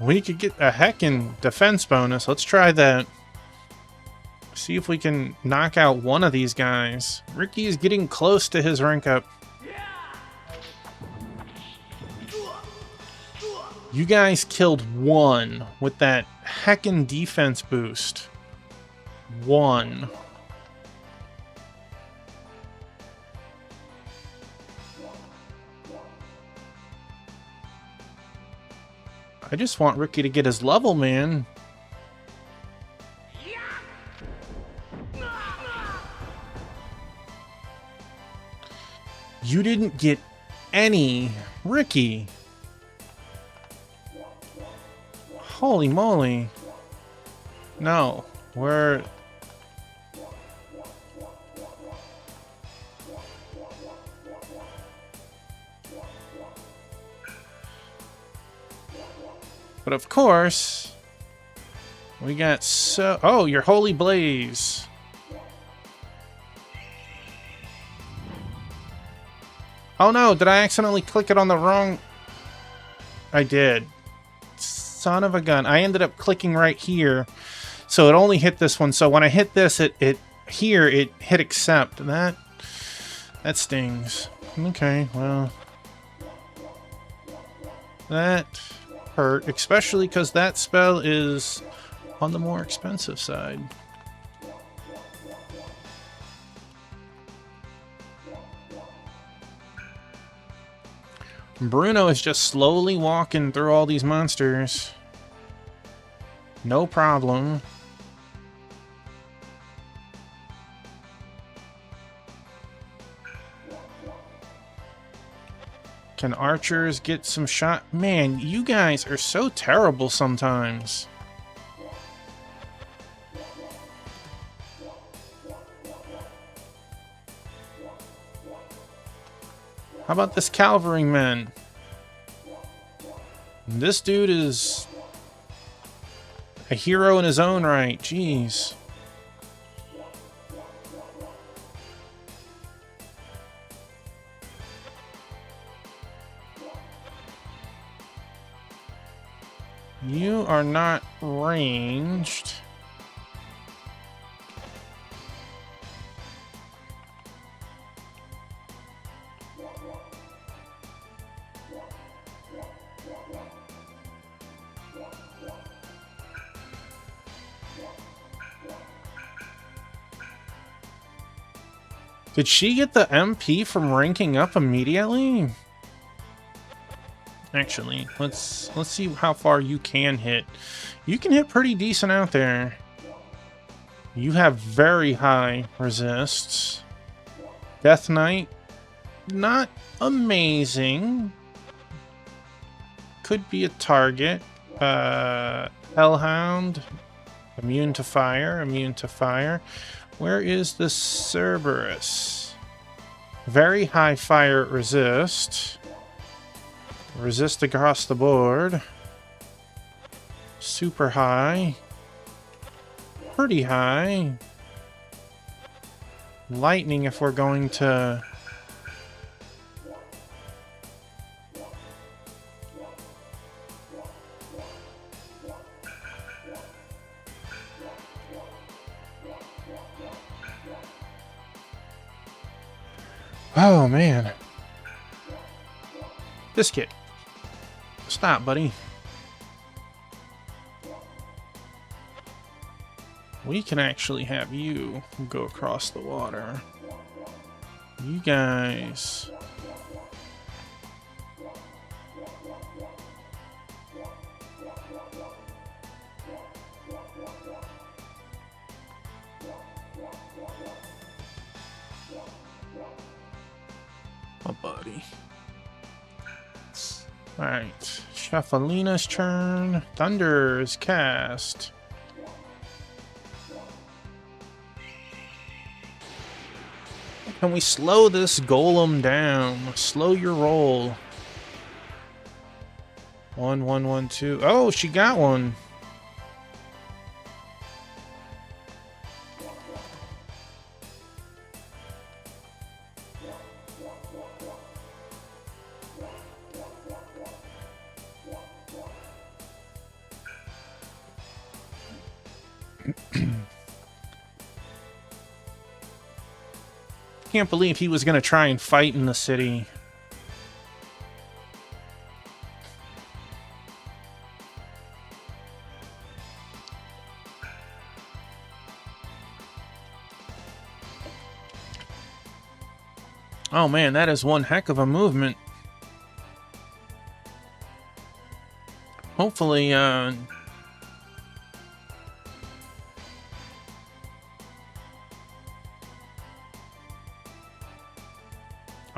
We could get a heckin' defense bonus. Let's try that. See if we can knock out one of these guys. Ricky is getting close to his rank up. You guys killed one with that heckin' defense boost. One. I just want Ricky to get his level, man. You didn't get any Ricky. Holy moly. No, we're... But of course, we got so... Oh, your Holy Blaze. Oh no, did I accidentally click it on the wrong... I did. Son of a gun. I ended up clicking right here, so it only hit this one. So when I hit this, it hit accept. That stings. Okay, well... That... hurt, especially because that spell is on the more expensive side. Bruno is just slowly walking through all these monsters. No problem. Can archers get some shot? Man, you guys are so terrible sometimes. How about this cavalryman? This dude is a hero in his own right. Jeez. You are not ranged. Did she get the MP from ranking up immediately? Actually, let's see how far you can hit. You can hit pretty decent out there. You have very high resists. Death Knight, not amazing. Could be a target. Hellhound, immune to fire, immune to fire. Where is the Cerberus? Very high fire resist. Resist across the board. Super high. Pretty high. Lightning if we're going to... Oh, man. Biscuit. Stop, buddy. We can actually have you go across the water. You guys... Oh, buddy. Alright. Shafalina's turn. Thunder is cast. Can we slow this golem down? Slow your roll. 1, 1, 1, 2. Oh, she got one. Can't believe he was going to try and fight in the city. Oh man, that is one heck of a movement. Hopefully,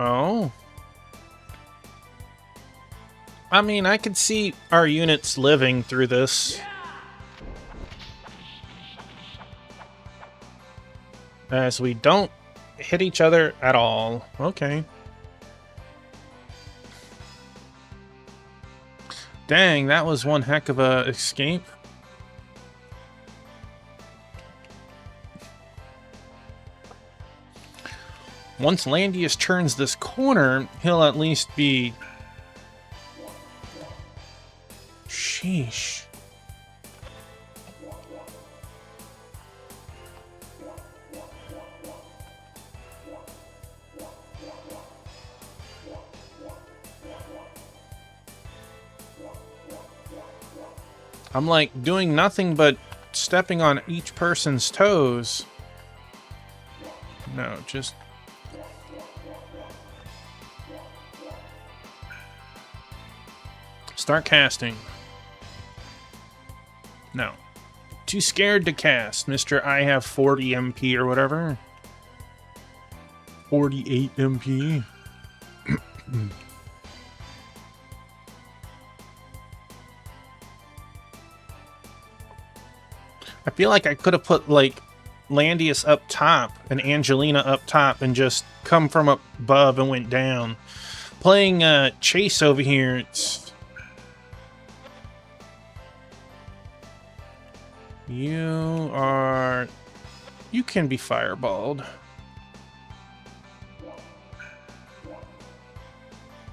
Oh. I mean, I could see our units living through this. As we don't hit each other at all. Okay. Dang, that was one heck of a escape. Once Landius turns this corner, he'll at least be... Sheesh. I'm like doing nothing but stepping on each person's toes. No, just... Start casting. No. Too scared to cast, Mr. I have 40 MP or whatever. 48 MP. I feel like I could have put, like, Landius up top and Angelina up top and just come from up above and went down. Playing Chase over here, it's... You are... You can be fireballed.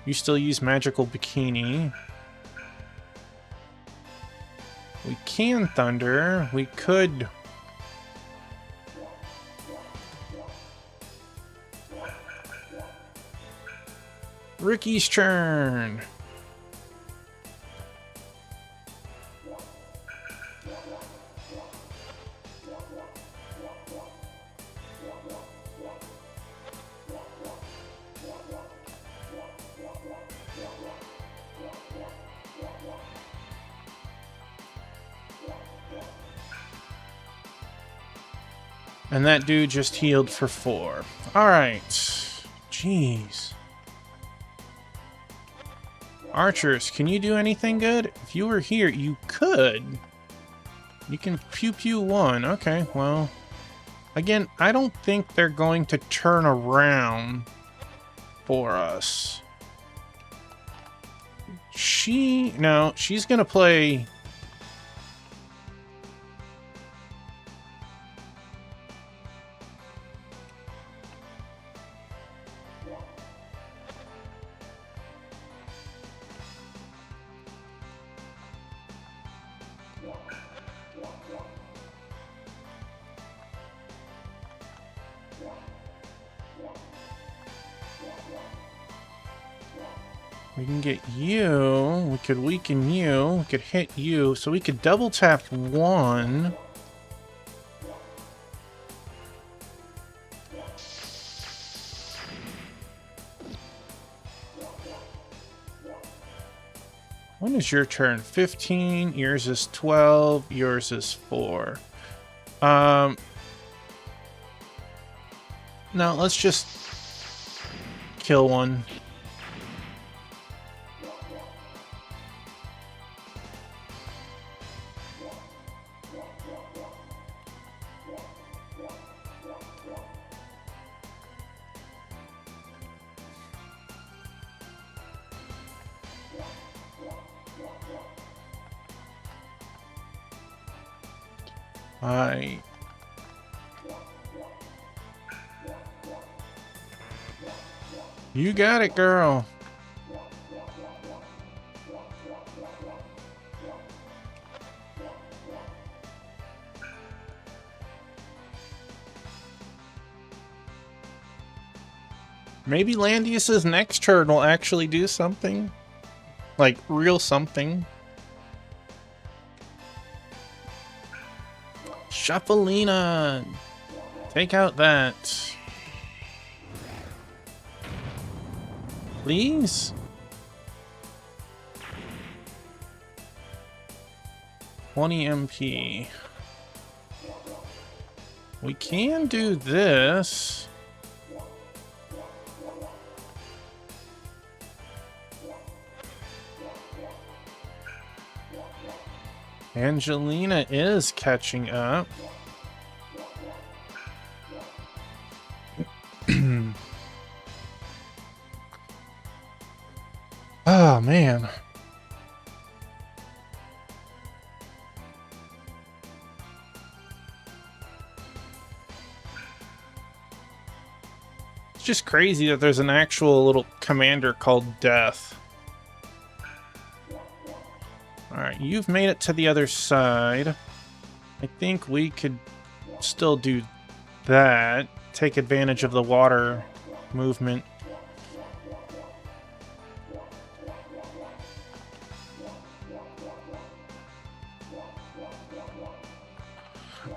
You still use magical bikini. We can thunder. We could... Ricky's turn. And that dude just healed for 4. Alright. Jeez. Archers, can you do anything good? If you were here, you could. You can pew-pew 1. Okay, well. Again, I don't think they're going to turn around for us. No, she's going to play... We can get you, we could weaken you, we could hit you, so we could double tap 1. When is your turn? 15, yours is 12, yours is 4. No, let's just kill 1. You got it, girl. Maybe Landius's next turn will actually do something. Like, real something. Shufflina! Take out that. Please? MP. We can do this. Angelina is catching up. Oh, man. It's just crazy that there's an actual little commander called Death. Alright, you've made it to the other side. I think we could still do that. Take advantage of the water movement.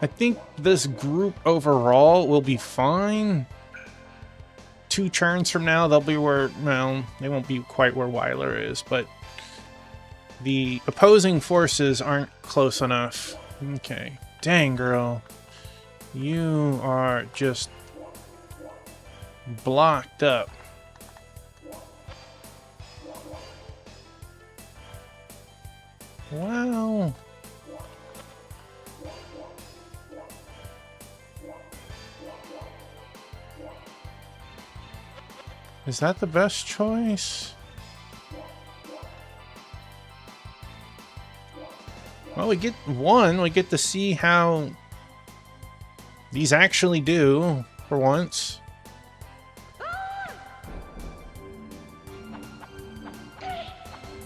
I think this group overall will be fine. 2 turns from now, they'll be where, well, they won't be quite where Weiler is, but the opposing forces aren't close enough. Okay. Dang, girl. You are just blocked up. Wow. Is that the best choice? Well, we get 1. We get to see how these actually do, for once.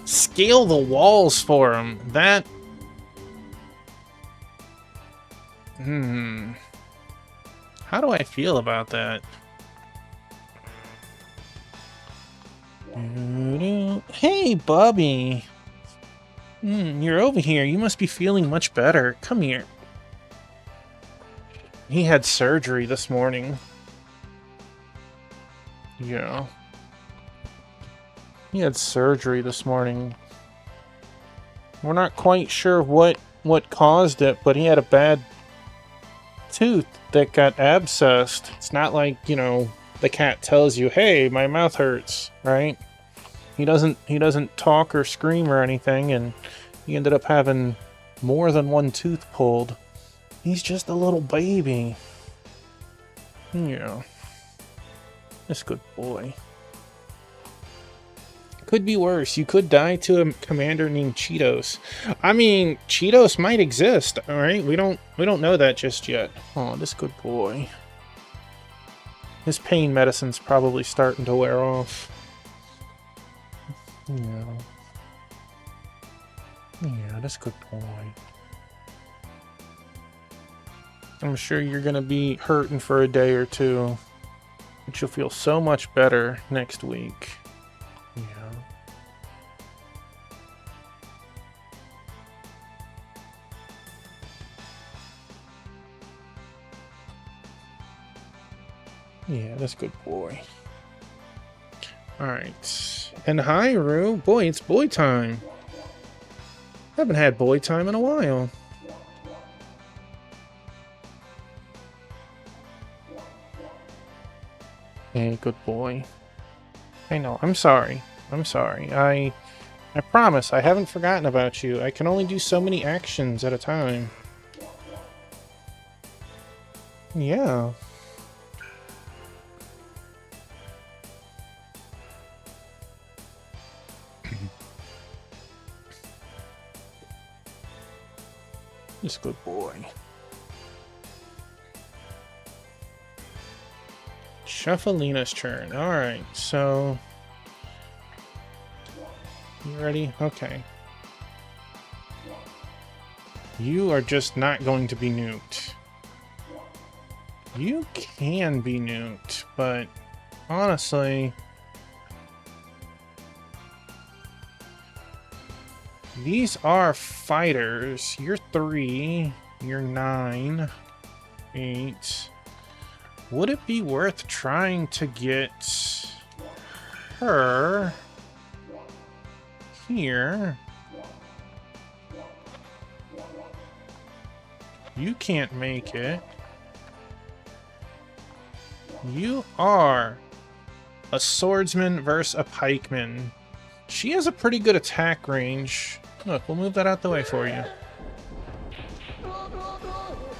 Scale the walls for them. That How do I feel about that? Hey, Bubby. You're over here. You must be feeling much better. Come here. He had surgery this morning. Yeah. He had surgery this morning. We're not quite sure what caused it, but he had a bad tooth that got abscessed. It's not like, you know, the cat tells you, "Hey, my mouth hurts," right? He doesn't talk or scream or anything, and he ended up having more than one tooth pulled. He's just a little baby. Yeah. This good boy. Could be worse. You could die to a commander named Cheetos. I mean, Cheetos might exist, alright? We don't know that just yet. Oh, this good boy. His pain medicine's probably starting to wear off. Yeah. Yeah, this good boy. I'm sure you're gonna be hurting for a day or two, but you'll feel so much better next week. Yeah. Yeah, that's a good boy. Alright. And hi, Rue. Boy, it's boy time. Haven't had boy time in a while. Hey, good boy. I know, I'm sorry. I'm sorry. I promise, I haven't forgotten about you. I can only do so many actions at a time. Yeah. This good boy. Shuffalina's turn. Alright, so... You ready? Okay. You are just not going to be nuked. You can be nuked, but honestly... These are fighters. You're 3. You're 9. 8. Would it be worth trying to get her here? You can't make it. You are a swordsman versus a pikeman. She has a pretty good attack range. Look, we'll move that out the way for you.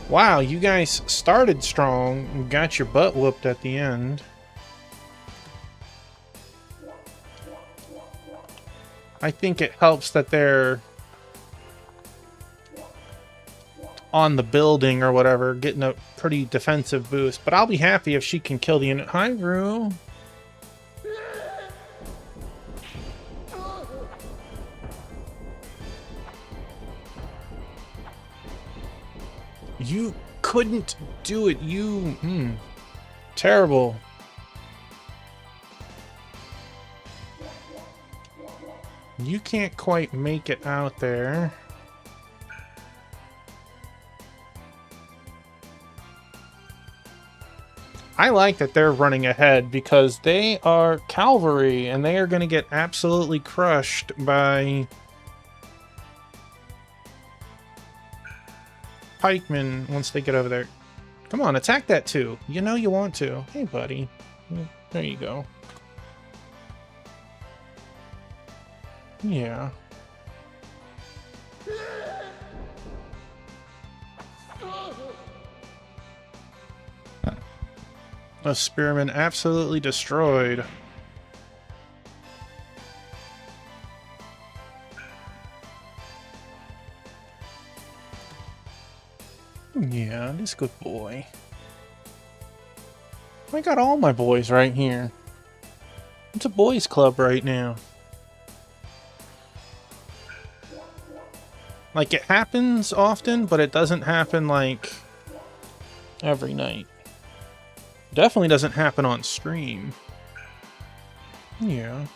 Wow, you guys started strong and got your butt whooped at the end. I think it helps that they're on the building or whatever, getting a pretty defensive boost. But I'll be happy if she can kill the unit. Hi, Rue. You couldn't do it. You... terrible. You can't quite make it out there. I like that they're running ahead because they are cavalry and they are going to get absolutely crushed by... pikemen once they get over there. Come on, attack that too. You know you want to. Hey, buddy. There you go. Yeah. A spearman absolutely destroyed. Yeah, this good boy. I got all my boys right here. It's a boys club right now. Like, it happens often, but it doesn't happen, like, every night. Definitely doesn't happen on stream. Yeah.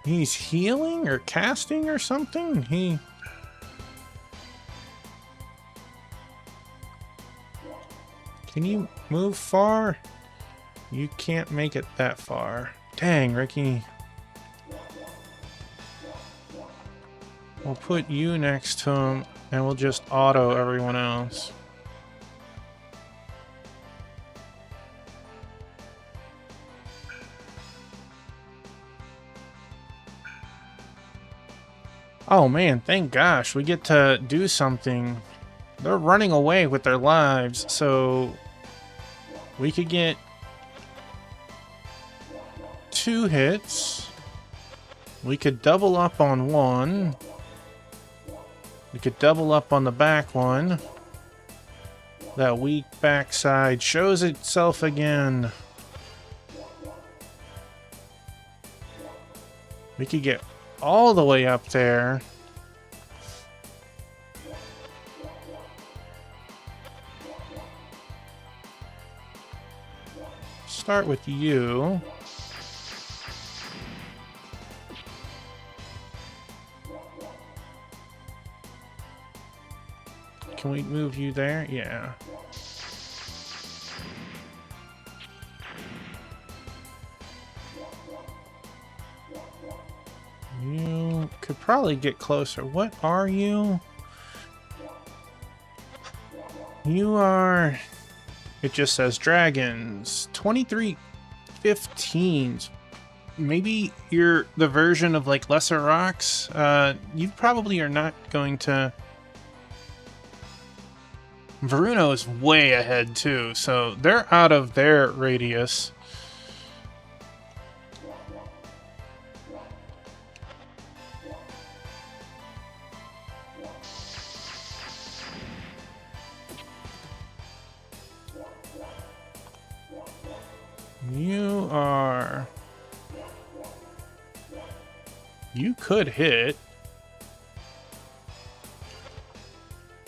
He's healing or casting or something? Can you move far? You can't make it that far. Dang, Ricky. We'll put you next to him, and we'll just auto everyone else. Oh man, thank gosh, we get to do something. They're running away with their lives, so we could get 2 hits. We could double up on one. We could double up on the back one. That weak backside shows itself again. We could get all the way up there. Start with you. Can we move you there? Yeah. You could probably get closer. What are you? You are... It just says dragons. 2315s. Maybe you're the version of like lesser rocks. You probably are not going to... Veruno is way ahead too, so they're out of their radius. You are... You could hit.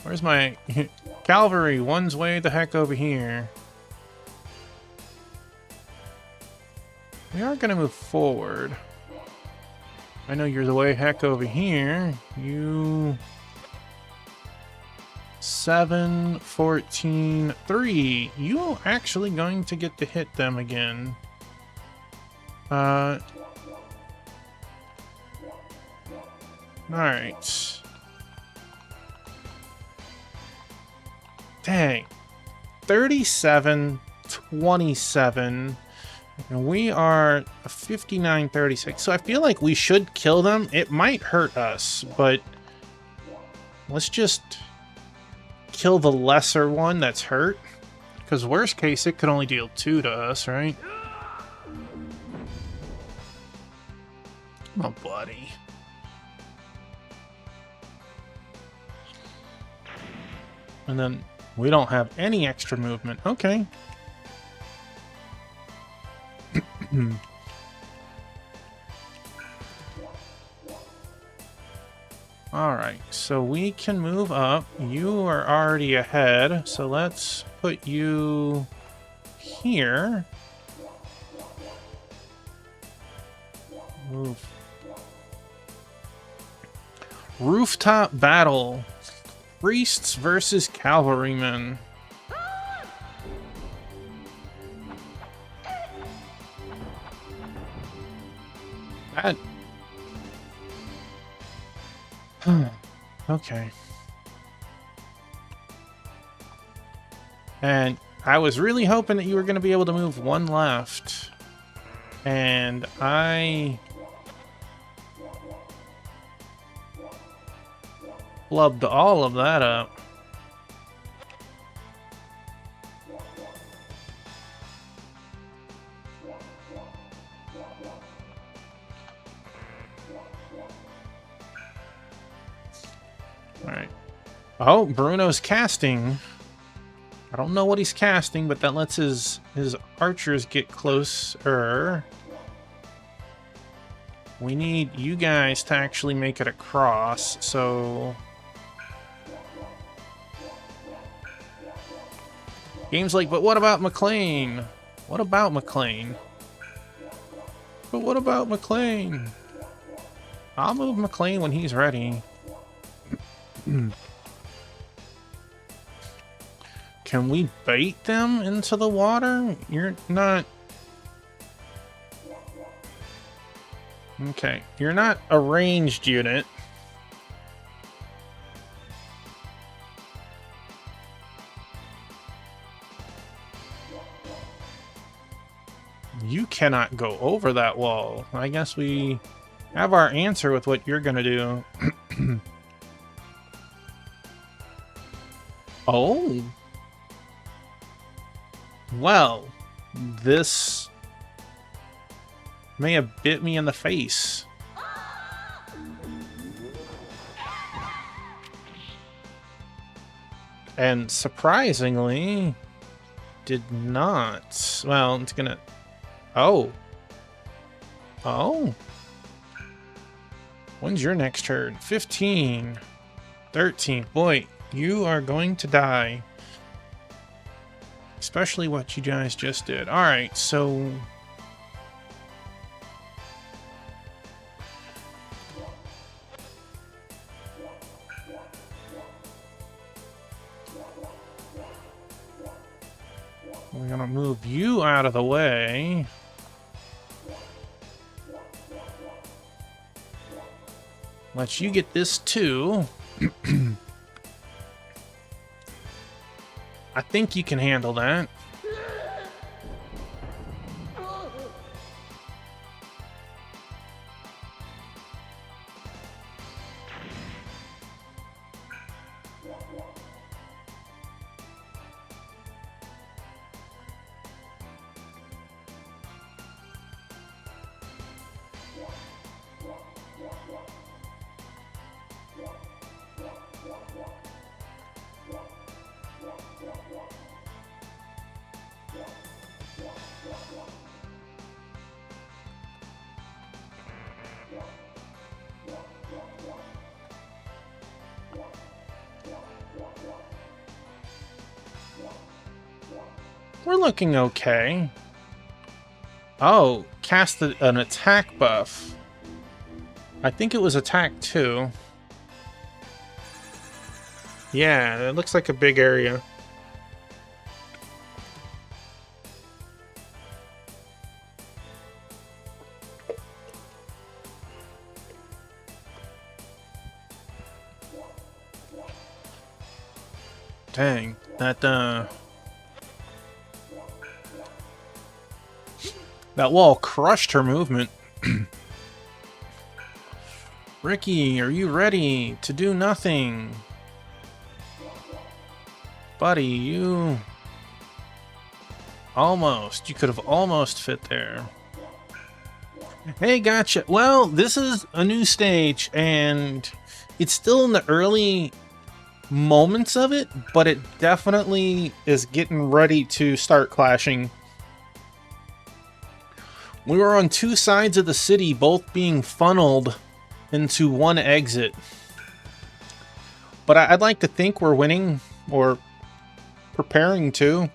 Where's my... Cavalry, one's way the heck over here. We are going to move forward. I know you're the way heck over here. You... 7, 14, 3. You actually going to get to hit them again. Alright. Dang. 37, 27. And we are 59, 36. So I feel like we should kill them. It might hurt us, but let's just kill the lesser one that's hurt. Because worst case, it could only deal 2 to us, right? Come on, buddy. And then we don't have any extra movement. Okay. Alright, so we can move up. You are already ahead, so let's put you here. Move. Rooftop battle. Priests versus cavalrymen. That... Okay. And I was really hoping that you were going to be able to move one left. And I... flubbed all of that up. Alright. Oh, Bruno's casting. I don't know what he's casting, but that lets his archers get closer. We need you guys to actually make it across, so... Game's like, but what about McLean? What about McLean? But what about McLean? I'll move McLean when he's ready. Can we bait them into the water? You're not... Okay, you're not a ranged unit. You cannot go over that wall. I guess we have our answer with what you're gonna do. Oh. Well, this may have bit me in the face. And surprisingly, did not. Well, it's gonna... Oh. Oh. When's your next turn? 15. 13. Boy, you are going to die. Especially what you guys just did. Alright, so... we're gonna move you out of the way. Let you get this too. I think you can handle that. We're looking okay. Oh, cast an attack buff. I think it was attack 2. Yeah, it looks like a big area. Dang, that wall crushed her movement. Ricky, are you ready to do nothing? Buddy, you... Almost. You could have almost fit there. Hey, gotcha. Well, this is a new stage, and it's still in the early moments of it, but it definitely is getting ready to start clashing. We were on two sides of the city, both being funneled into one exit. But I'd like to think we're winning, or preparing to.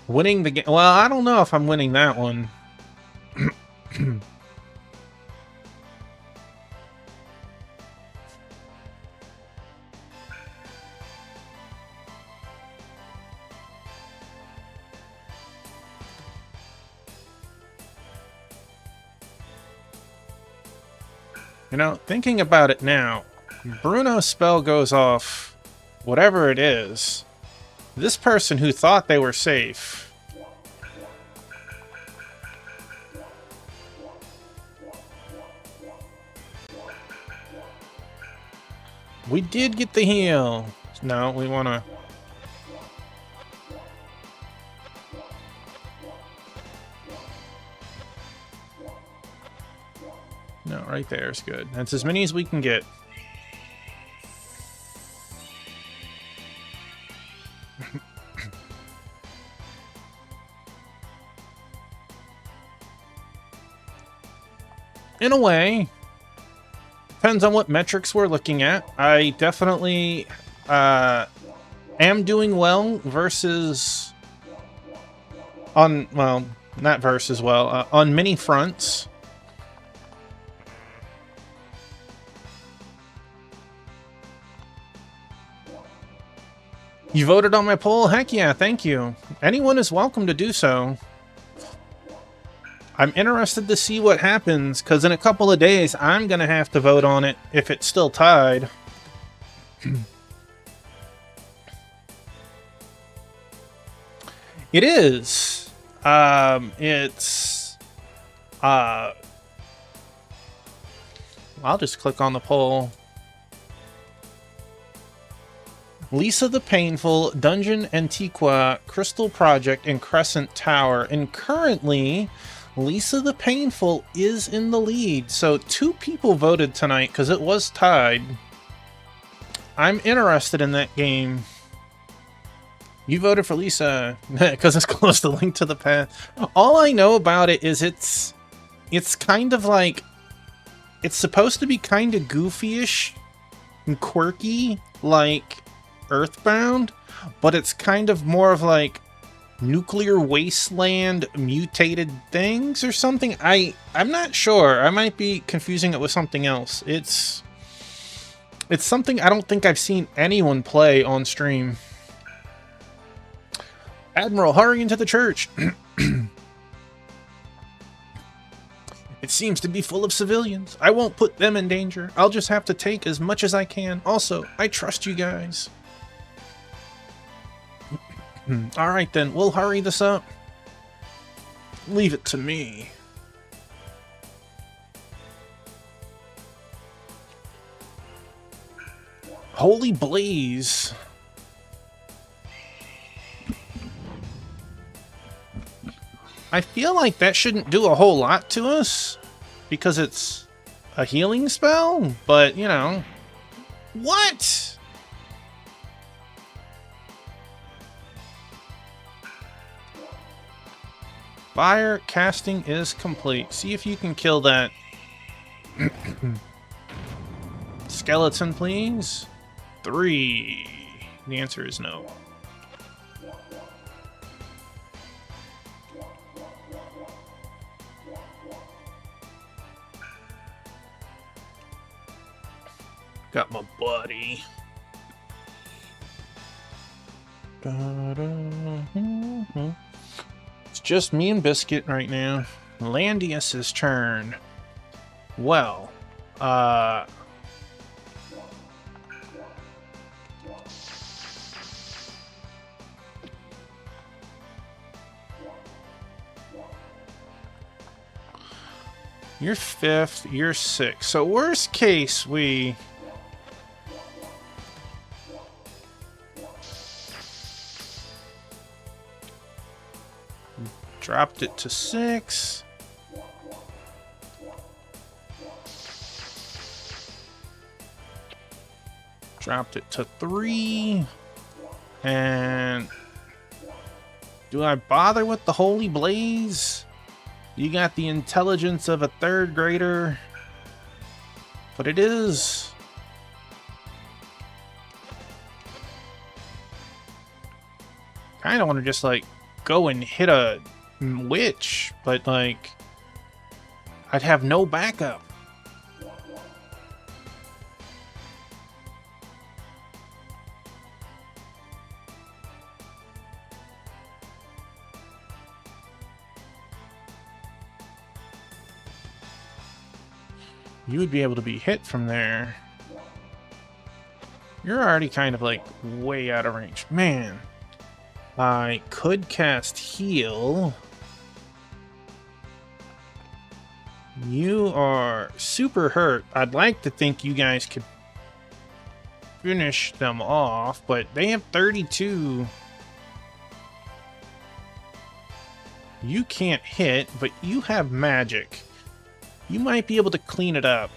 Winning the game. Well, I don't know if I'm winning that one. You know, thinking about it now, Bruno's spell goes off, whatever it is. This person who thought they were safe. We did get the heal. No, we want to... No, right there is good. That's as many as we can get. In a way, depends on what metrics we're looking at. I definitely am doing well versus on, well, not versus well, on many fronts. You voted on my poll? Heck yeah, thank you. Anyone is welcome to do so. I'm interested to see what happens, because in a couple of days, I'm going to have to vote on it if it's still tied. It is. I'll just click on the poll. Lisa the Painful, Dungeon Antiqua, Crystal Project, and Crescent Tower. And currently, Lisa the Painful is in the lead. So 2 people voted tonight because it was tied. I'm interested in that game. You voted for Lisa because it's close to Link to the Past. All I know about it is it's kind of like, it's supposed to be kind of goofy-ish and quirky, like Earthbound, but it's kind of more of like nuclear wasteland mutated things or something. I'm not sure. I might be confusing it with something else. It's something I don't think I've seen anyone play on stream. Admiral, hurry into the church. It seems to be full of civilians. I won't put them in danger. I'll just have to take as much as I can. Also, I trust you guys. Alright then, we'll hurry this up. Leave it to me. Holy Blaze. I feel like that shouldn't do a whole lot to us because it's a healing spell, but you know. What? Fire casting is complete. See if you can kill that. Skeleton, please. 3. The answer is no. Got my buddy. It's just me and Biscuit right now. Landius's turn. Well, you're 5th, you're 6th. So worst case, we dropped it to 6. Dropped it to 3. And do I bother with the Holy Blaze? You got the intelligence of a 3rd grader. But it is. I don't want to just like go and hit a witch, but like I'd have no backup. You would be able to be hit from there. You're already kind of like way out of range. Man, I could cast heal. You are super hurt. I'd like to think you guys could finish them off, but they have 32. You can't hit, but you have magic. You might be able to clean it up.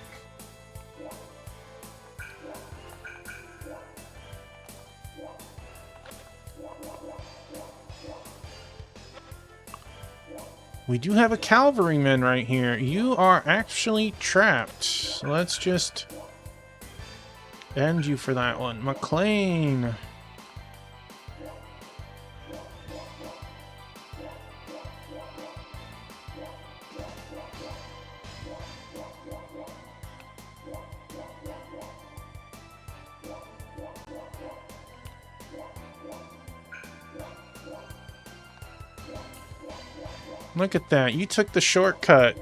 We do have a cavalryman right here. You are actually trapped. So let's just end you for that one. McLean. Look at that. You took the shortcut.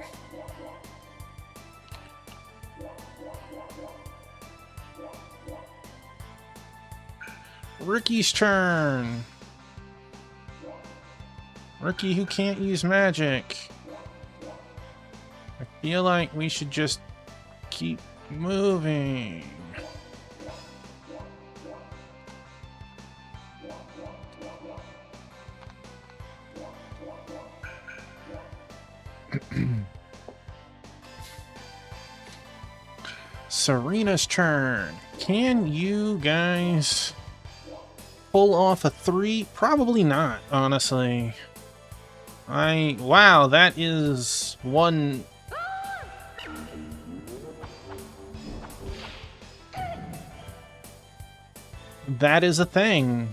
Ricky's turn. Ricky who can't use magic. I feel like we should just keep moving. Serena's turn. Can you guys pull off a 3? Probably not, honestly. Wow, that is one. That is a thing.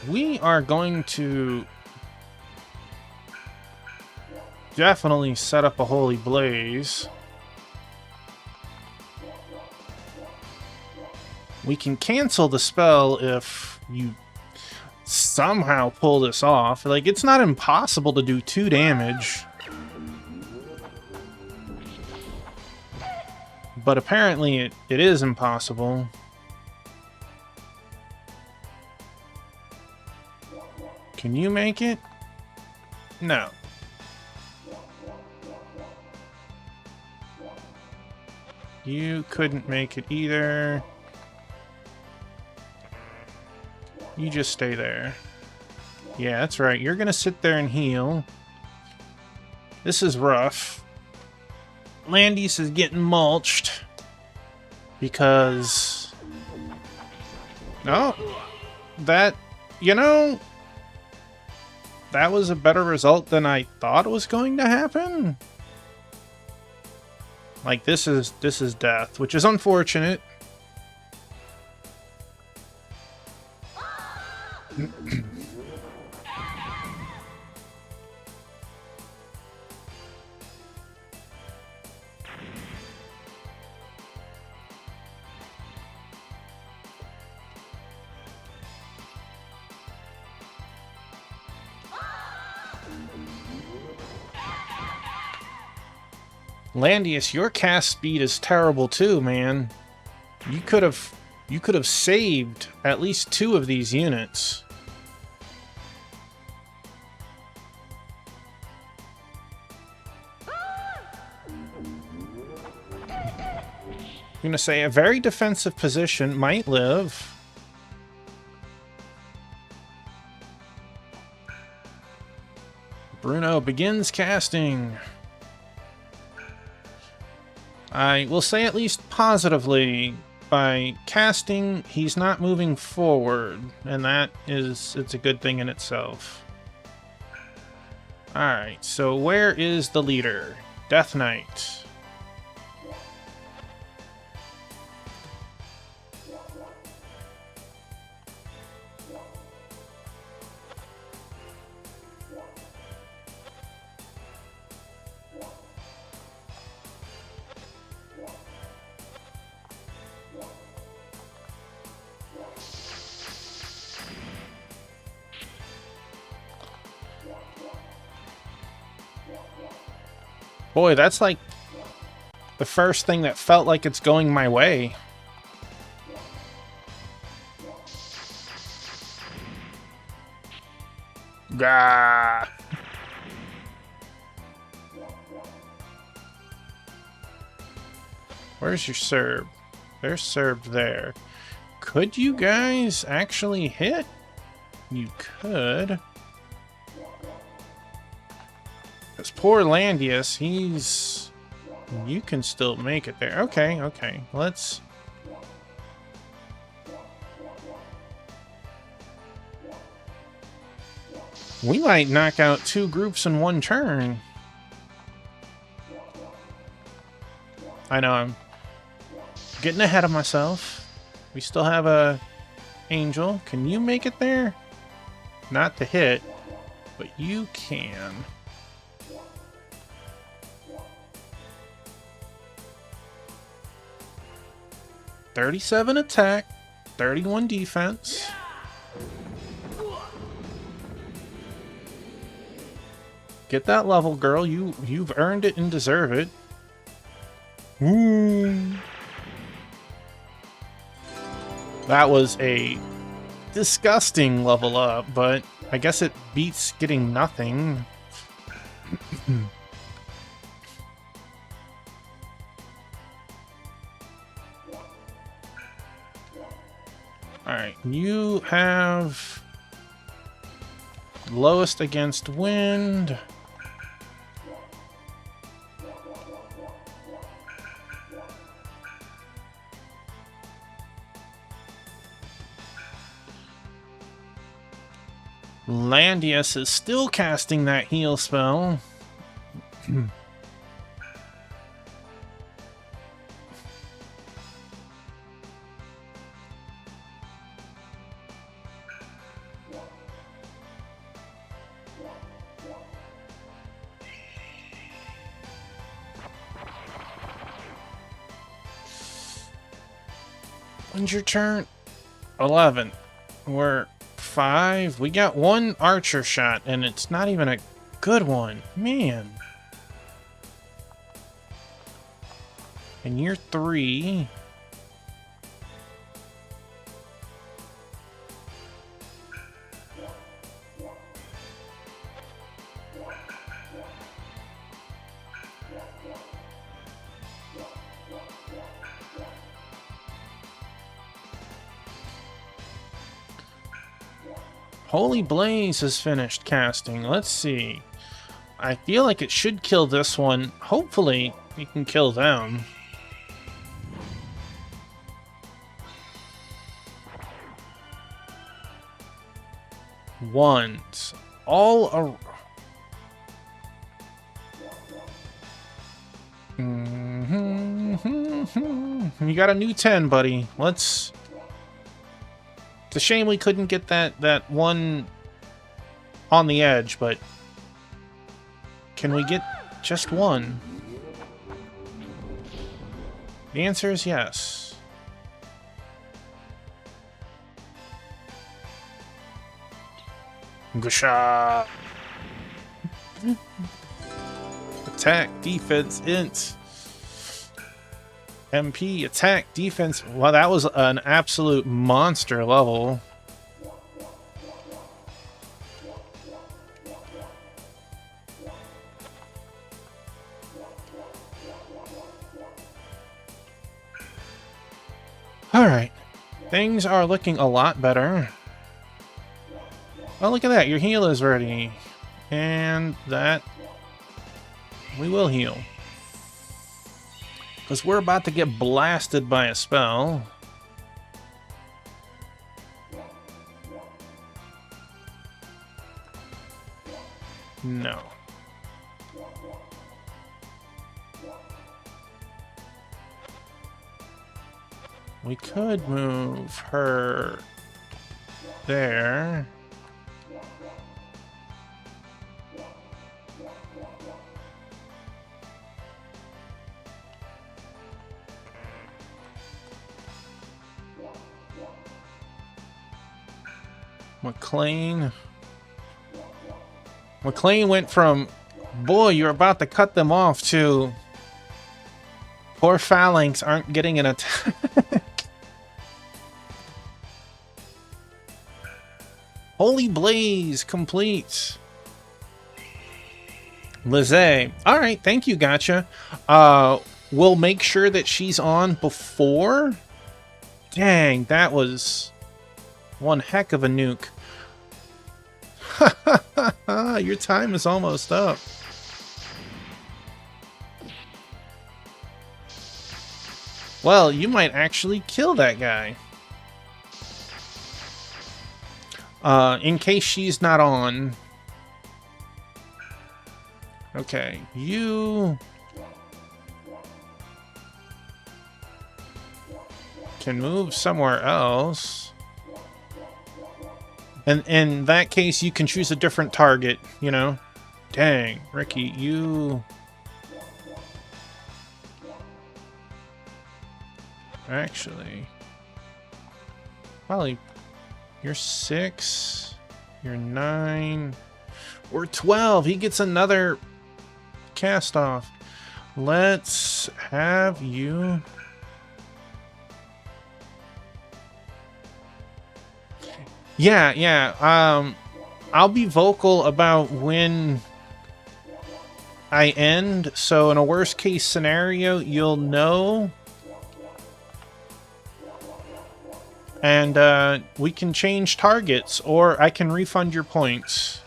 We are going to definitely set up a holy blaze. We can cancel the spell if you somehow pull this off. Like, it's not impossible to do 2 damage. But apparently it is impossible. Can you make it? No. You couldn't make it either. You just stay there. Yeah, that's right. You're gonna sit there and heal. This is rough. Landis is getting mulched. Because... Oh! That... You know... That was a better result than I thought was going to happen. Like, this is death, which is unfortunate. Landius, your cast speed is terrible too, man. You could have saved at least 2 of these units. I'm gonna say a very defensive position might live. Bruno begins casting. I will say at least positively, by casting, he's not moving forward, and it's a good thing in itself. Alright, so where is the leader? Death Knight. Boy, that's like the first thing that felt like it's going my way. Gah! Where's your serb? They're served there. Could you guys actually hit? You could. Because poor Landius, he's... You can still make it there. Okay, okay. Let's... We might knock out 2 groups in 1 turn. I know, I'm getting ahead of myself. We still have a Angel. Can you make it there? Not to hit, but you can. $37 attack, 31 defense. Get that level, girl. You've earned it and deserve it. Woo. That was a disgusting level up, but I guess it beats getting nothing. Alright, you have lowest against wind. Landius is still casting that heal spell. When's your turn? 11. We're 5. We got 1 archer shot, and it's not even a good one. Man. And you're 3. Holy Blaze is finished casting. Let's see. I feel like it should kill this one. Hopefully, we can kill them. Ones. All around. You got a new 10, buddy. Let's... It's a shame we couldn't get that one on the edge, but can we get just one? The answer is yes. Gusha! Attack, defense, int. MP, attack, defense. Wow, that was an absolute monster level. Alright. Things are looking a lot better. Oh, look at that. Your heal is ready. And that... We will heal. Because we're about to get blasted by a spell. No. We could move her there. McLean went from, boy, you're about to cut them off, to poor phalanx aren't getting an attack. Holy Blaze complete. Lizzie. Alright, thank you, gotcha. We'll make sure that she's on before. Dang, that was one heck of a nuke. Your time is almost up. Well, you might actually kill that guy. In case she's not on. Okay, you can move somewhere else. And in that case, you can choose a different target, you know? Dang, Ricky, you... Actually... Probably... You're 6... You're 9... We're 12! He gets another cast off. Let's have you... Yeah. I'll be vocal about when I end, so in a worst case scenario, you'll know. And we can change targets, or I can refund your points.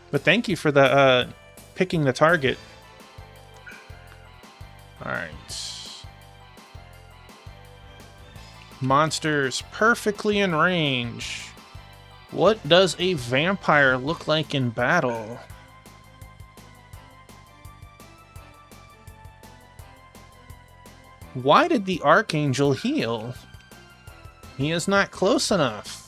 But thank you for the picking the target. Alright. Monsters perfectly in range. What does a vampire look like in battle? Why did the Archangel heal? He is not close enough.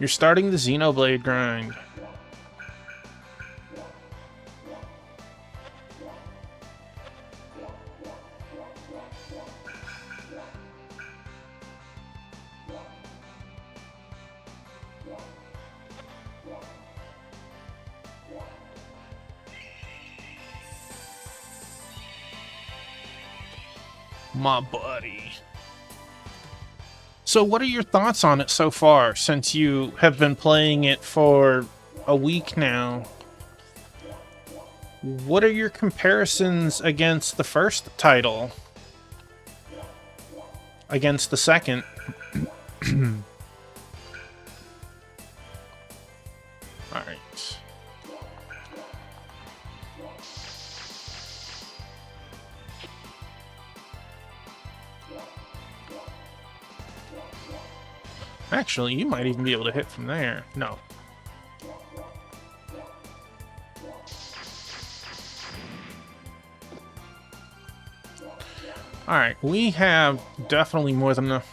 You're starting the Xenoblade grind. My buddy. So what are your thoughts on it so far, since you have been playing it for a week now? What are your comparisons against the first title? Against the second? Alright. Actually, you might even be able to hit from there. No. Alright, we have definitely more than enough.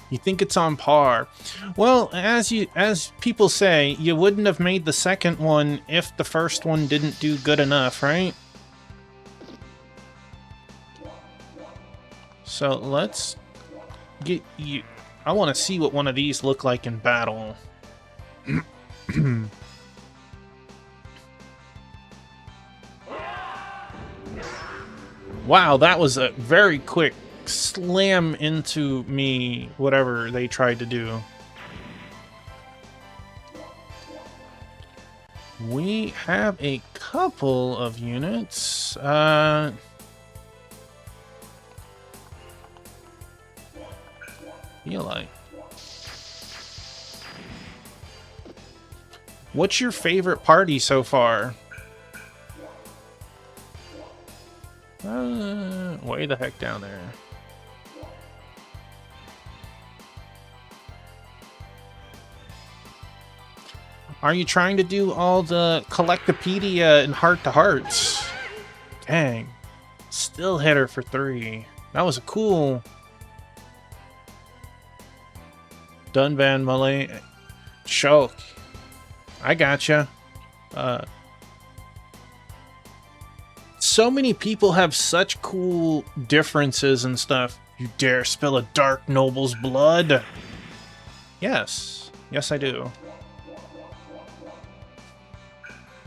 You think it's on par. Well, as people say, you wouldn't have made the second one if the first one didn't do good enough, right? So let's get you... I want to see what one of these look like in battle. Wow, that was a very quick slam into me, whatever they tried to do. We have a couple of units. Feel like. What's your favorite party so far? Way the heck down there. Are you trying to do all the Collectopedia and heart-to-hearts? Dang. Still hit her for 3. That was a cool... Dunban Malay... Choke. I gotcha. So many people have such cool differences and stuff. You dare spill a dark noble's blood? Yes. Yes, I do.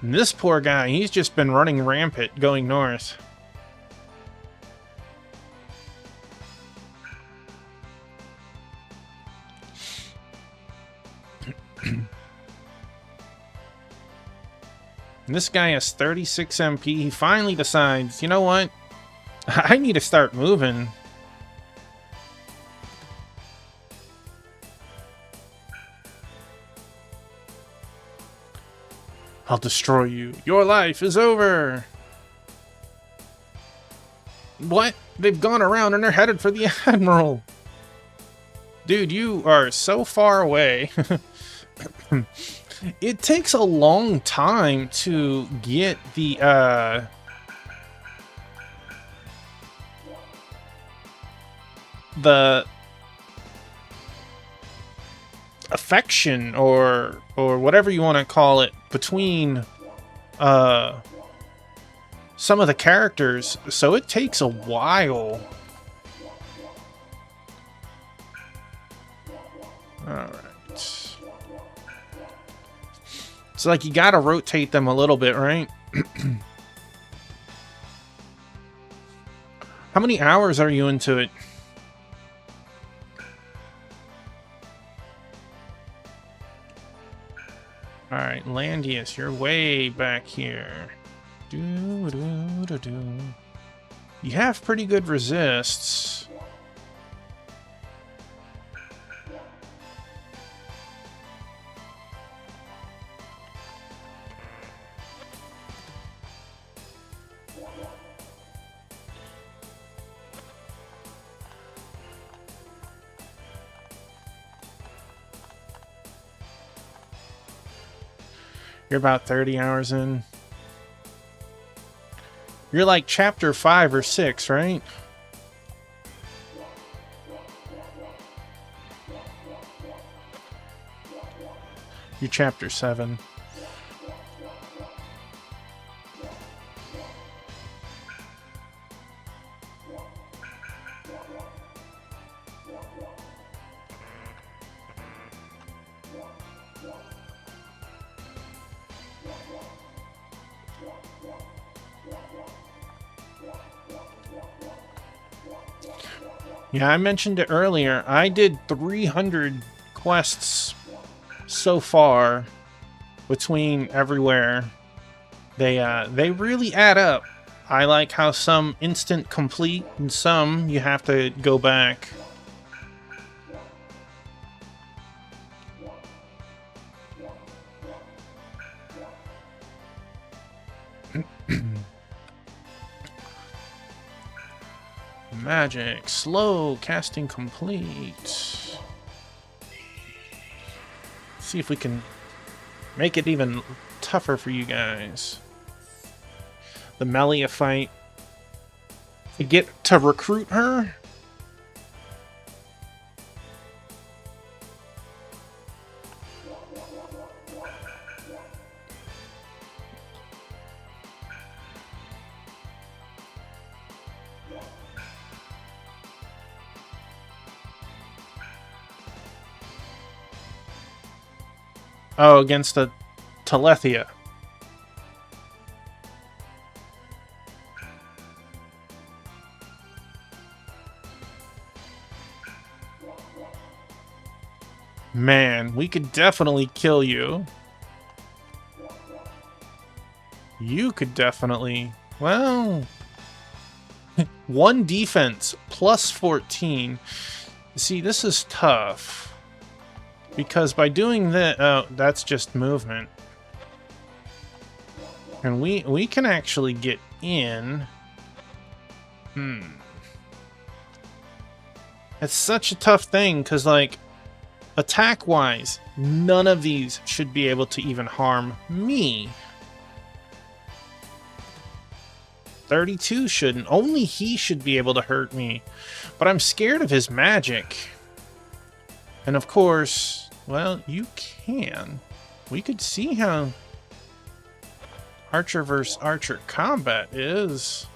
And this poor guy, he's just been running rampant going north. And this guy has 36 MP. He finally decides, you know what? I need to start moving. I'll destroy you. Your life is over. What? They've gone around and they're headed for the Admiral. Dude, you are so far away. It takes a long time to get the affection or whatever you want to call it between some of the characters, so it takes a while. Alright. It's like you gotta rotate them a little bit, right? How many hours are you into it? Alright, Landius, you're way back here. You have pretty good resists. You're about 30 hours in. You're like chapter 5 or 6, right? You're chapter 7. Yeah, I mentioned it earlier. I did 300 quests so far between everywhere. They really add up. I like how some instant complete and some you have to go back. Magic, slow, casting complete. See if we can make it even tougher for you guys. The Melia fight. To get to recruit her? Oh, against the Telethia. Man, we could definitely kill you. You could definitely... Well... 1 defense plus 14. See, this is tough. Because by doing that, oh, that's just movement. And we can actually get in. It's such a tough thing, because, like, attack-wise, none of these should be able to even harm me. 32 shouldn't. Only he should be able to hurt me. But I'm scared of his magic. And of course, well, you can. We could see how Archer versus Archer combat is.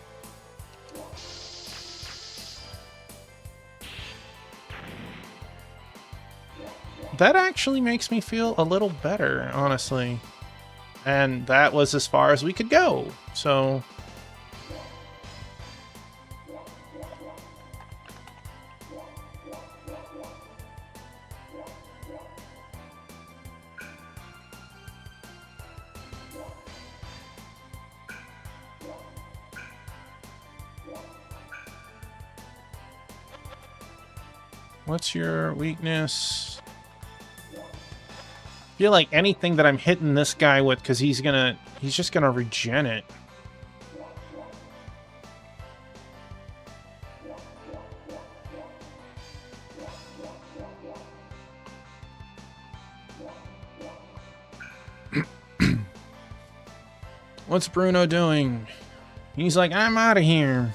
That actually makes me feel a little better, honestly. And that was as far as we could go, so... What's your weakness? I feel like anything that I'm hitting this guy with, because he's just gonna regen it. What's Bruno doing? He's like, I'm out of here.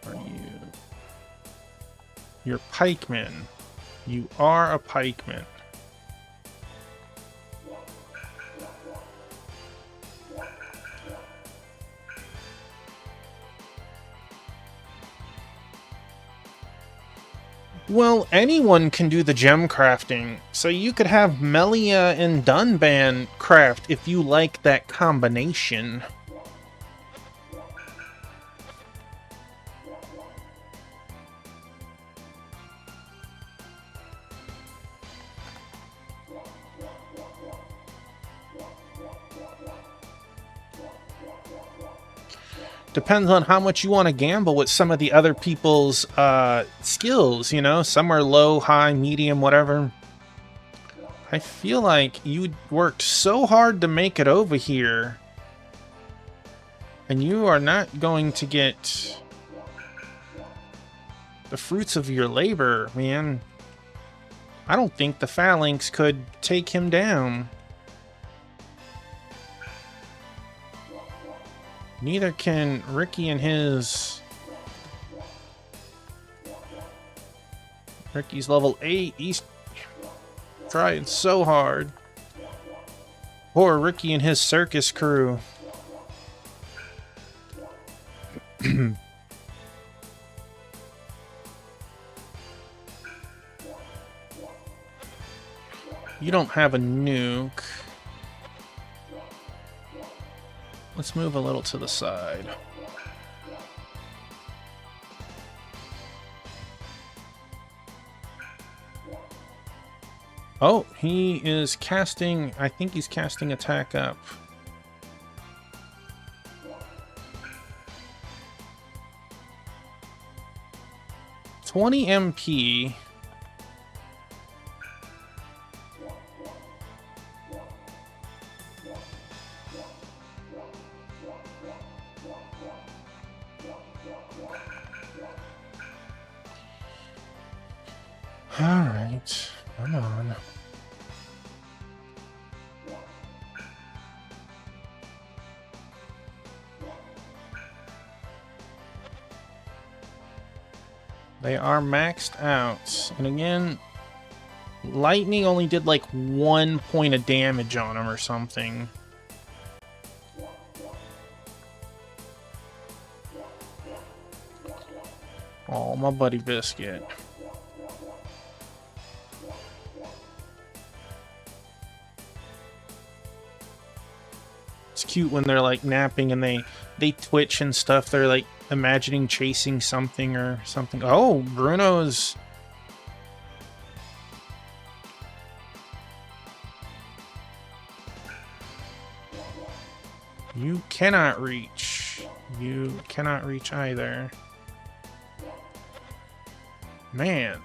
Are you? You're pikeman. You are a pikeman. Well, anyone can do the gem crafting, so you could have Melia and Dunban craft if you like that combination. Depends on how much you want to gamble with some of the other people's skills, you know? Some are low, high, medium, whatever. I feel like you worked so hard to make it over here, and you are not going to get the fruits of your labor, man. I don't think the phalanx could take him down. Neither can Ricky and his... Ricky's level 8. He's trying so hard. Poor Ricky and his circus crew. You don't have a nuke. Let's move a little to the side. Oh, he is casting... I think he's casting attack up. $20 MP. Alright, come on. They are maxed out. And again, lightning only did like 1 point of damage on them or something. Oh, my buddy Biscuit. It's cute when they're like napping and they twitch and stuff. They're like imagining chasing something or something. Oh, Bruno's... You cannot reach. You cannot reach either. Man,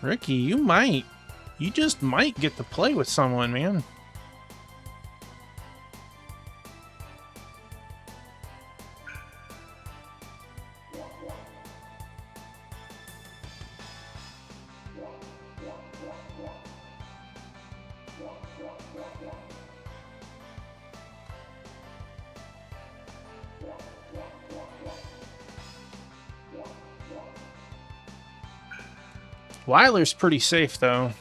Ricky, you just might get to play with someone, man. Weiler's pretty safe, though.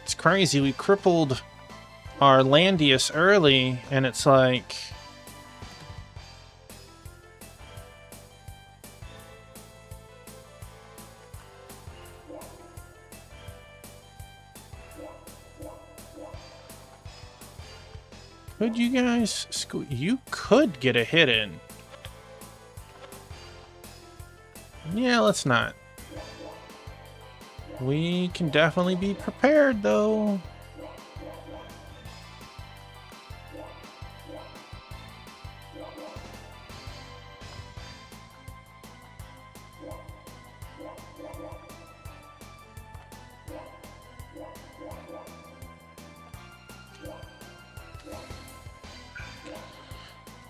It's crazy. We crippled our Landius early, and it's like... Could you guys... You could get a hit in. Yeah, let's not. We can definitely be prepared, though.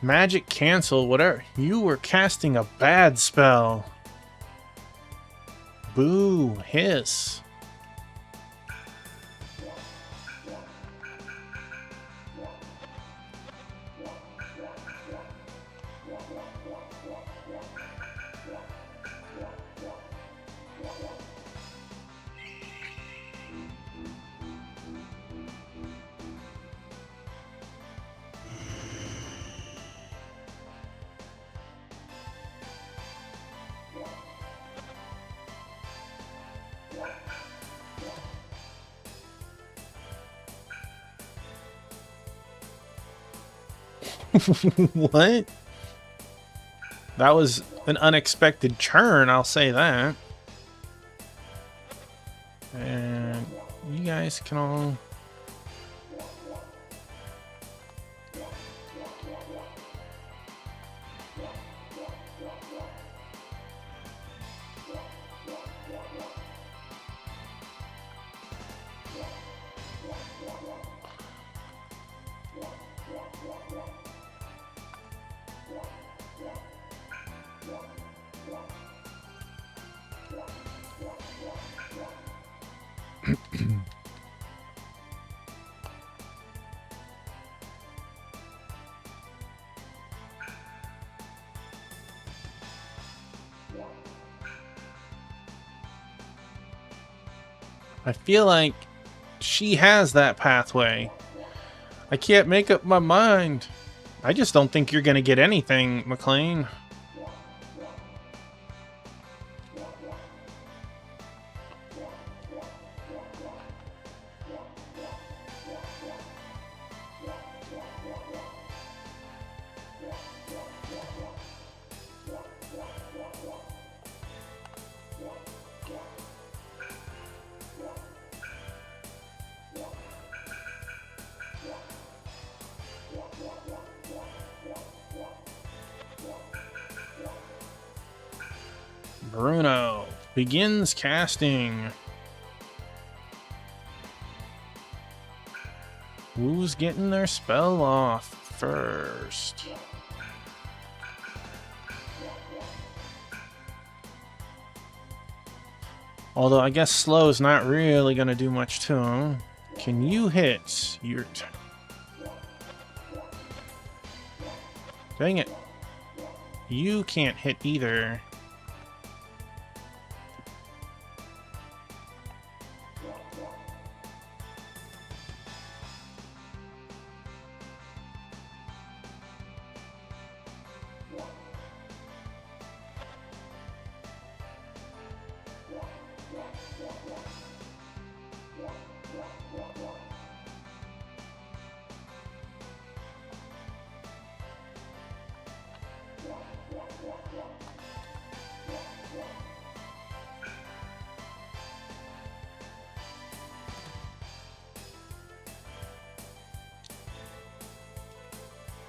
Magic cancel, whatever. You were casting a bad spell. Boo, hiss. What? That was an unexpected churn, I'll say that. And you guys can all... I feel like she has that pathway. I can't make up my mind. I just don't think you're gonna get anything, McLean. Bruno begins casting. Who's getting their spell off first? Although I guess slow's not really gonna do much to him. Can you hit? Dang it. You can't hit either.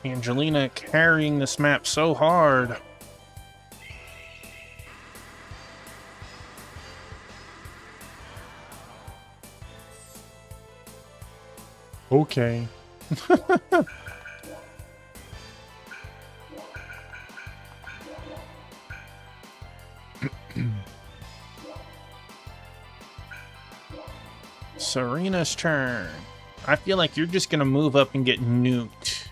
Angelina carrying this map so hard. Okay. Serena's turn. I feel like you're just gonna move up and get nuked.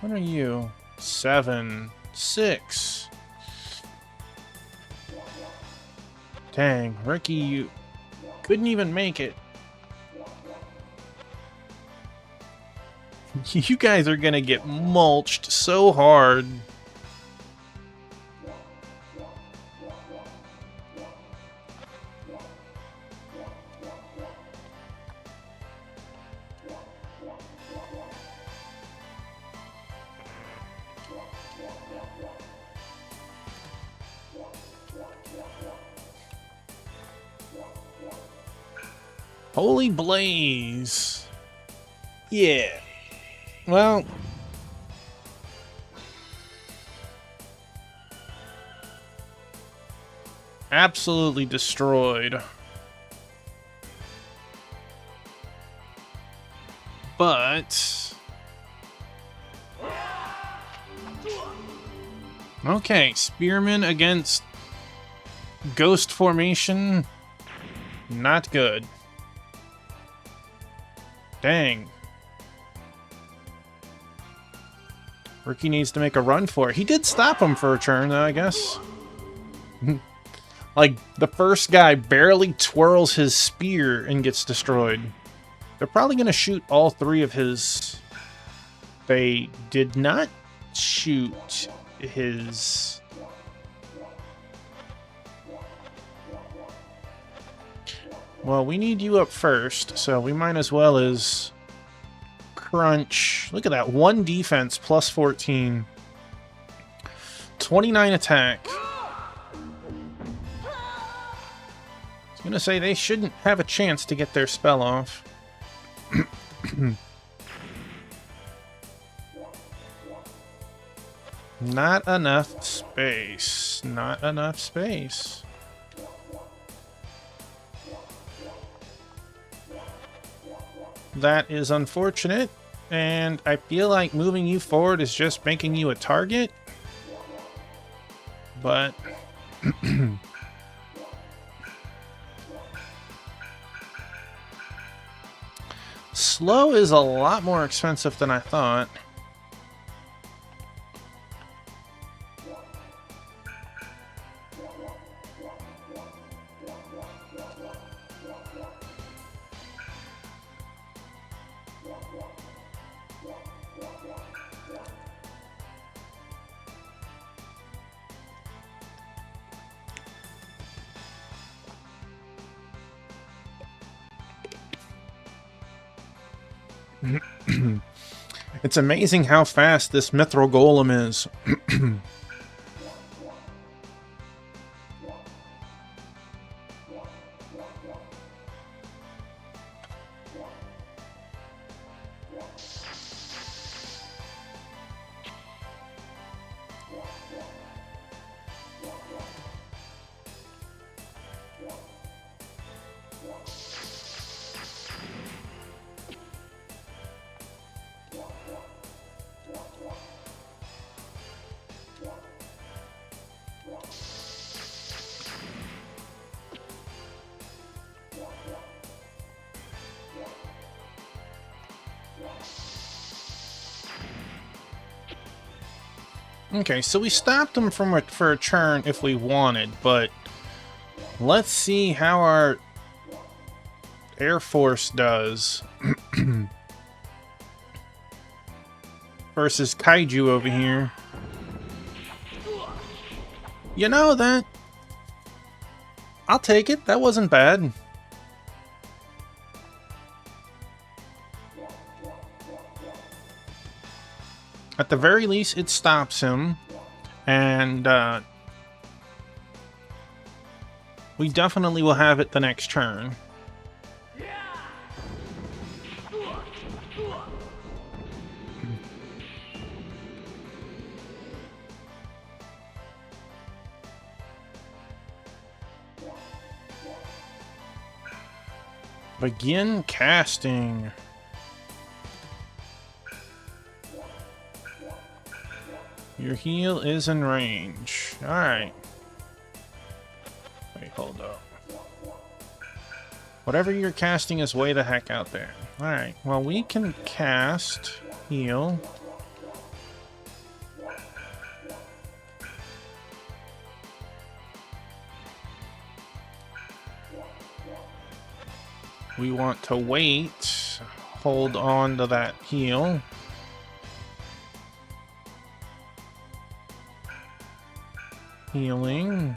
What are you? 7, 6. Dang, Ricky, you couldn't even make it. You guys are gonna get mulched so hard. Holy Blaze. Yeah. Well. Absolutely destroyed. But... okay, Spearman against Ghost Formation. Not good. Dang. Ricky needs to make a run for it. He did stop him for a turn, though, I guess. Like, the first guy barely twirls his spear and gets destroyed. They're probably going to shoot all three of his... They did not shoot his... Well, we need you up first, so we might as well as crunch. Look at that. 1 defense plus 14. 29 attack. I was going to say they shouldn't have a chance to get their spell off. Not enough space. Not enough space. That is unfortunate, and I feel like moving you forward is just making you a target. But... slow is a lot more expensive than I thought. It's amazing how fast this Mithril Golem is. Okay, so we stopped them for a turn if we wanted, but let's see how our Air Force does versus Kaiju over here. You know that. I'll take it. That wasn't bad. At the very least, it stops him, and we definitely will have it the next turn. Begin casting. Your heal is in range. Alright. Wait, hold up. Whatever you're casting is way the heck out there. Alright, well, we can cast heal. We want to wait. Hold on to that heal. Healing.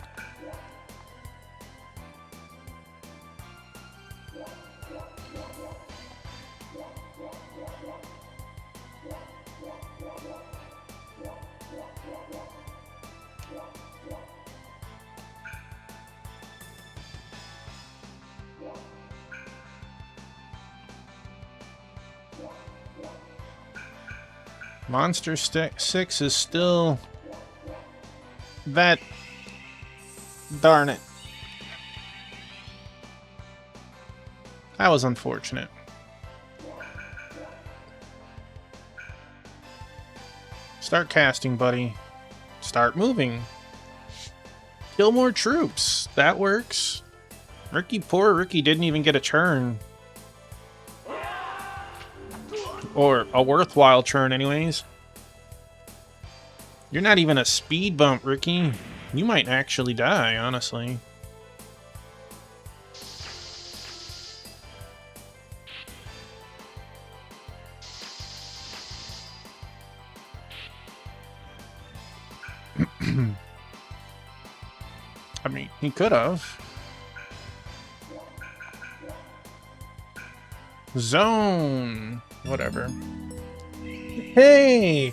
Monster 6 is still... that... darn it. That was unfortunate. Start casting, buddy. Start moving. Kill more troops. That works. Poor Ricky didn't even get a turn. Or a worthwhile turn, anyways. You're not even a speed bump, Ricky. You might actually die, honestly. I mean, he could have. Zone. Whatever. Hey!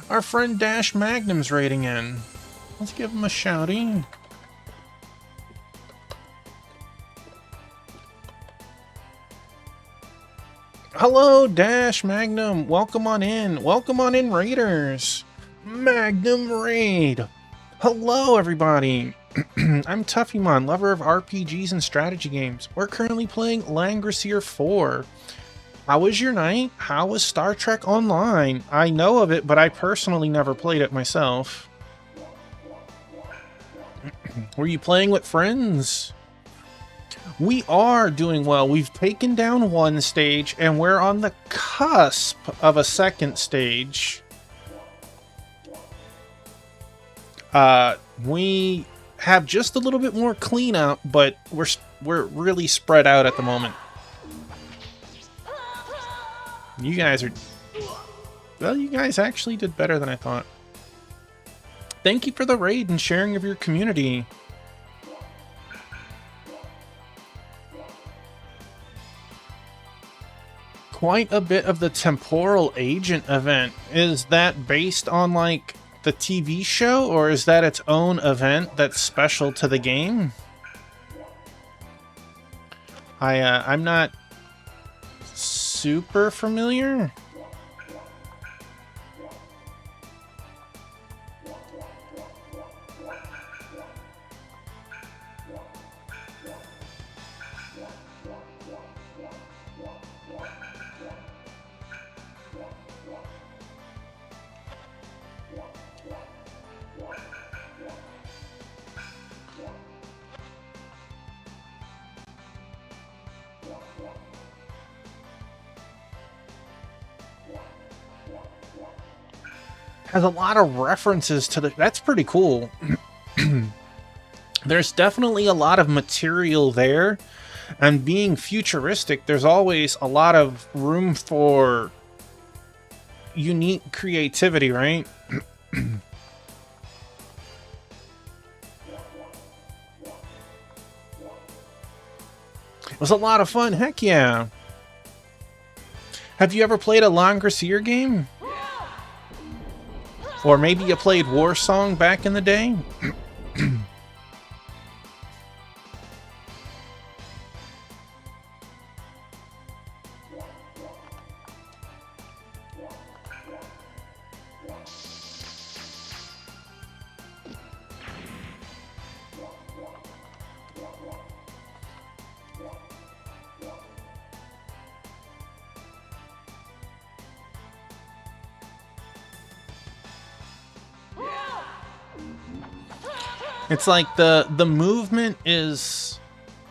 Our friend Dash Magnum's raiding in. Let's give him a shouting. Hello, Dash Magnum. Welcome on in. Welcome on in, Raiders. Magnum Raid. Hello, everybody. I'm Tuffymon, lover of RPGs and strategy games. We're currently playing Langrisser 4. How was your night? How was Star Trek Online? I know of it, but I personally never played it myself. Were you playing with friends? We are doing well. We've taken down one stage, and we're on the cusp of a second stage. We have just a little bit more cleanup, but we're really spread out at the moment. You guys are... well, you guys actually did better than I thought. Thank you for the raid and sharing of your community. Quite a bit of the Temporal Agent event. Is that based on, like, the TV show, or is that its own event that's special to the game? I'm not super familiar. Has a lot of references to the... that's pretty cool. There's definitely a lot of material there, and being futuristic, there's always a lot of room for unique creativity, right? It was a lot of fun, heck yeah. Have you ever played a Langrisser game? Or maybe you played Warsong back in the day? It's like the movement is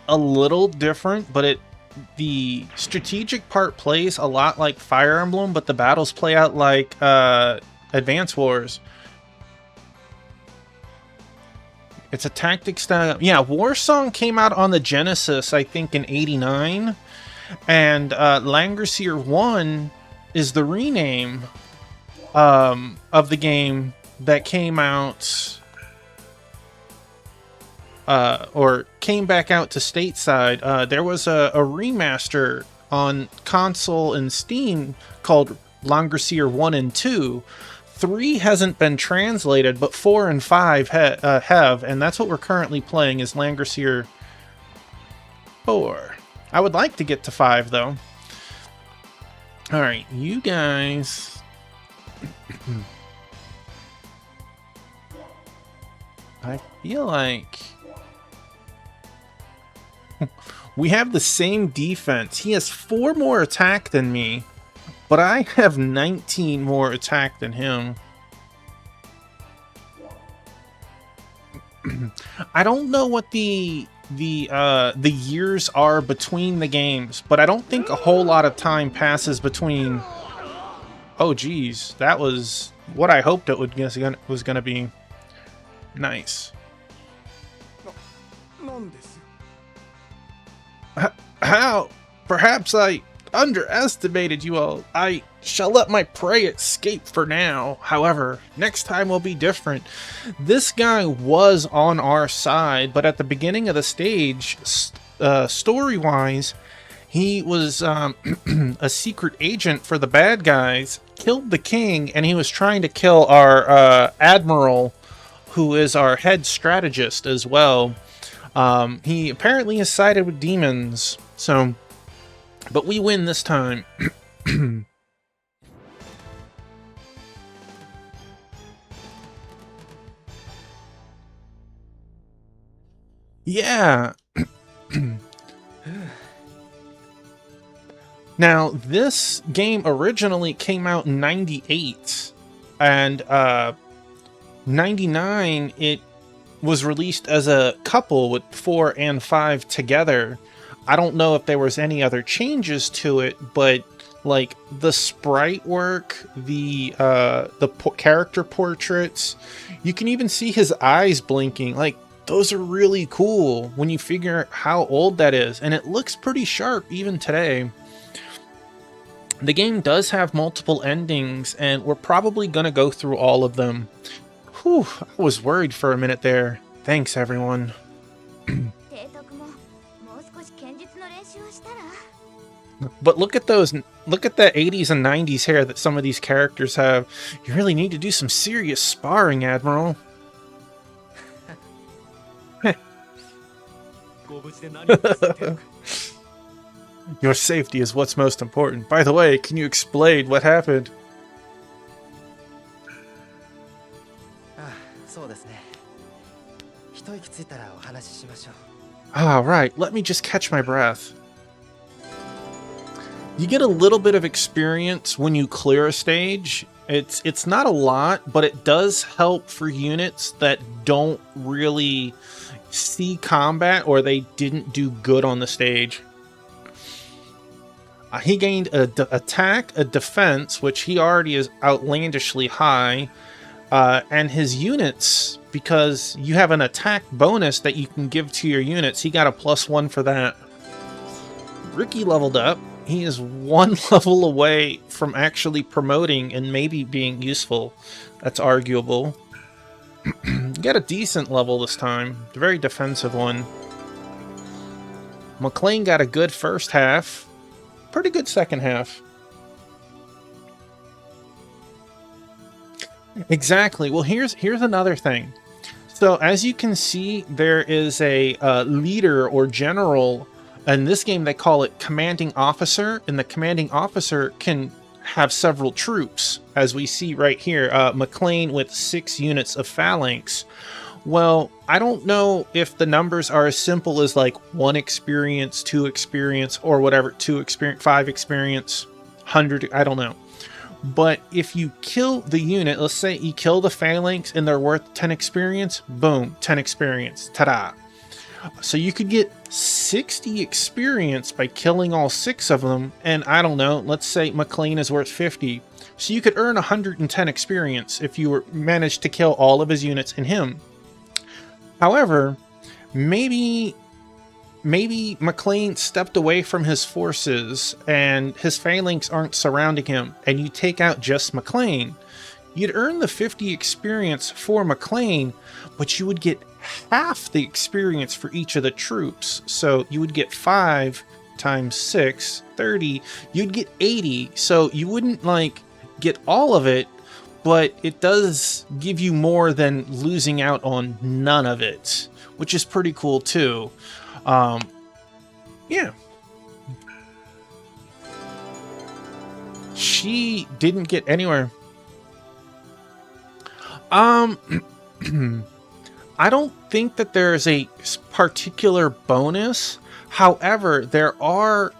a little different, but the strategic part plays a lot like Fire Emblem, but the battles play out like Advance Wars. It's a tactic style. Yeah, Warsong came out on the Genesis, I think, in '89, and Langrisser 1 is the rename of the game that came out. Or came back out to stateside. There was a remaster on console and Steam called Langrisser 1 and 2. 3 hasn't been translated, but 4 and 5 have, and that's what we're currently playing is Langrisser 4. I would like to get to 5, though. Alright, you guys I feel like we have the same defense. He has 4 more attack than me, but I have 19 more attack than him. I don't know what the years are between the games, but I don't think a whole lot of time passes between. Oh geez, that was what I hoped it was gonna be. Nice. How? Perhaps I underestimated you all. I shall let my prey escape for now. However, next time will be different. This guy was on our side, but at the beginning of the stage, story-wise, he was a secret agent for the bad guys, killed the king, and he was trying to kill our admiral, who is our head strategist as well. He apparently has sided with demons, so... But we win this time. Yeah. Now, this game originally came out in 98, and 99 it was released as a couple with 4 and 5 together. I don't know if there was any other changes to it, but like the sprite work, the character portraits, you can even see his eyes blinking. Like, those are really cool when you figure how old that is, and it looks pretty sharp even today. The game does have multiple endings, and we're probably gonna go through all of them. Whew, I was worried for a minute there. Thanks, everyone. But look at those, look at the 80s and 90s hair that some of these characters have. You really need to do some serious sparring, Admiral. Your safety is what's most important. By the way, can you explain what happened? Alright, let me just catch my breath. You get a little bit of experience when you clear a stage. It's not a lot, but it does help for units that don't really see combat or they didn't do good on the stage. He gained a attack, a defense, which he already is outlandishly high, and his units, because you have an attack bonus that you can give to your units, he got a +1 for that. Ricky leveled up. He is 1 level away from actually promoting and maybe being useful. That's arguable. You got a decent level this time. A very defensive one. McLean got a good first half. Pretty good second half. Exactly. Well, here's another thing. So as you can see, there is a leader or general. In this game, they call it commanding officer, and the commanding officer can have several troops, as we see right here. McLean with 6 units of phalanx. Well, I don't know if the numbers are as simple as like 1 experience, 2 experience, or whatever, 2 experience, 5 experience, 100, I don't know. But if you kill the unit, let's say you kill the phalanx and they're worth 10 experience, boom, 10 experience, ta-da. So you could get 60 experience by killing all 6 of them, and I don't know, let's say McLean is worth 50. So you could earn 110 experience if you managed to kill all of his units and him. However, maybe McLean stepped away from his forces and his phalanx aren't surrounding him, and you take out just McLean. You'd earn the 50 experience for McLean, but you would get half the experience for each of the troops. So you would get 5 times 6, 30. You'd get 80. So you wouldn't like get all of it, but it does give you more than losing out on none of it, which is pretty cool too. Yeah. She didn't get anywhere. Um, I don't think that there's a particular bonus. However, there are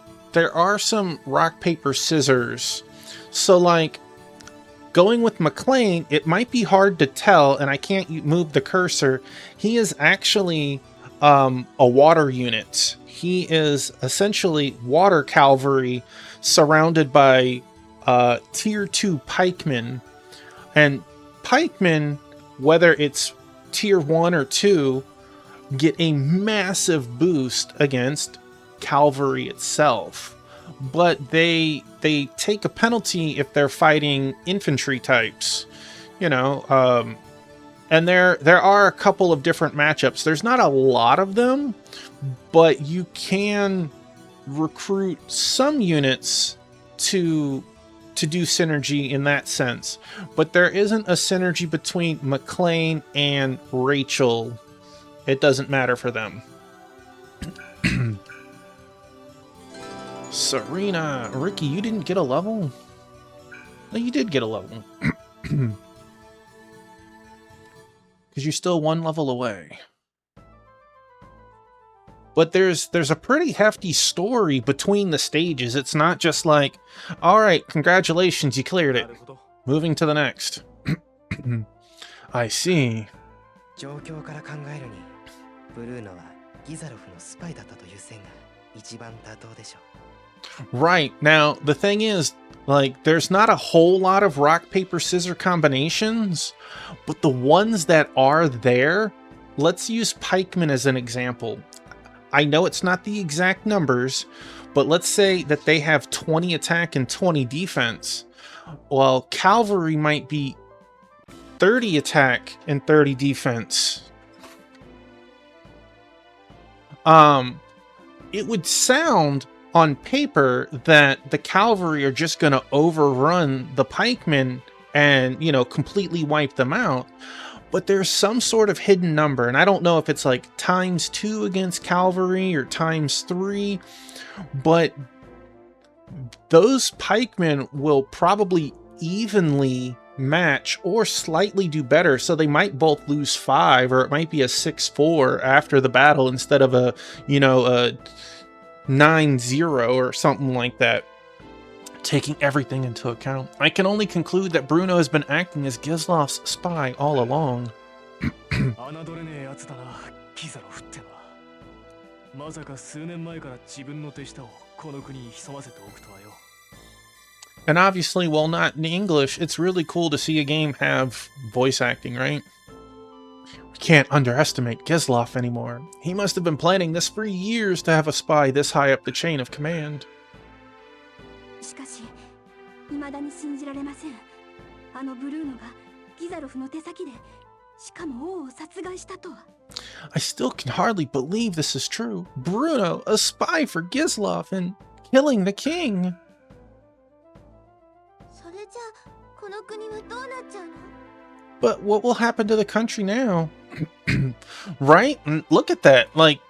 some rock paper scissors. So like going with McLean, it might be hard to tell, and I can't move the cursor. He is actually a water unit. He is essentially water cavalry surrounded by tier 2 pikemen. And pikemen, whether it's tier 1 or 2, get a massive boost against cavalry itself. But they take a penalty if they're fighting infantry types, you know. And there are a couple of different matchups. There's not a lot of them, but you can recruit some units to do synergy in that sense. But there isn't a synergy between McLean and Rachel. It doesn't matter for them. Serena, Ricky, you didn't get a level? No, you did get a level. Because you're still 1 level away. But there's a pretty hefty story between the stages. It's not just like, all right, congratulations, you cleared it. Moving to the next. I see. 状況から考えるに、ブルーノはギザロフのスパイだったという線が一番妥当でしょう。 Right. Now, the thing is, like, there's not a whole lot of rock, paper, scissors combinations, but the ones that are there, let's use pikemen as an example. I know it's not the exact numbers, but let's say that they have 20 attack and 20 defense. Well, cavalry might be 30 attack and 30 defense. It would sound on paper that the cavalry are just going to overrun the pikemen and, you know, completely wipe them out. But there's some sort of hidden number, and I don't know if it's like ×2 against cavalry or ×3, but those pikemen will probably evenly match or slightly do better, so they might both lose 5, or it might be a 6-4 after the battle instead of a, you know, a 9-0 or something like that. Taking everything into account, I can only conclude that Bruno has been acting as Gislov's spy all along. And obviously, while not in English, it's really cool to see a game have voice acting, right? We can't underestimate Gislov anymore. He must have been planning this for years to have a spy this high up the chain of command. しかし、未だに信じられません。あのブルーノがギザロフの手先で、しかも王を殺害したとは。I still can hardly believe this is true. Bruno, a spy for Gislov and killing the king. それじゃ、この国はどうなっちゃうの? But what will happen to the country now? Right? Look at that. Like,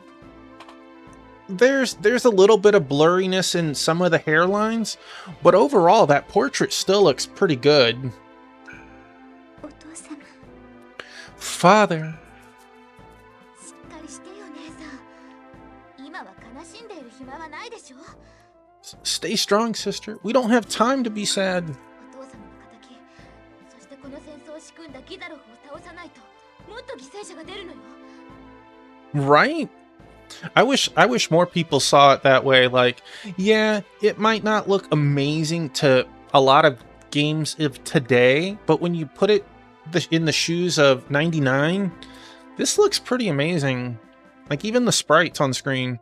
there's a little bit of blurriness in some of the hairlines, but overall that portrait still looks pretty good. Father. Stay strong, sister. We don't have time to be sad. Right? I wish more people saw it that way. Like, yeah, it might not look amazing to a lot of games of today, but when you put it in the shoes of 99, this looks pretty amazing. Like, even the sprites on screen.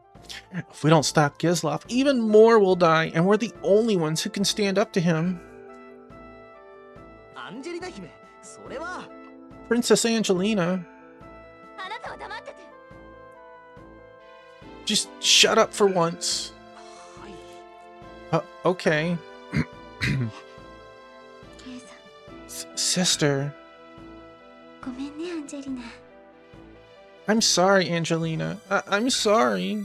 If we don't stop Gislov, even more will die, and we're the only ones who can stand up to him. Princess Angelina. Just shut up for once. Okay. Sister. I'm sorry, Angelina. I'm sorry.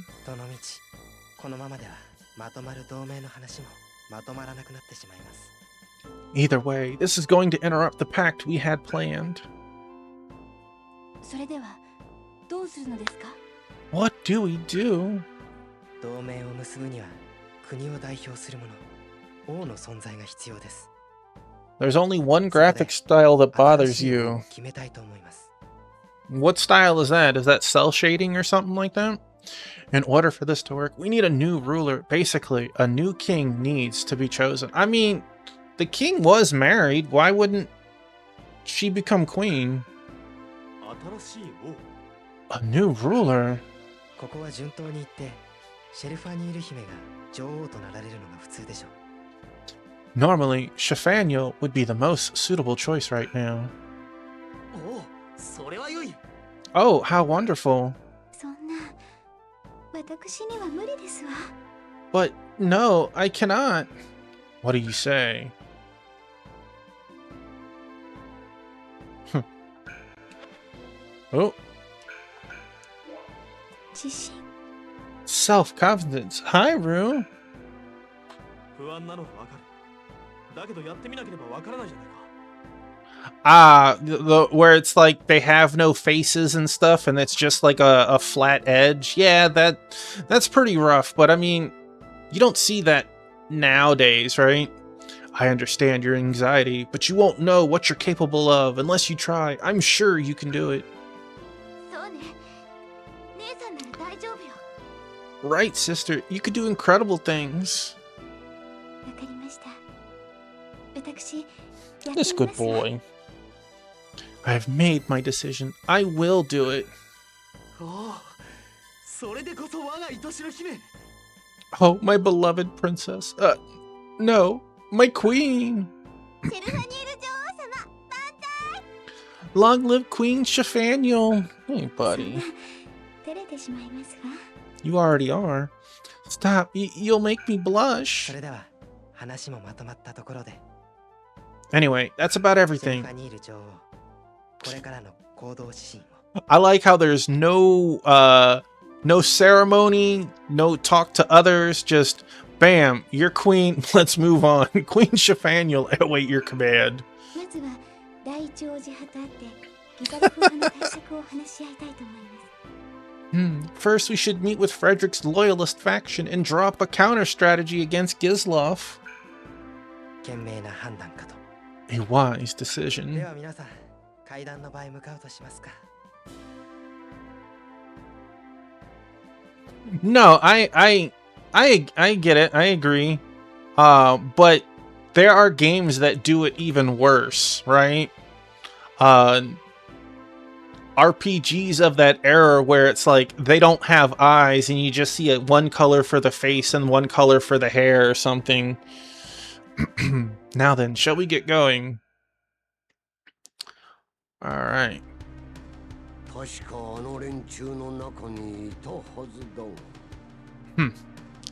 Either way, this is going to interrupt the pact we had planned. それではどうするのですか？ What do we do? 同盟を結ぶには国を代表する者、王の存在が必要です。 There's only one graphic style that 新 bothers しい王を you. 決めたいと思います。 What style is that? Is that cell shading or something like that? In order for this to work, we need a new ruler. Basically, a new king needs to be chosen. I mean, the king was married. Why wouldn't she become queen? 新しい王 A new ruler? ここは順当に言って、シェルファニール姫が女王となられるのが普通でしょう。 Normally, Shafaniel would be the most suitable choice right now. おお、それは良い。 Oh, how wonderful. そんな私には無理ですわ。 But no, I cannot. What do you say? Oh, 自信 self-confidence. Hi, Rue. 不安なのはわかる。だけどやってみなければわからないじゃないか。 Ah, where it's like they have no faces and stuff, and it's just like a flat edge. Yeah, that's pretty rough. But I mean, you don't see that nowadays, right? I understand your anxiety, but you won't know what you're capable of unless you try. I'm sure you can do it. そうね。姉さんなら大丈夫よ。 Right, sister. You could do incredible things. わかりました。私、やってみ This good ますわ。 boy. I have made my decision. I will do it. おお、それでこそ我が愛しの姫。 Oh, my beloved princess. No, my queen. シェルファニール女王様、万歳。 Long live Queen Shafaniel. Hey, buddy. 照れてしまいますわ。 You already are. Stop. You'll make me そ blush. れでは話もまとまったところで、 Anyway, that's about シェル everything. ファニール女王、これからの行動指針を。 I like how there's no ceremony, no talk to others, just bam, you're queen, let's move on. Queen Shafaniel, await your command. まずは第一王子派と会ってギザルフ派の対策を話し合いたいと思います。 First, we should meet with Frederick's loyalist faction and draw up a counter strategy against Gizloff. 賢明な判断かと。 A wise で decision. は皆さん、階段の場へ向かうとしますか。 No, I get it. I agree. But there are games that do it even worse, right? RPGs of that era where it's like they don't have eyes and you just see one color for the face and one color for the hair or something. Now then, shall we get going? All right. 確かあの連中の中にいたはずだが。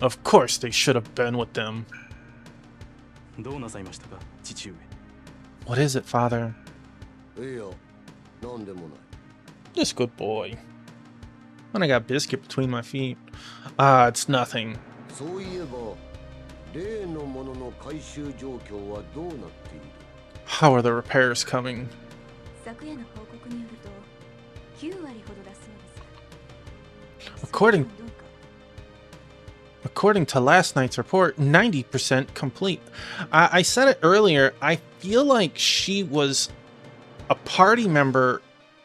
Of course they should have been with them. どうなさいましたか、父上。 What is it, father? いや、なんでもない。 Just good boy. When I got biscuit between my feet. It's nothing. そういえば、例のものの回収状況はどうなっている？ How are the repairs coming? 昨夜の報告によると9割ほどだそうですが。 According- それでもどうか。 According to last night's report, 90% complete. I said it earlier, I feel like she was a party member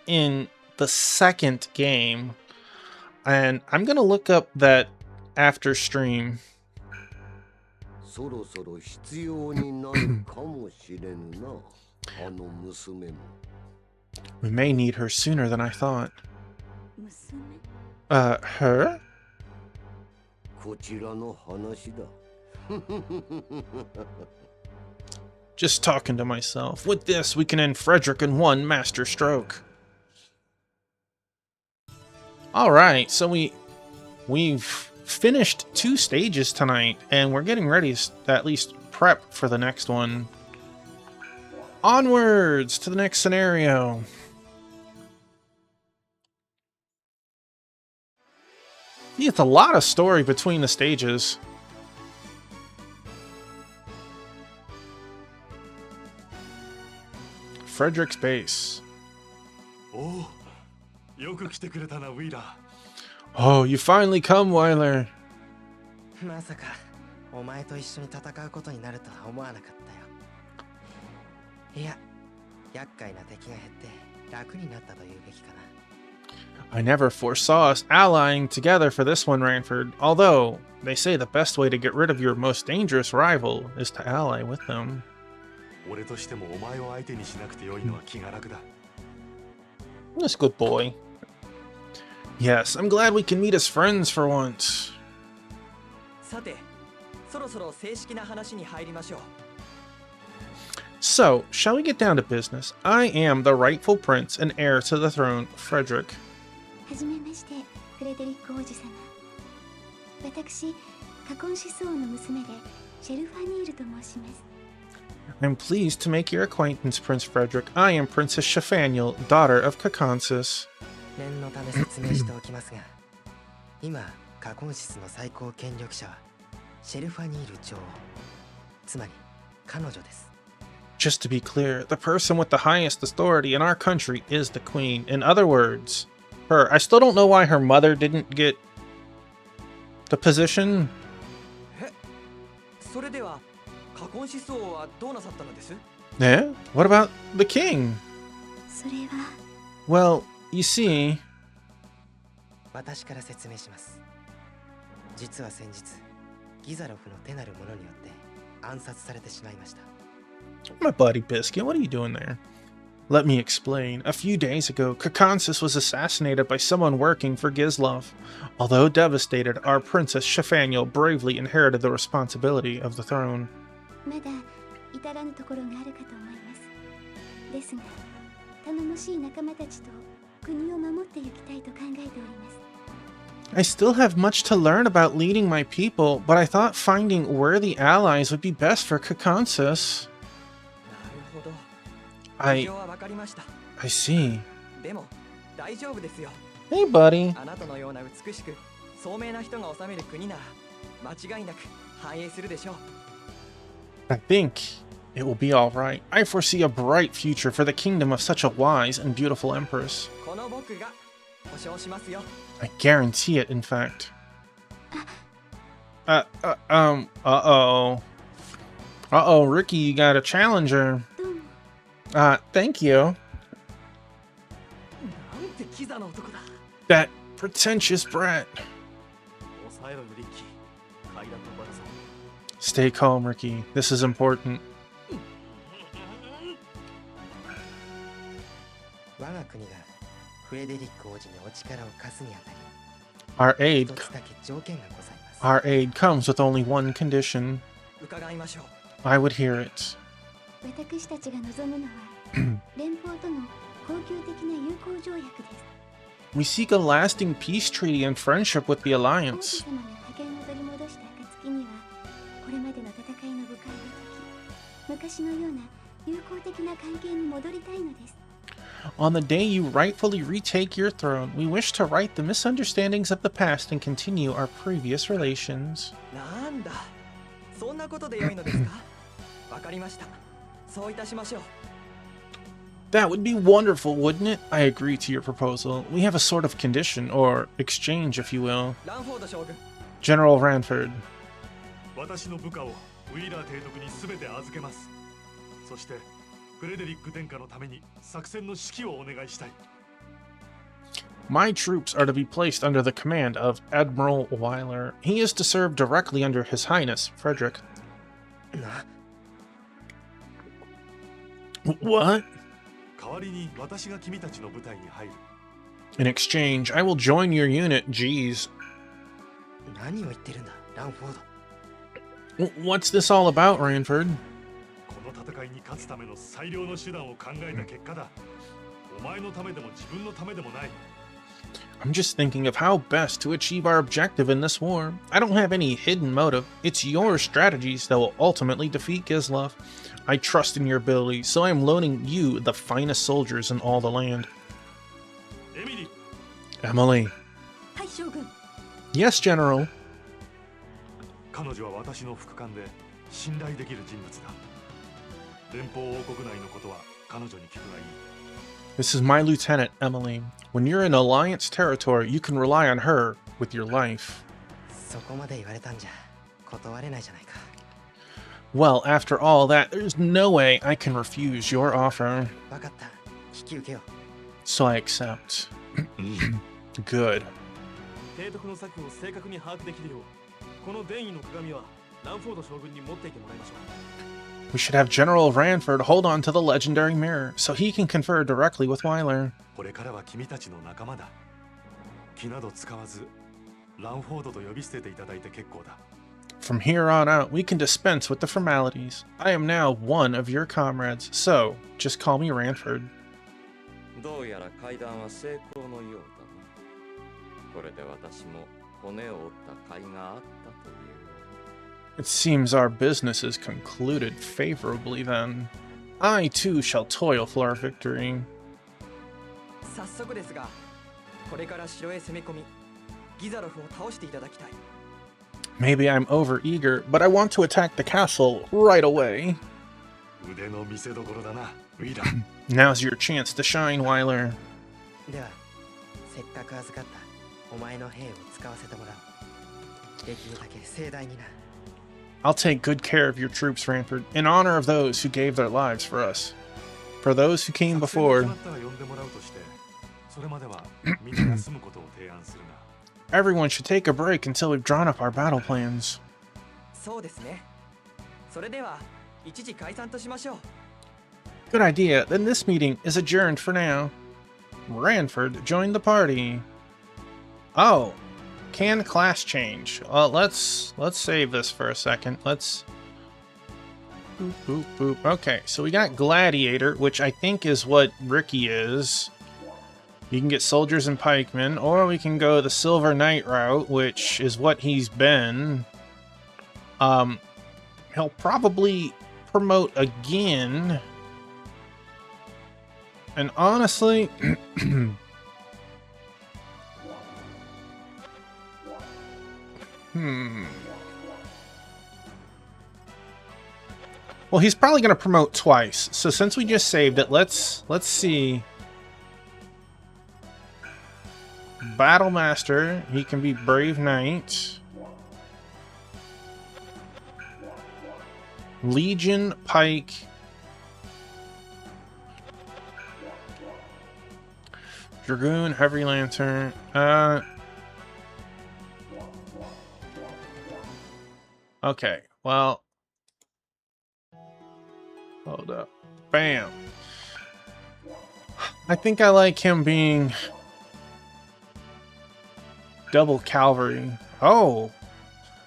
in the second game. And I'm gonna look up that after stream. そろそろ必要になるかもしれんな、あの娘も。 We may need her sooner than I thought. 娘 Her? こちらの話だ。 Just talking to myself. With this, we can end Frederick in one master stroke. Alright, so we've finished 2 stages tonight, and we're getting ready to at least prep for the next one. Onwards to the next scenario. Yeah, it's a lot of story between the stages. Frederick's base. おお、よく来てくれたな、ウィーラー。 Oh, you finally come, Weiler. まさかお前と一緒に戦うことになるとは思わなかったよ。いや、厄介な敵が減って楽になったと言うべきかな。I never foresaw us allying together for this one, Ranford. Although, they say the best way to get rid of your most dangerous rival is to ally with them. 俺としてもお前を相手にしなくてよいのは気が楽だ。 This good boy. Yes, I'm glad we can meet as friends for once. さて、そろそろ正式な話に入りましょう。 So, shall we get down to business? I am the rightful prince and heir to the throne, Frederick. はじめまして、フレデリック王子様。私、カコンシス王の娘でシェルファニールと申します。 I'm pleased to make your acquaintance, Prince Frederick. I am Princess Shafaniel, daughter of Kakonsis. 念のため説明しておきますが、今カコンシスの最高権力者はシェルファニール女王、つまり彼女です。 Just to be clear, the person with the highest authority in our country is the queen. In other words, her. I still don't know why her mother didn't get the position. それではカコンシス王はどうなさったのです？ Eh? What about the king? それは Well, you see... 私から説明します。実は先日、ギザロフの手なる者によって暗殺されてしまいました。 My buddy Biscuit, what are you doing there? Let me explain. A few days ago, Kakonsis was assassinated by someone working for Gizlov. Although devastated, our princess Shafaniel bravely inherited the responsibility of the throne. まだ至らぬところがあるかと思います。ですが、頼もしい仲間たちと国を守っていきたいと考えております。 I still have much to learn about leading my people, but I thought finding worthy allies would be best for Kakonsis. なるほど。 I 事情はわかりました。 I see. でも大丈夫ですよ。 Hey, buddy. あなたのような美しく聡明な人が治める国なら間違いなく繁栄するでしょう。 I think it will be all right. I foresee a bright future for the kingdom of such a wise and beautiful empress. この僕が保証しますよ。 I guarantee it, in fact. Uh-oh. Uh-oh, Ricky, you got a challenger. どうも。 Thank you. なんてキザな男だ。 That pretentious brat. 抑えろよ、リッキー。階段のバルさん。 Stay calm, Ricky. This is important. 我が国がフレデリック王子にお力を貸すにあたり、 Our aid 一つだけ条件がございます。 Our aid comes with only one condition. 伺いましょう。 I would hear it. 私たちが望むのは連邦との恒久的な友好条約です。 We seek a lasting peace treaty and friendship with the 王子 Alliance. 様が加減を取り戻した暁には、これまでの戦いの誤解を解き、昔のような友好的な関係に戻りたいのです。 On the day you rightfully retake your throne, we wish to right the misunderstandings of the past and continue our previous relations. なんだ。そんなことで良いのですか？わかりました。そういたしましょう。 That would be wonderful, wouldn't it? I agree to your proposal. We have a sort of condition, or exchange, if you will. ランフォード将軍。 General Ranford. 私の部下をウィーラー提督に全て預けます。そしてフレデリック殿下のために作戦の指揮をお願いしたい。 My troops are to be placed under the command of Admiral Weiler. He is to serve directly under His Highness, Frederick. な、 What? 代わりに私が君たちの部隊に入る。 In exchange, I will join your unit. Geez. 何を言ってるんだ、ランフォード。 What's this all about, Ranford? この戦いに勝つための最良の手段を考えた結果だ。お前のためでも自分のためでもない。 I'm just thinking of how best to achieve our objective in this war. I don't have any hidden motive. It's your strategies that will ultimately defeat Gizlov. I trust in your ability, so I am loaning you the finest soldiers in all the land. エミリー、 Emily. はい、将軍。 Yes, General. 彼女は私の副官で信頼できる人物だ。連邦王国内のことは彼女に聞くがいい。This is my lieutenant, Emily. When you're in Alliance territory, you can rely on her with your life. そこまで言われたんじゃ断れないじゃないか。 Well, after all that, there's no way I can refuse your offer. 分かった。引き受けよう。 So I accept. Good. 提督の策を正確に把握できるよう、この伝位の鏡はランフォード将軍に持っていてもらいましょう。 We should have General Ranford hold on to the legendary mirror so he can confer directly with Wyler. これからは君たちの仲間だ。気など使わず、ランフォードと呼び捨てていただいて結構だ。 From here on out, we can dispense with the formalities. I am now one of your comrades, so just call me Ranford. どうやら会談は成功のようだな。これで私も骨を折った甲斐があったという。 It seems our business is concluded favorably then. I too shall toil for our victory. 早速ですが、これから城へ攻め込み、ギザロフを倒していただきたい。 Maybe I'm overeager, but I want to attack the castle right away. 腕の見せ所だな、ウィラ。 Now's your chance to shine, Wyler. では、せっかく預かったお前の兵を使わせてもらおう。できるだけ盛大にな。 I'll take good care of your troops, Ranford, in honor of those who gave their lives for us. For those who came 作戦が before, 決まったら呼んでもらうとして、それまではみんな休むことを提案するな。 everyone should take a break until we've drawn up our battle plans. そうですね。それでは一時解散としましょう。 Good idea. Then this meeting is adjourned for now. Ranford joined the party. Oh, can class change? Let's save this for a second. Let's boop boop boop. Okay, so we got gladiator, which I think is what Ricky is. You can get soldiers and pikemen, or we can go the Silver Knight route, which is what he's been. He'll probably promote again. And honestly, well, he's probably going to promote twice. So since we just saved it, let's see. Battle Master, he can be Brave Knight. Legion Pike. Dragoon, Heavy Lantern. Okay, well. Hold up. Bam. I think I like him being double cavalry. Oh.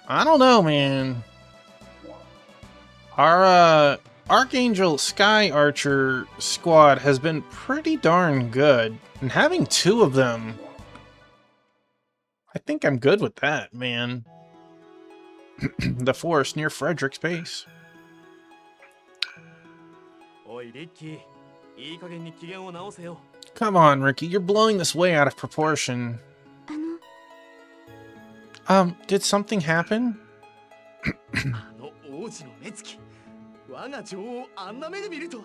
I don't know, man. Our Archangel Sky Archer squad has been pretty darn good. And having two of them, I think I'm good with that, man. The forest near Frederick's base. おいリッキー、いい加減に機嫌を直せよ。 Come on, Ricky, you're blowing this way out of proportion. Did something happen? あの王子の目つき、我が女王をあんな目で見るとは。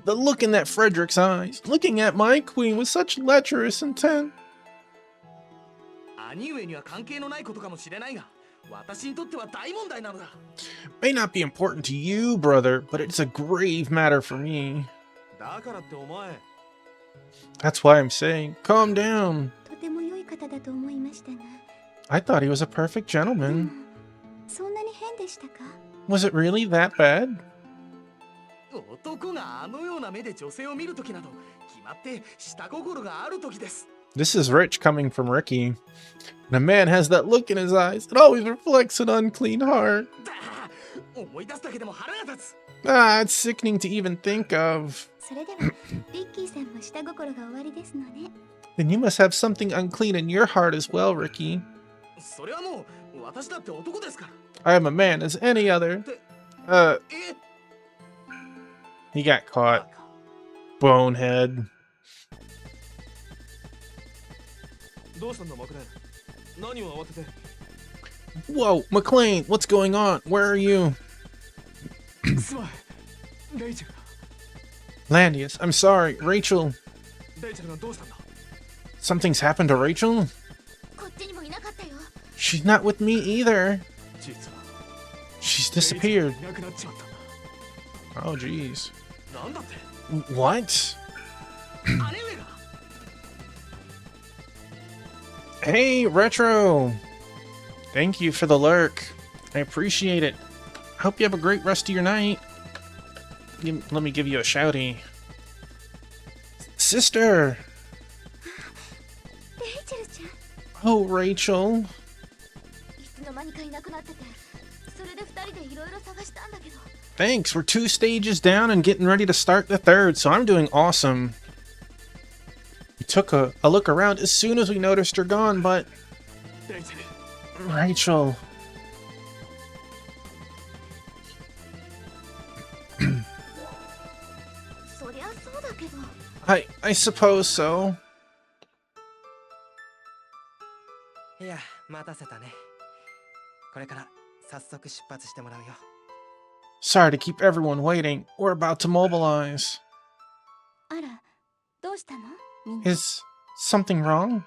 The look in that Frederick's eyes, looking at my queen with such lecherous intent. 兄上には関係のないことかもしれないが、私にとっては大問題なのだ。 May not be important to you, brother, but it's a grave matter for me. だからってお前。 That's why I'm saying, calm down. とても良い方だと思いましたが。 I thought he was a perfect gentleman. そんなに変でしたか? Was it really that bad? 男があのような目で女性を見るときなど、決まって下心があるときです。 This is rich coming from Ricky. When a man has that look in his eyes, it always reflects an unclean heart. 思い出すだけでも腹が立つ。 Ah, it's sickening to even think of. それではリッキーさんも下心が終わりですのね。 Then you must have something unclean in your heart as well, Ricky. それはもう私だって男ですから。 I am a man as any other. He got caught. Bonehead. どうしたんだマクレーン。何を慌てて。 Whoa, McLean, what's going on? Where are you? すまん、レイチェルだ。 Landius, I'm sorry. Rachel. レイチェルがどうしたんだ？ Something's happened to Rachel? こっちにもいなかったよ。 She's not with me either. 実は She's レイチェル disappeared. がいなくなっちまったんだ。 Oh, jeez. なんだって？ What? 姉上が Hey, Retro! Thank you for the lurk. I appreciate it. Hope you have a great rest of your night. Let me give you a shouty. Sister! レイチェルちゃん、 Oh, Rachel. いつの間にかいなくなってて、それで二人でいろいろ探したんだけど。 Thanks, we're 2 stages down and getting ready to start the 3rd, so I'm doing awesome. We took a look around as soon as we noticed her gone, but... レイチェル。 Rachel... そりゃそうだけど。 I suppose so. いや、待たせたね。これから早速出発してもらうよ。 Sorry to keep everyone waiting. We're about to mobilize. あら、どうしたの？みんな。 Is something wrong?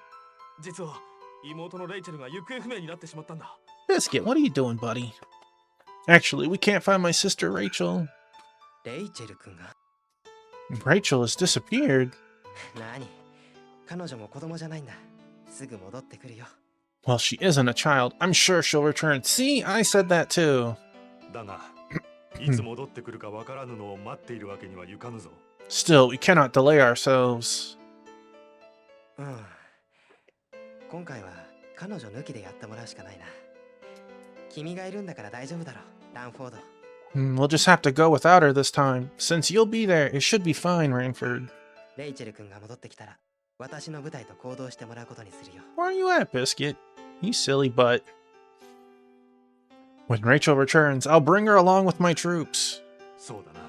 実は妹のレイチェルが行方不明になってしまったんだ。 Biscuit, what are you doing, buddy? Actually, we can't find my sister Rachel. レイチェル君が Rachel has disappeared. 何？彼女も子供じゃないんだ。すぐ戻ってくるよ。 Well, she isn't a child. I'm sure she'll return. See, I said that too. だが、いつ戻ってくるかわからぬのを待っているわけにはいかぬぞ。 Still, we cannot delay ourselves. うん。今回は彼女抜きでやってもらうしかないな。君がいるんだから大丈夫だろ、ランフォード。We'll just have to go without her this time. Since you'll be there, it should be fine, Ranford. レイチェル君が戻ってきたら、私の部隊と行動してもらうことにするよ。 Where are you at, Biscuit? You silly butt. When Rachel returns, I'll bring her along with my troops. そうだな。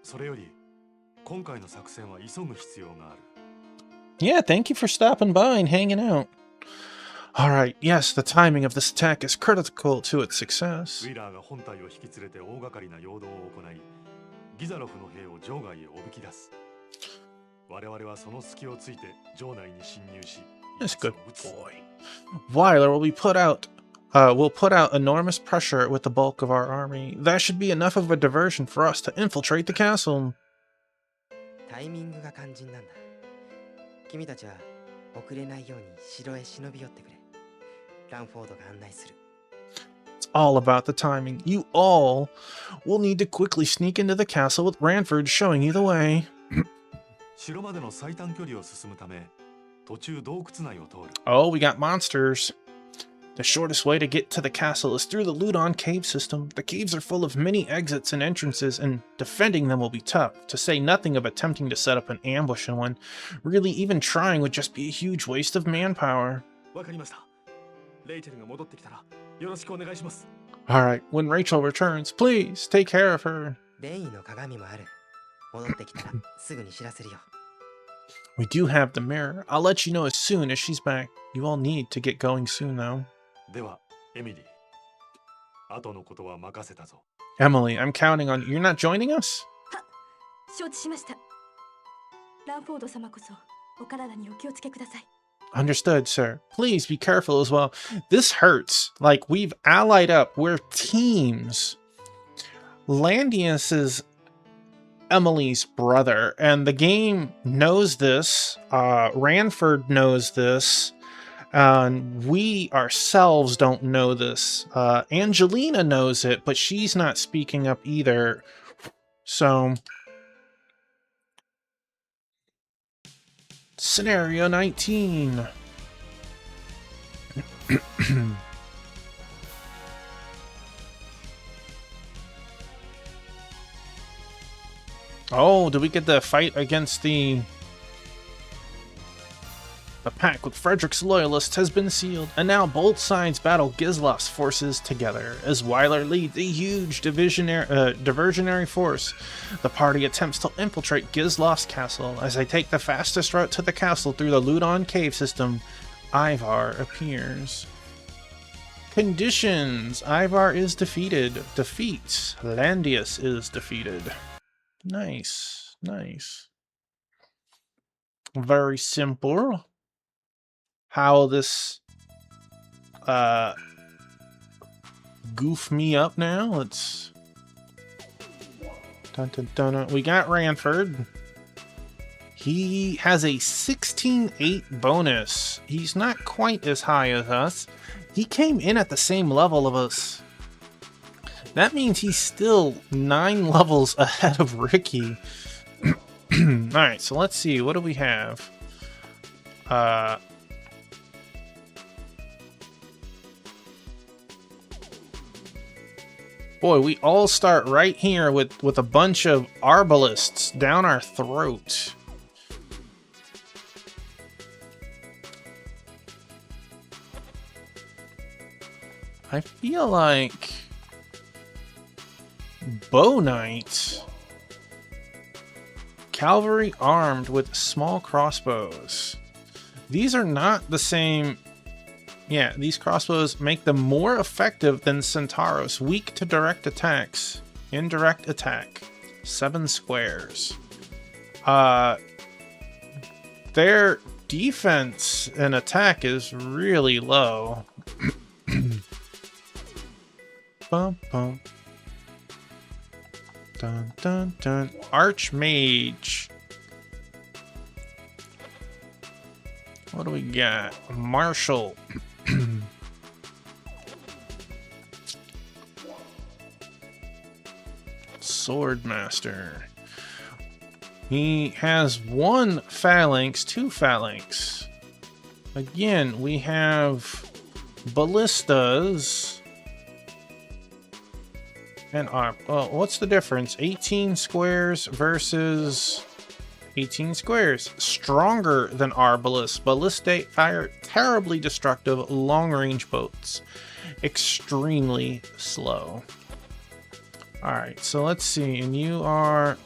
それより、今回の作戦は急ぐ必要がある。 Yeah, thank you for stopping by and hanging out. Alright, yes, the timing of this attack is critical to its ウ success. ィラーが本隊を引き連れて大掛かりな陽動を行い、ギザロフの兵を場外へおぶき出す。我々はその隙をついて城内に侵入し、 Yes, 一発 good を撃つ。 boy. Weiler will put out enormous pressure with the bulk of our army. That should be enough of a diversion for us to infiltrate the castle. タイミングが肝心なんだ。君たちは遅れないように城へ忍び寄ってくれ。ランフォードが案内する。 It's all about the timing. You all will need to quickly sneak into the castle with Ranford showing you the way. 城までの最短距離を進むため、途中洞窟内を通る。 Oh, we got monsters. The shortest way to get to the castle is through the Ludon cave system. The caves are full of many exits and entrances, and defending them will be tough, to say nothing of attempting to set up an ambush in one. Really, even trying would just be a huge waste of manpower. わかりました。レイチェルが戻ってきたら、よろしくお願いします。 Alright, when Rachel returns, please take care of her. レイの鏡もある。戻ってきたらすぐに知らせるよ。 We do have the mirror. I'll let you know as soon as she's back. You all need to get going soon, though. では、エミリー。後のことは任せたぞ。 Emily, I'm counting on you. You're not joining us? 承知しました。ランフォード様こそお体にお気をつけください。 Understood, sir. Please be careful as well. This hurts. Like, we've allied up. We're teams. Landius is Emily's brother, and the game knows this. Ranford knows this. And we ourselves don't know this. Angelina knows it, but she's not speaking up either. So... Scenario 19. Oh, did we get the fight against the pact with Frederick's loyalists has been sealed, and now both sides battle Gisloff's forces together. As Weiler leads a huge diversionary force, the party attempts to infiltrate Gisloff's castle. As they take the fastest route to the castle through the Ludon cave system, Ivar appears. Conditions. Ivar is defeated. Defeats. Landius is defeated. Nice. Nice. Very simple. How this goof me up now. Let's dun, dun, dun, dun. We got Ranford. He has a 16-8 bonus. He's not quite as high as us. He came in at the same level of us. That means he's still 9 levels ahead of Ricky. Alright, so let's see. What do we have? Boy, we all start right here with a bunch of arbalists down our throat. I feel like Bow Knight, cavalry armed with small crossbows. These are not the same. Yeah, these crossbows make them more effective than Centauros. Weak to direct attacks. Indirect attack. 7 squares. Their defense and attack is really low. Bum, bum. Dun, dun, dun. Archmage. What do we got? Marshal. Swordmaster. He has 1 phalanx, 2 phalanx. Again, we have ballistas. And what's the difference? 18 squares versus 18 squares. Stronger than Arbalest. Ballistate fire terribly destructive long-range boats. Extremely slow. Alright, so let's see. And you are...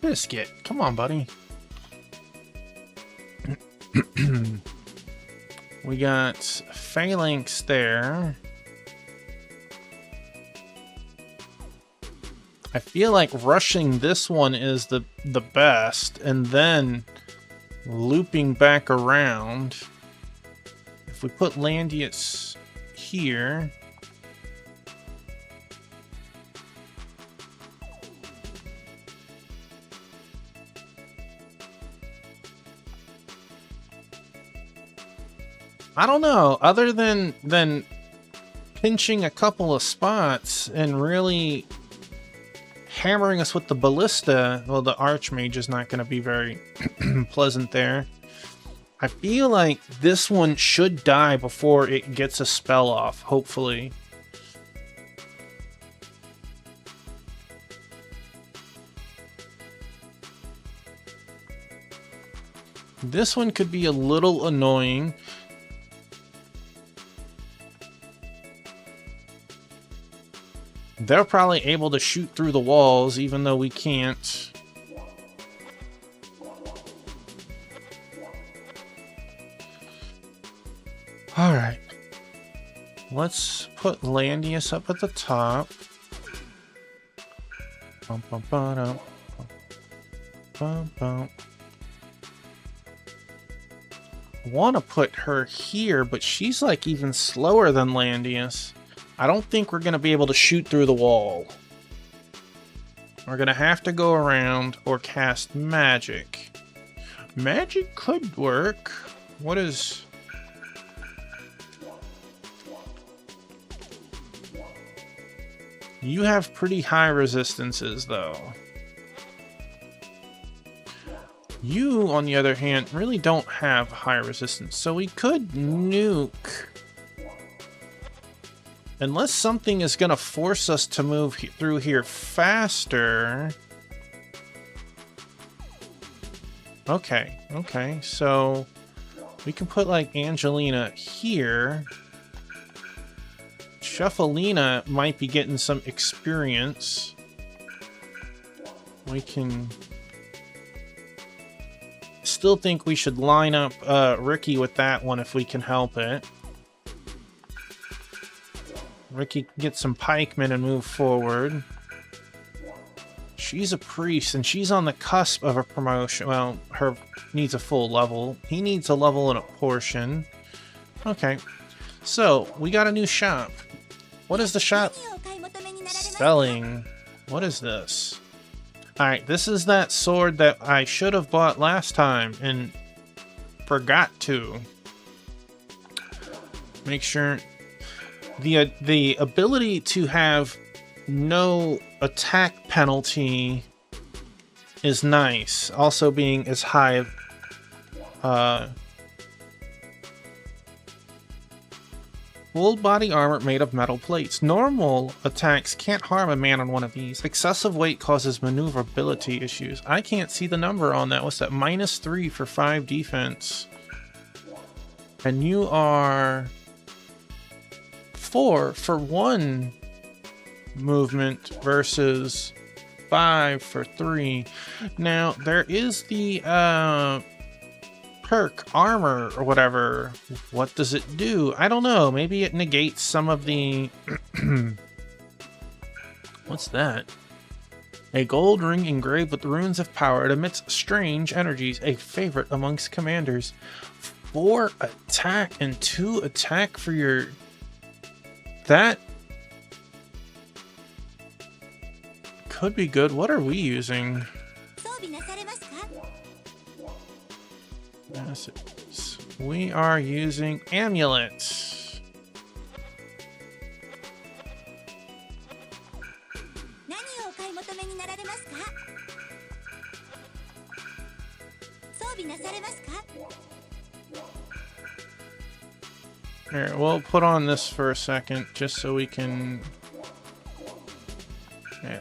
Biscuit. Come on, buddy. We got phalanx there. I feel like rushing this one is the best, and then looping back around. If we put Landius here, I don't know, other than pinching a couple of spots and really hammering us with the ballista, well, the Archmage is not going to be very pleasant there. I feel like this one should die before it gets a spell off, hopefully. This one could be a little annoying. They're probably able to shoot through the walls, even though we can't. Alright. Let's put Landius up at the top. Bum, bum, ba-dum. Bum, bum. I want to put her here, but she's like even slower than Landius. I don't think we're going to be able to shoot through the wall. We're going to have to go around or cast magic. Magic could work. What is... You have pretty high resistances, though. You, on the other hand, really don't have high resistance, so we could nuke. Unless something is going to force us to move through here faster. Okay, okay, so we can put, like, Angelina here. Shuffalina might be getting some experience. We can... Still think we should line up Ricky with that one if we can help it. Ricky can get some pikemen and move forward. She's a priest, and she's on the cusp of a promotion. Well, her needs a full level. He needs a level and a portion. Okay. So, we got a new shop. What is the shop? Selling. What is this? Alright, this is that sword that I should have bought last time and forgot to. Make sure... The ability to have no attack penalty is nice. Also being as high... full body armor made of metal plates. Normal attacks can't harm a man on one of these. Excessive weight causes maneuverability issues. I can't see the number on that. What's that? -3 for 5 defense. And you are 4 for 1 movement versus 5 for 3. Now, there is the perk armor or whatever. What does it do? I don't know. Maybe it negates some of the what's that? A gold ring engraved with runes of power. It emits strange energies, a favorite amongst commanders. 4 attack and 2 attack for your... That could be good. What are we using? Yes, we are using amulets. Here, we'll put on this for a second, just so we can... Yeah.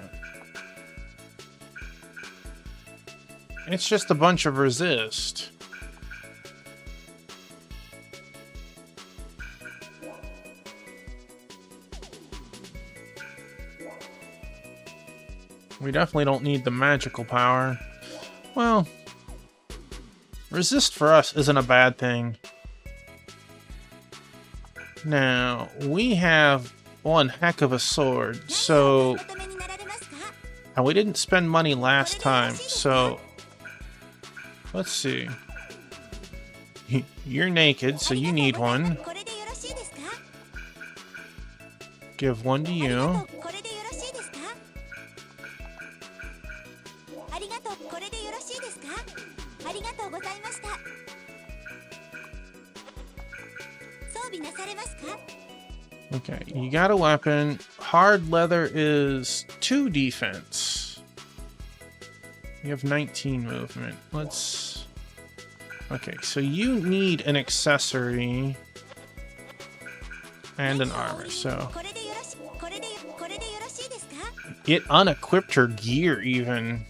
It's just a bunch of resist. We definitely don't need the magical power. Well, resist for us isn't a bad thing. Now, we have one heck of a sword, so... And we didn't spend money last time, so... Let's see. You're naked, so you need one. Give one to you. Okay, you got a weapon. Hard leather is 2 defense. You have 19 movement. Let's... Okay, so you need an accessory and an armor, so... It unequipped her gear, even.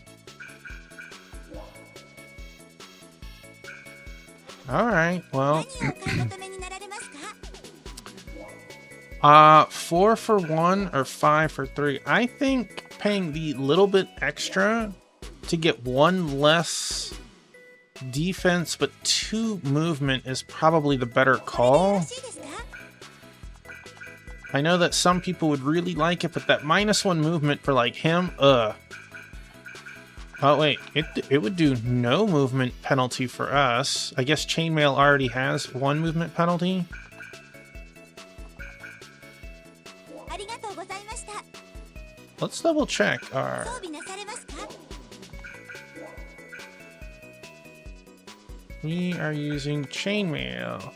Alright, well... 4 for 1 or 5 for 3. I think paying the little bit extra to get 1 less defense but 2 movement is probably the better call. I know that some people would really like it, but that -1 movement for like him, Oh wait, it would do no movement penalty for us. I guess chainmail already has 1 movement penalty. Let's double check our... We are using chainmail.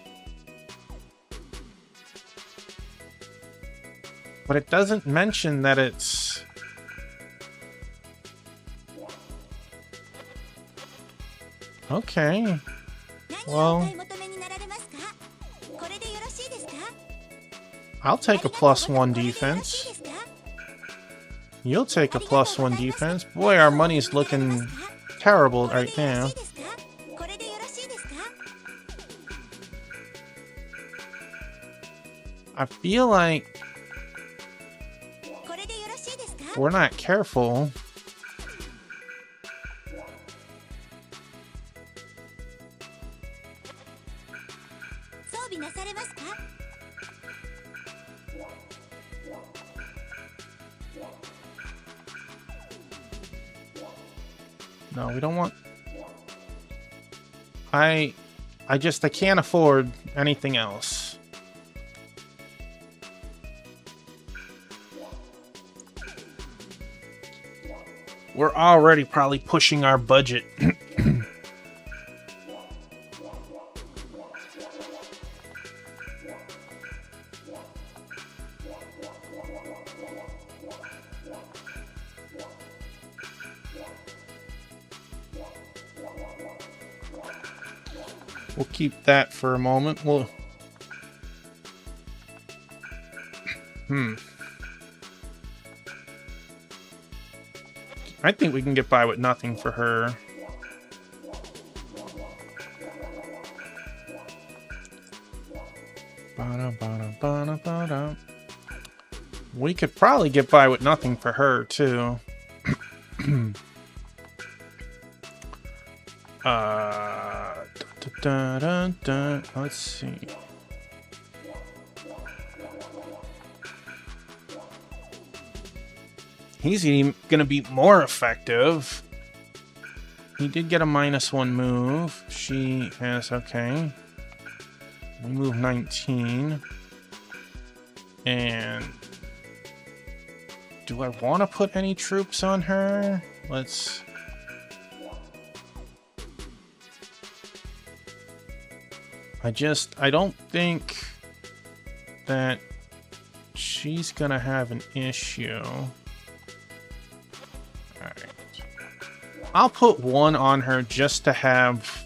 But it doesn't mention that it's... Okay. Well... I'll take a +1 defense. You'll take a +1 defense. Boy, our money's looking terrible right now. I feel like we're not careful. No, we don't want... I can't afford anything else. We're already probably pushing our budget. We'll keep that for a moment. We'll... I think we can get by with nothing for her. We could probably get by with nothing for her, too. Let's see. He's even gonna be more effective. He did get a -1 move. She has, okay. We move 19. And do I want to put any troops on her? Let's... I don't think that she's gonna have an issue. Alright. I'll put 1 on her just to have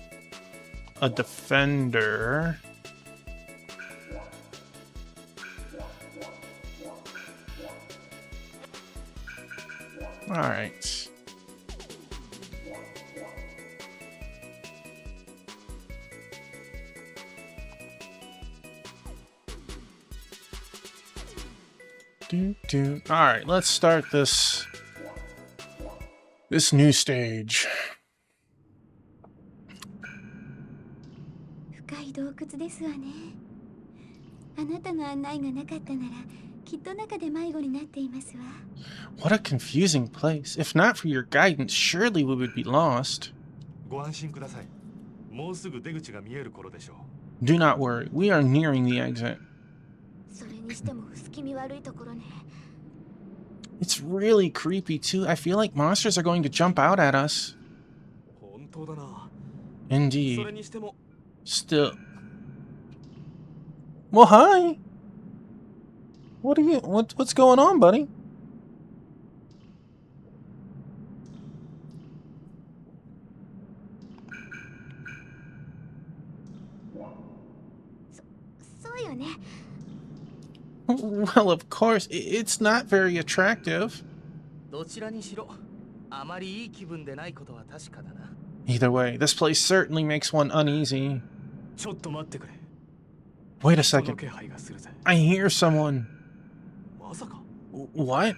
a defender. Alright. Alright, let's start this new stage. 深い洞窟ですわね。あなたの案内がなかったなら、きっと中で迷子になっていますわ。What a confusing place. If not for your guidance, surely we would be lost. ご安心ください。もうすぐ出口が見える頃でしょう。Do not worry, we are nearing the exit. それにしても薄気味悪いところね。It's really creepy too. I feel like monsters are going to jump out at us. 本当だな。 Indeed. それにしても Still. Well, hi. What's going on, buddy? Well, of course, it's not very attractive. どちらにしろ、あまりいい気分でないことは確かだな。 Either way, this place certainly makes one uneasy. ちょっと待ってくれ。 Wait a その second. 気配がするぜ。 I hear someone. まさか。 What?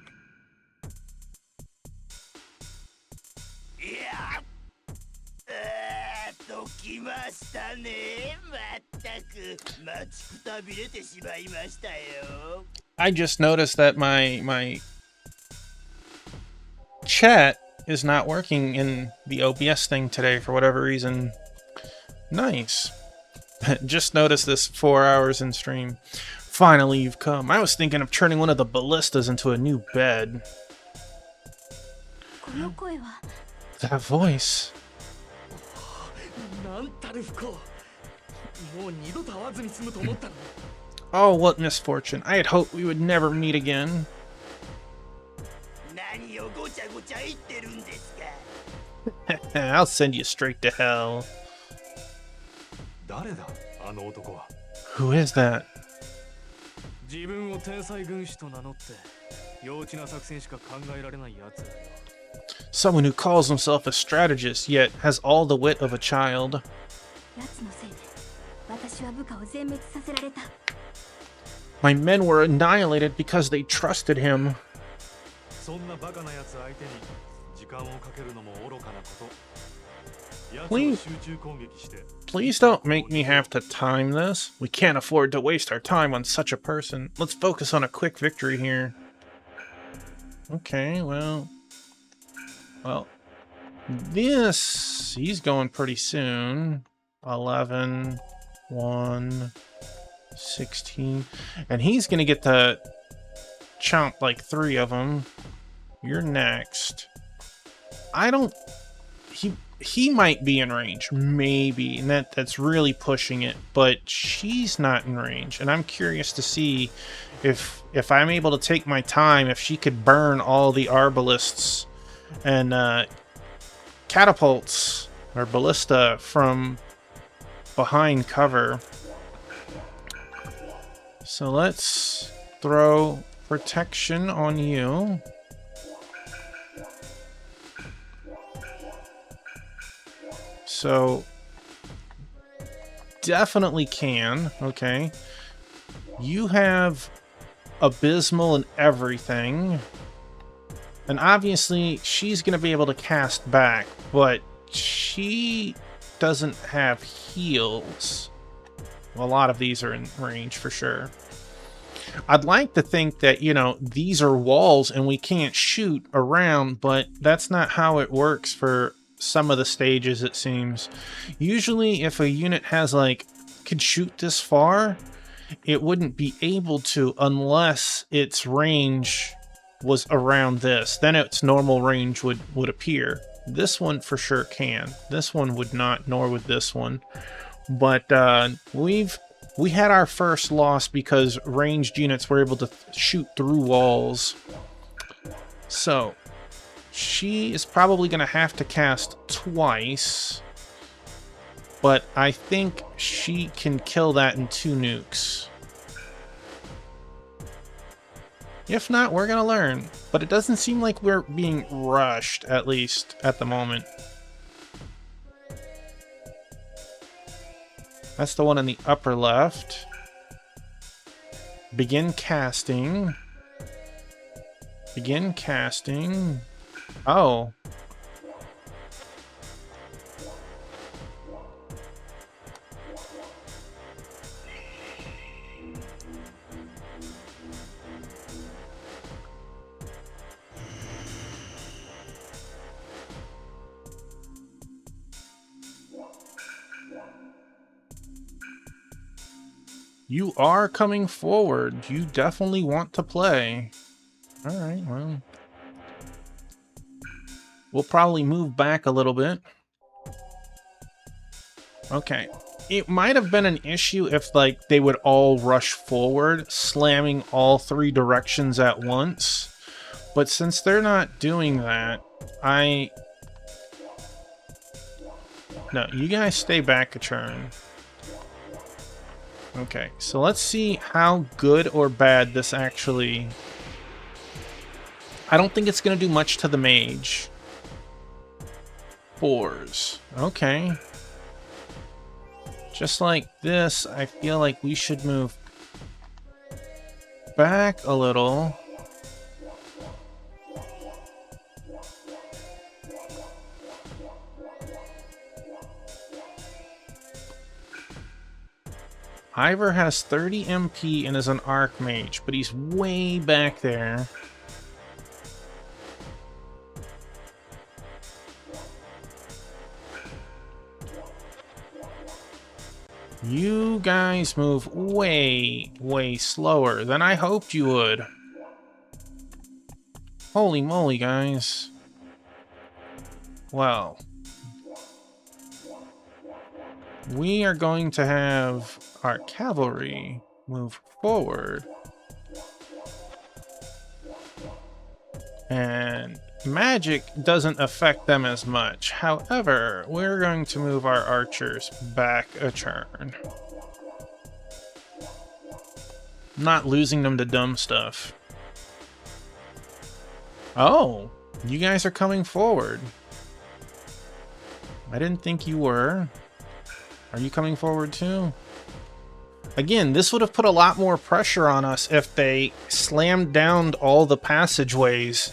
来ましたね。まったく待ちくたびれてしまいましたよ。 I just noticed that my chat is not working in the OBS thing today for whatever reason. Nice. Just noticed this 4 hours in stream. Finally, you've come. I was thinking of turning one of the ballistas into a new bed. That voice. なんたる不幸。もう二度と会わずに済むと思ったの。 Oh, what misfortune. I had hoped we would never meet again. 何をごちゃごちゃ言ってるんですか。 I'll send you straight to hell. 誰だあの男は。 Who is that? 自分を天才軍師と名乗って幼稚な作戦しか考えられないやつだよ。 Someone who calls himself a strategist, yet has all the wit of a child. My men were annihilated because they trusted him. そんなバカなやつ相手に時間をかけるのも愚かなこと。Please, 集中攻撃して please don't make me have to time this. We can't afford to waste our time on such a person. Let's focus on a quick victory here. Okay, well, this, he's going pretty soon. 11, 1, 16, and he's gonna get to chomp like 3 of them. You're next. I don't, he might be in range, maybe, and that's really pushing it, but she's not in range, and I'm curious to see if I'm able to take my time, if she could burn all the arbalists and catapults or ballista from behind cover. So let's throw protection on you. So definitely can. Okay. You have abysmal and everything. And obviously she's going to be able to cast back, but she doesn't have heals. Well, a lot of these are in range for sure. I'd like to think that, you know, these are walls and we can't shoot around, but that's not how it works for some of the stages, it seems. Usually if a unit has like could shoot this far, it wouldn't be able to unless its range was around this. Then its normal range would appear. This one for sure can. This one would not, nor would this one. But we had our first loss because ranged units were able to shoot through walls. So she is probably going to have to cast twice, but I think she can kill that in 2 nukes. If not, we're going to learn, but it doesn't seem like we're being rushed, at least at the moment. That's the one in the upper left. Begin casting. Begin casting. Oh. You are coming forward. You definitely want to play. Alright, well. We'll probably move back a little bit. Okay. It might have been an issue if, like, they would all rush forward, slamming all 3 directions at once. But since they're not doing that, no, you guys stay back a turn. Okay, so let's see how good or bad this actually... I don't think it's going to do much to the mage. 4s. Okay. Just like this, I feel like we should move back a little. Ivor has 30 MP and is an Archmage, but he's way back there. You guys move way, way slower than I hoped you would. Holy moly, guys. Well, we are going to have our cavalry move forward. And magic doesn't affect them as much. However, we're going to move our archers back a turn. Not losing them to dumb stuff. Oh, you guys are coming forward. I didn't think you were. Are you coming forward too? Again, this would have put a lot more pressure on us if they slammed down all the passageways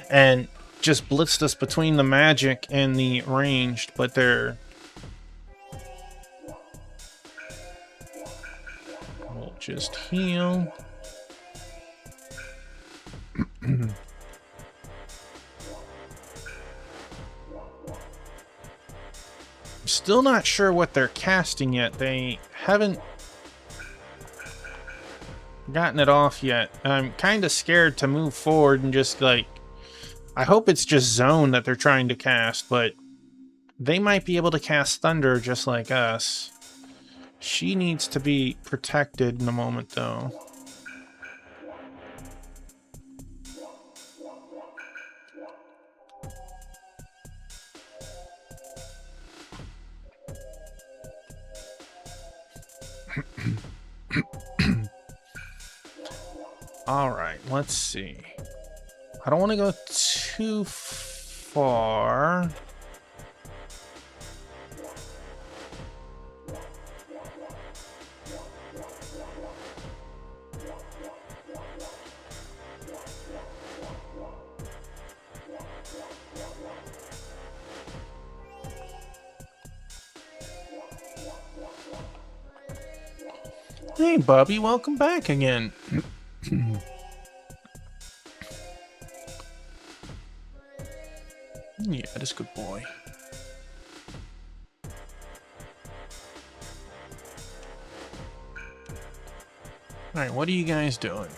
and just blitzed us between the magic and the ranged, but they're... We'll just heal. I'm still not sure what they're casting yet. They haven't gotten it off yet. I'm kind of scared to move forward and just like... I hope it's just zone that they're trying to cast, but they might be able to cast thunder just like us. She needs to be protected in a moment, though. Alright, let's see. I don't want to go too far. Hey, Bubby, welcome back again. Yeah, that's a good boy. Alright, what are you guys doing?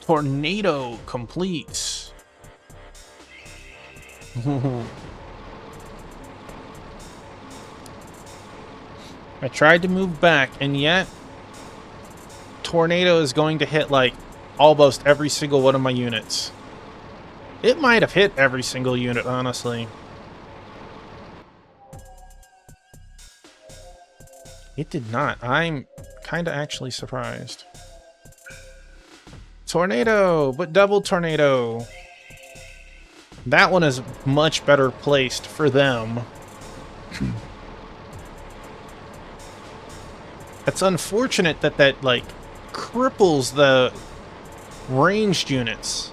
Tornado completes. I tried to move back, and yet tornado is going to hit like almost every single one of my units. It might have hit every single unit, honestly. It did not. I'm kind of actually surprised. Tornado, but double tornado. That one is much better placed for them. It's unfortunate that that, like, cripples the ranged units.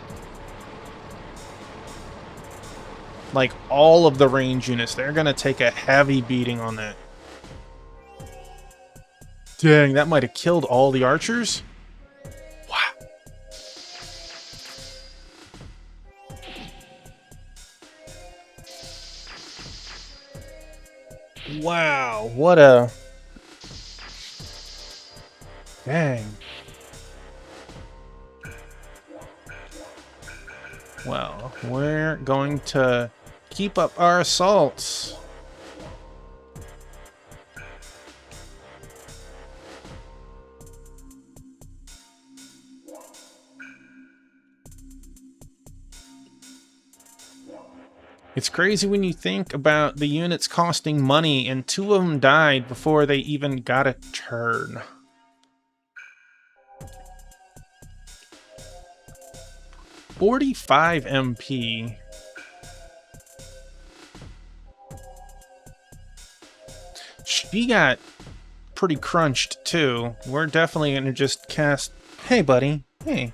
Like, all of the ranged units. They're gonna take a heavy beating on that. Dang, that might have killed all the archers? Wow. Wow, what a... Dang. Well, we're going to keep up our assaults. It's crazy when you think about the units costing money, and 2 of them died before they even got a turn. $45 MP. She got pretty crunched too. We're definitely gonna just cast... Hey, buddy. Hey.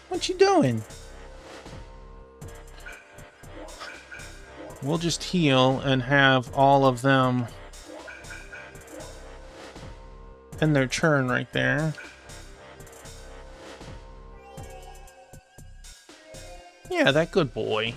What you doing? We'll just heal and have all of them in their turn right there. Yeah, that good boy.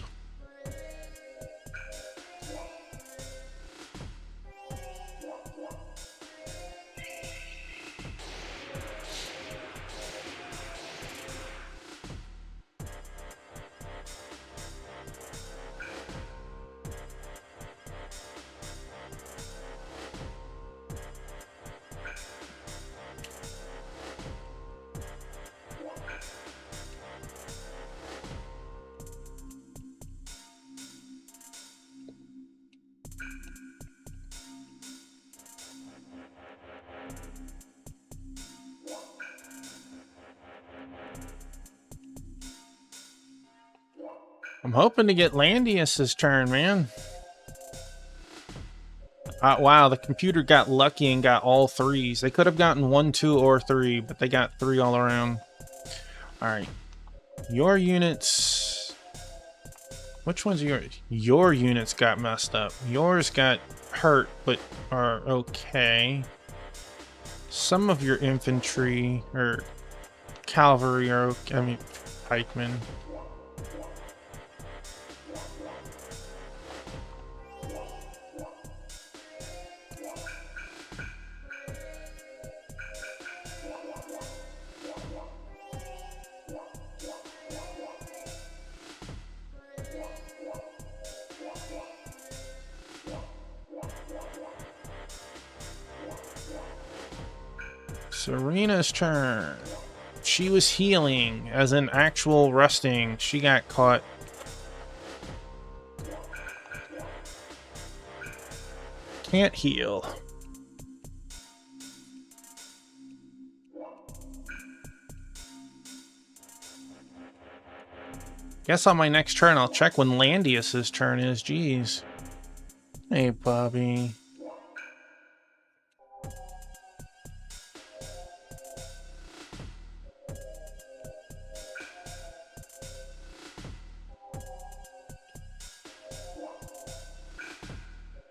I'm hoping to get Landius's turn, man. Wow, the computer got lucky and got all 3s. They could have gotten 1, 2, or 3, but they got 3 all around. Alright. Your units... Which ones are yours? Your units got messed up. Yours got hurt, but are okay. Some of your infantry, or cavalry are okay. I mean, pikemen. Serena's turn. She was healing, as in actual resting. She got caught. Can't heal. Guess on my next turn I'll check when Landius's turn is. Jeez. Hey, Bobby.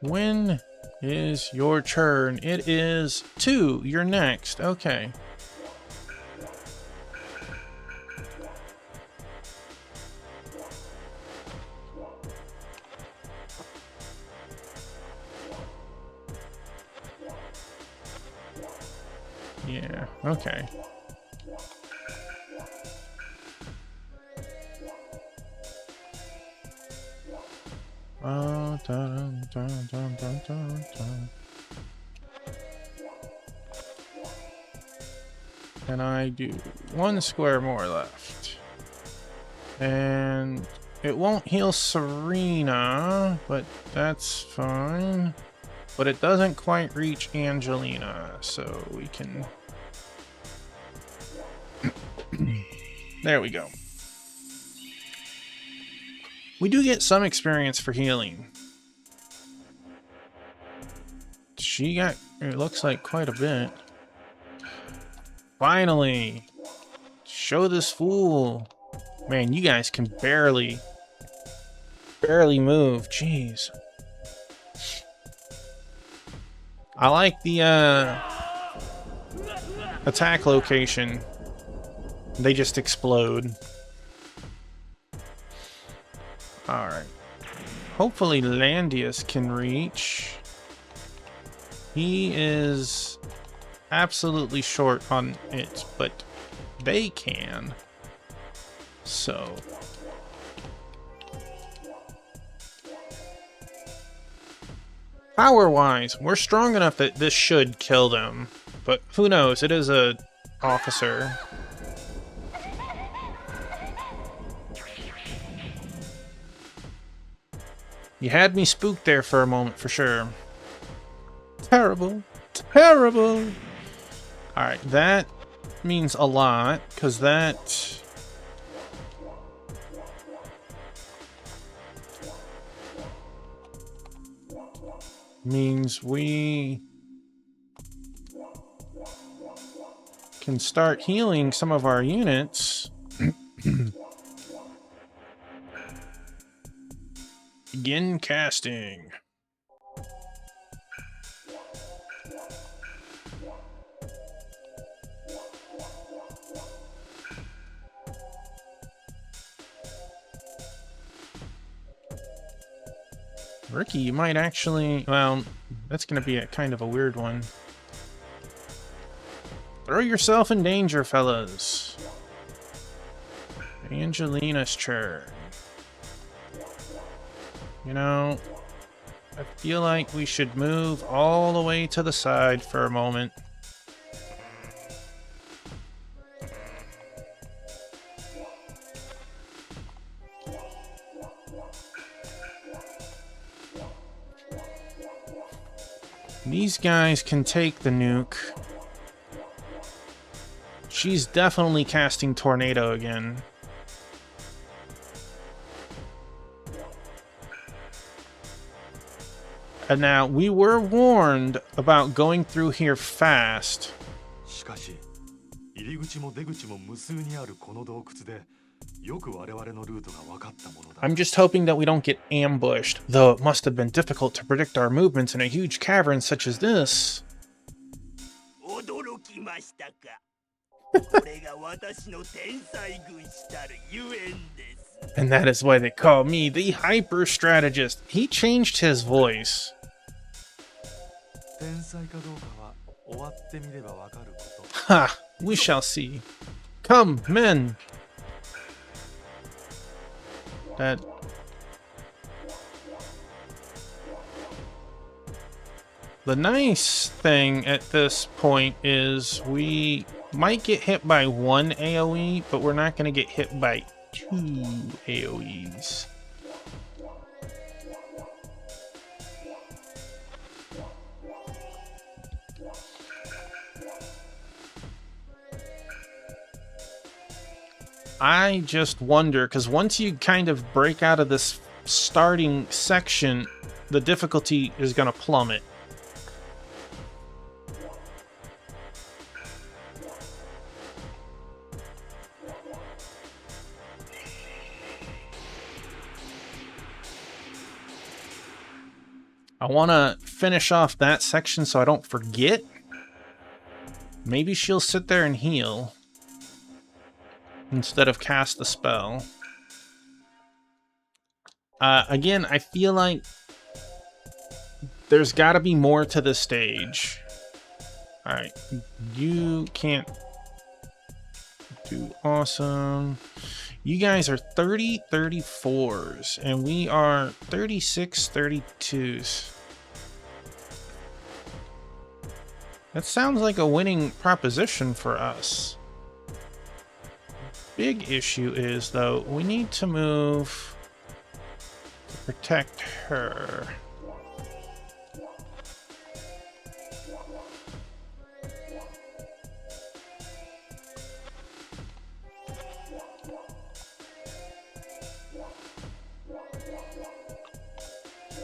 When is your turn? It is 2. You're next. Okay. Yeah, okay. Dun, dun, dun, dun, dun, dun. And I do 1 square more left. And it won't heal Serena, but that's fine. But it doesn't quite reach Angelina, so we can... There we go. We do get some experience for healing. She got, it looks like, quite a bit. Finally! Show this fool! Man, you guys can barely move. Jeez. I like the attack location. They just explode. Alright. Hopefully Landius can reach. He is absolutely short on it, but they can. So... Power-wise, we're strong enough that this should kill them. But who knows? It is a officer. You had me spooked there for a moment, for sure. Terrible. Terrible! Alright, that means a lot, because that... means we can start healing some of our units. Begin casting. Ricky, you might actually... Well, that's going to be a kind of a weird one. Throw yourself in danger, fellas. Angelina's turn. You know, I feel like we should move all the way to the side for a moment. These guys can take the nuke. She's definitely casting Tornado again. And now, we were warned about going through here fast. しかし入り口も出口も無数にあるこの洞窟でよく我々のルートが分かったものだ。 I'm just hoping that we don't get ambushed, though it must have been difficult to predict our movements in a huge cavern such as this. 驚きましたか。これが私の天才軍師たるゆえんです。 And that is why they call me the hyper strategist. He changed his voice. 天才かどうかは終わってみれば分かること。 Ha! We shall see. Come, men! That... The nice thing at this point is we might get hit by one AoE, but we're not going to get hit by two AoEs. I just wonder, because once you kind of break out of this starting section, the difficulty is going to plummet. I want to finish off that section so I don't forget. Maybe she'll sit there and heal instead of cast the spell. Again, I feel like there's got to be more to this stage. Alright, you can't do awesome. You guys are 30 34s, and we are 36 32s. That sounds like a winning proposition for us. Big issue is, though, we need to move to protect her.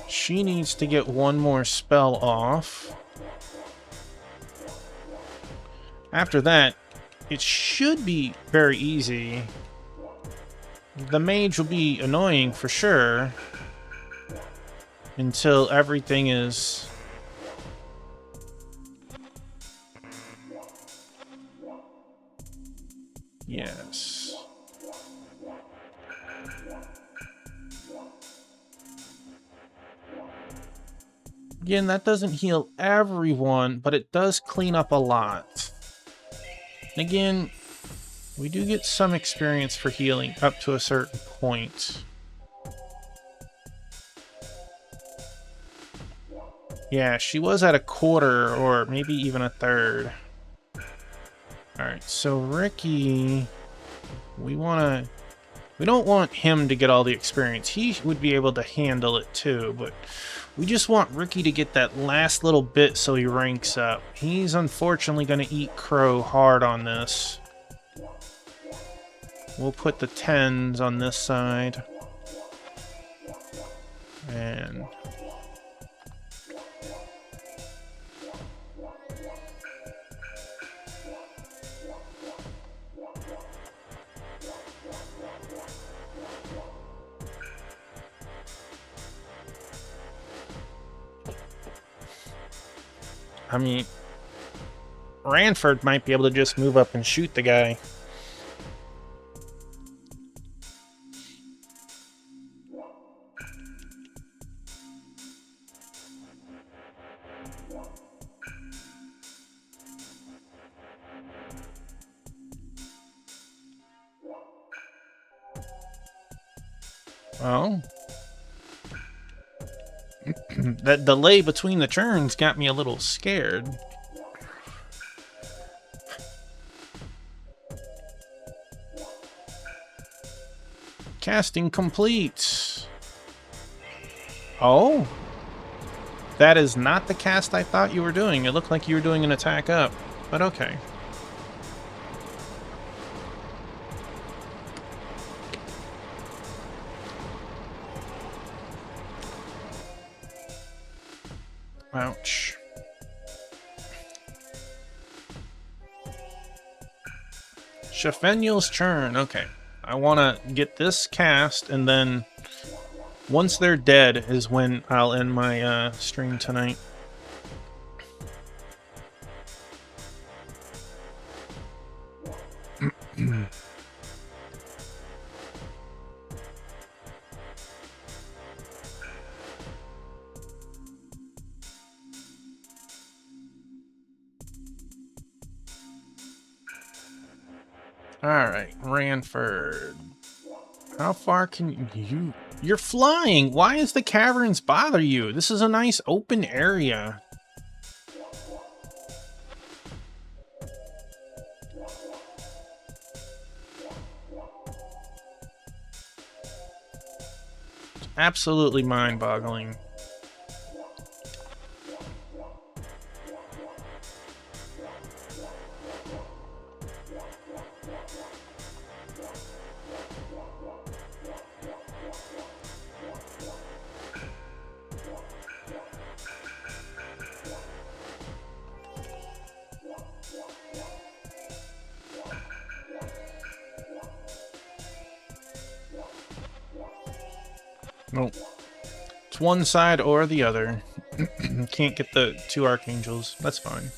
She needs to get one more spell off. After that, it should be very easy. The mage will be annoying for sure until everything is... Yes. Again, that doesn't heal everyone, but it does clean up a lot. And again, we do get some experience for healing up to a certain point. Yeah, she was at a quarter or maybe even a third. Alright, so Ricky, we don't want him to get all the experience. He would be able to handle it too, but we just want Ricky to get that last little bit so he ranks up. He's unfortunately going to eat crow hard on this. We'll put the 10s on this side. And... I mean, Ranford might be able to just move up and shoot the guy. Well, that delay between the turns got me a little scared. Casting complete. Oh, that is not the cast I thought you were doing. It looked like you were doing an attack up, but okay. Ouch. Shafennial's turn. Okay. I want to get this cast, and then once they're dead is when I'll end my stream tonight. Alright, Ranford. How far can you... You're flying! Why does the caverns bother you? This is a nice open area. It's absolutely mind-boggling. Nope. It's one side or the other. Can't get the two archangels. That's fine.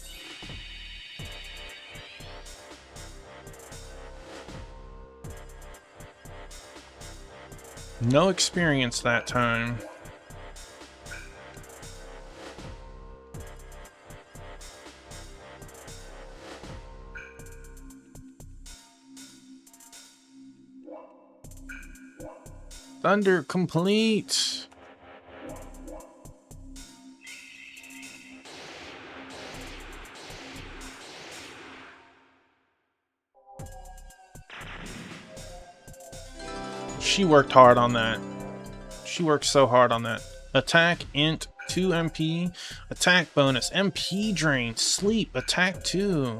No experience that time. Thunder complete. She worked hard on that. She worked so hard on that. Attack, int, 2 MP. Attack bonus, MP drain, sleep, attack 2.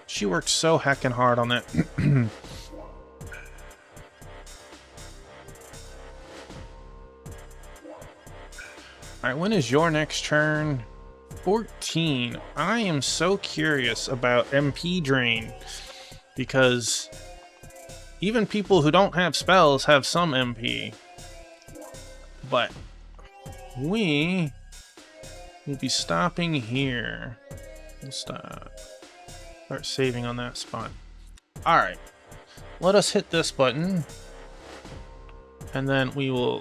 She worked so heckin' hard on that. Alright, when is your next turn? 14. I am so curious about MP drain. Because even people who don't have spells have some MP. But we will be stopping here. We'll stop. Start saving on that spot. Alright. Let us hit this button. And then we will